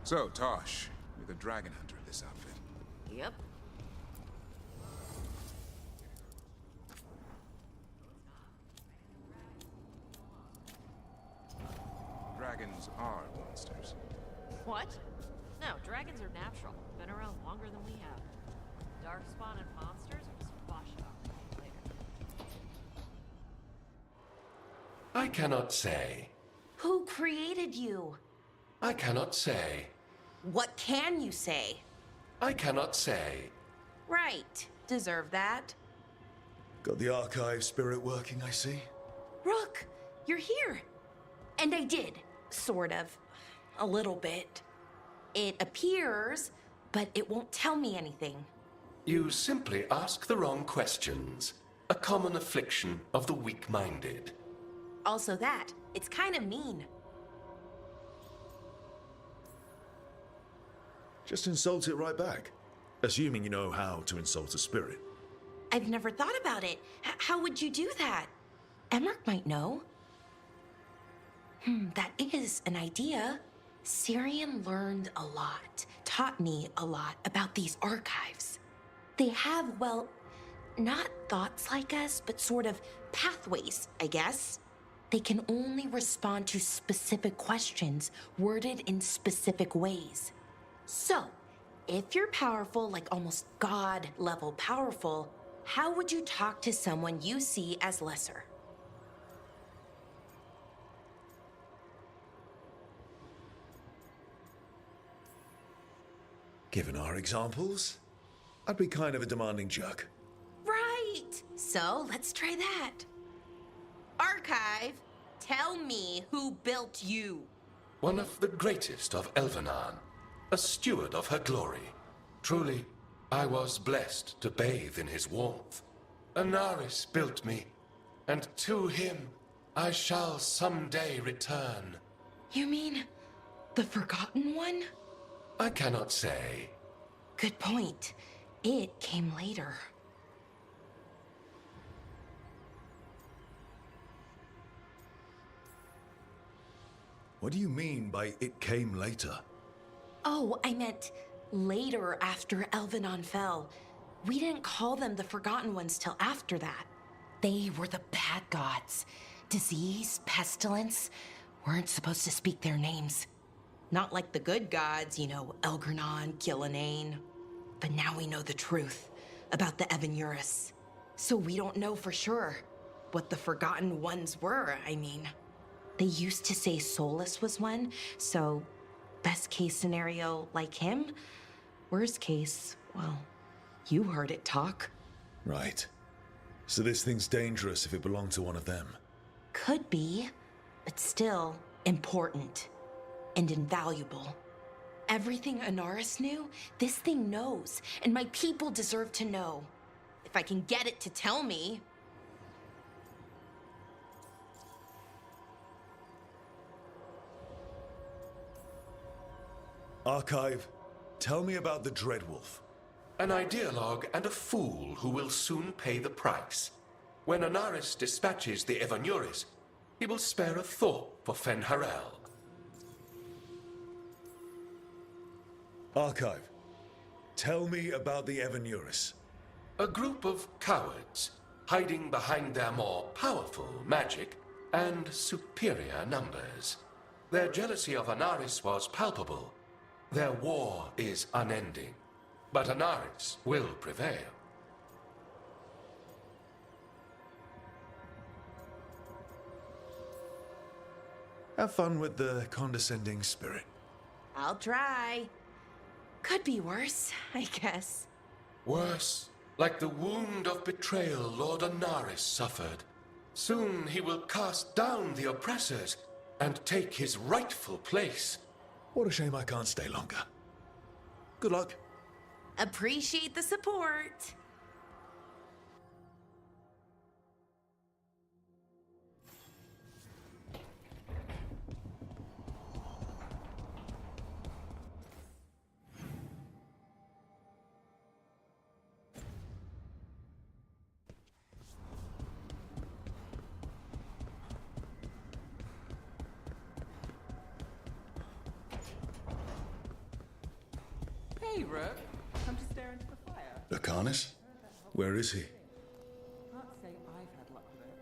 So, Tosh, you're the dragon hunter of this outfit. Yep. Dragons are monsters. What? No, dragons are natural. Been around longer than we have. Darkspawn and monsters are just washed up later. I cannot say. Who created you? I cannot say. What can you say? I cannot say. Right. Deserve that. Got the archive spirit working, I see. Rook, you're here. And I did, sort of. A little bit. It appears, but it won't tell me anything. You simply ask the wrong questions. A common affliction of the weak-minded. Also that, it's kind of mean. Just insult it right back. Assuming you know how to insult a spirit. I've never thought about it. How would you do that? Emmerich might know. That is an idea. Syrian learned a lot, taught me a lot about these archives. They have, well, not thoughts like us, but sort of pathways, I guess. They can only respond to specific questions worded in specific ways. So, if you're powerful, like almost God-level powerful, how would you talk to someone you see as lesser? Given our examples, I'd be kind of a demanding jerk. Right! So, let's try that. Archive, tell me who built you. One of the greatest of Elvenan. A steward of her glory. Truly, I was blessed to bathe in his warmth. Anaris built me, and to him I shall someday return. You mean the Forgotten One? I cannot say. Good point. It came later. What do you mean by it came later? Oh, I meant later after Elvenon fell. We didn't call them the Forgotten Ones till after that. They were the bad gods. Disease, pestilence, weren't supposed to speak their names. Not like the good gods, you know, Elgernon, Gillenane. But now we know the truth about the Evan-Urus. So we don't know for sure what the Forgotten Ones were, I mean. They used to say Solus was one, so best case scenario, like him. Worst case, well, you heard it talk. Right. So this thing's dangerous if it belonged to one of them. Could be, but still important and invaluable. Everything Anaris knew, this thing knows, and my people deserve to know. If I can get it to tell me. Archive, tell me about the Dreadwolf. An ideologue and a fool who will soon pay the price. When Anaris dispatches the Evan-Urus, he will spare a thought for Fen-Harel. Archive, tell me about the Evan-Urus. A group of cowards hiding behind their more powerful magic and superior numbers. Their jealousy of Anaris was palpable. Their war is unending. But Anaris will prevail. Have fun with the condescending spirit. I'll try. Could be worse, I guess. Worse, like the wound of betrayal Lord Anaris suffered. Soon he will cast down the oppressors and take his rightful place. What a shame I can't stay longer. Good luck. Appreciate the support. Hey, Rook. Come to stare into the fire. Lucanus? Where is he? Can't say I've had luck with it.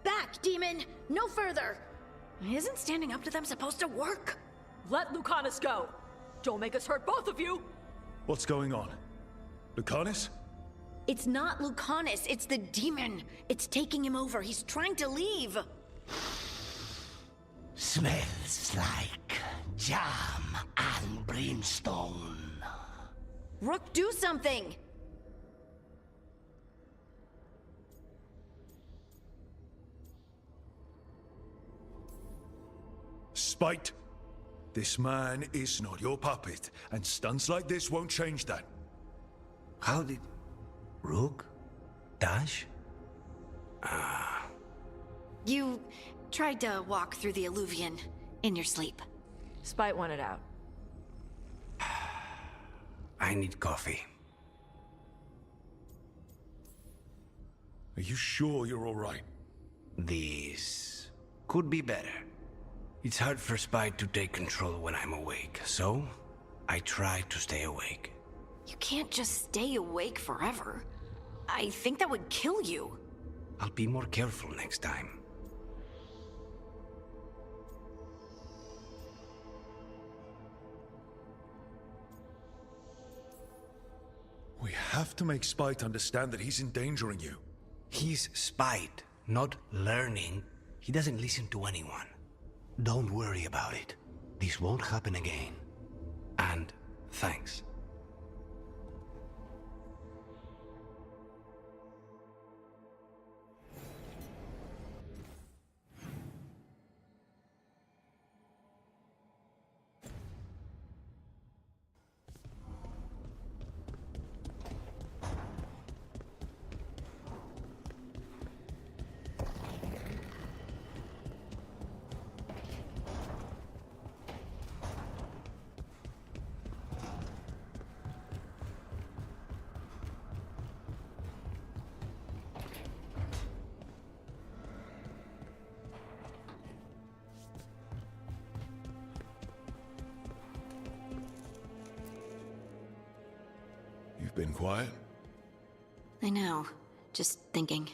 Back, demon! No further! Isn't standing up to them supposed to work? Let Lucanus go! Don't make us hurt both of you! What's going on? Lucanus? It's not Lucanus, it's the demon. It's taking him over. He's trying to leave. Smells like jam and brimstone. Rook, do something! Spite. This man is not your puppet, and stunts like this won't change that. How did... Rook? Dash? You tried to walk through the Illuvian in your sleep. Spite wanted out. I need coffee. Are you sure you're all right? This could be better. It's hard for Spite to take control when I'm awake, so I try to stay awake. You can't just stay awake forever. I think that would kill you. I'll be more careful next time. We have to make Spite understand that he's endangering you. He's Spite, not learning. He doesn't listen to anyone. Don't worry about it. This won't happen again. And thanks. Been quiet? I know. Just thinking.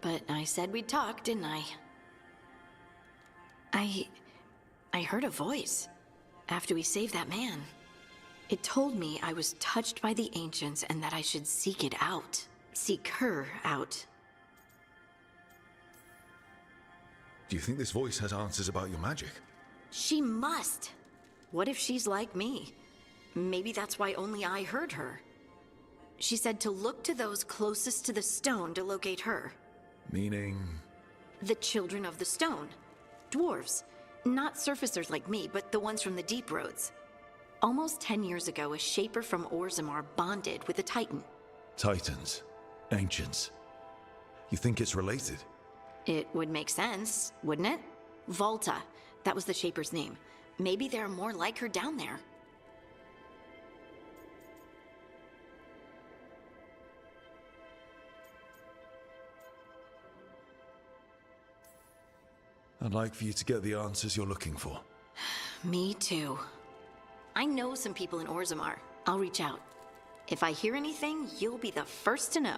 But I said we'd talk, didn't I? I heard a voice after we saved that man. It told me I was touched by the ancients and that I should seek it out. Seek her out. Do you think this voice has answers about your magic? She must. What if she's like me? Maybe that's why only I heard her. She said to look to those closest to the stone to locate her. Meaning? The children of the stone. Dwarves. Not surfacers like me, but the ones from the deep roads. Almost 10 years ago, a shaper from Orzammar bonded with a titan. Titans. Ancients. You think it's related? It would make sense, wouldn't it? Volta. That was the shaper's name. Maybe there are more like her down there. I'd like for you to get the answers you're looking for. Me too. I know some people in Orzammar. I'll reach out. If I hear anything, you'll be the first to know.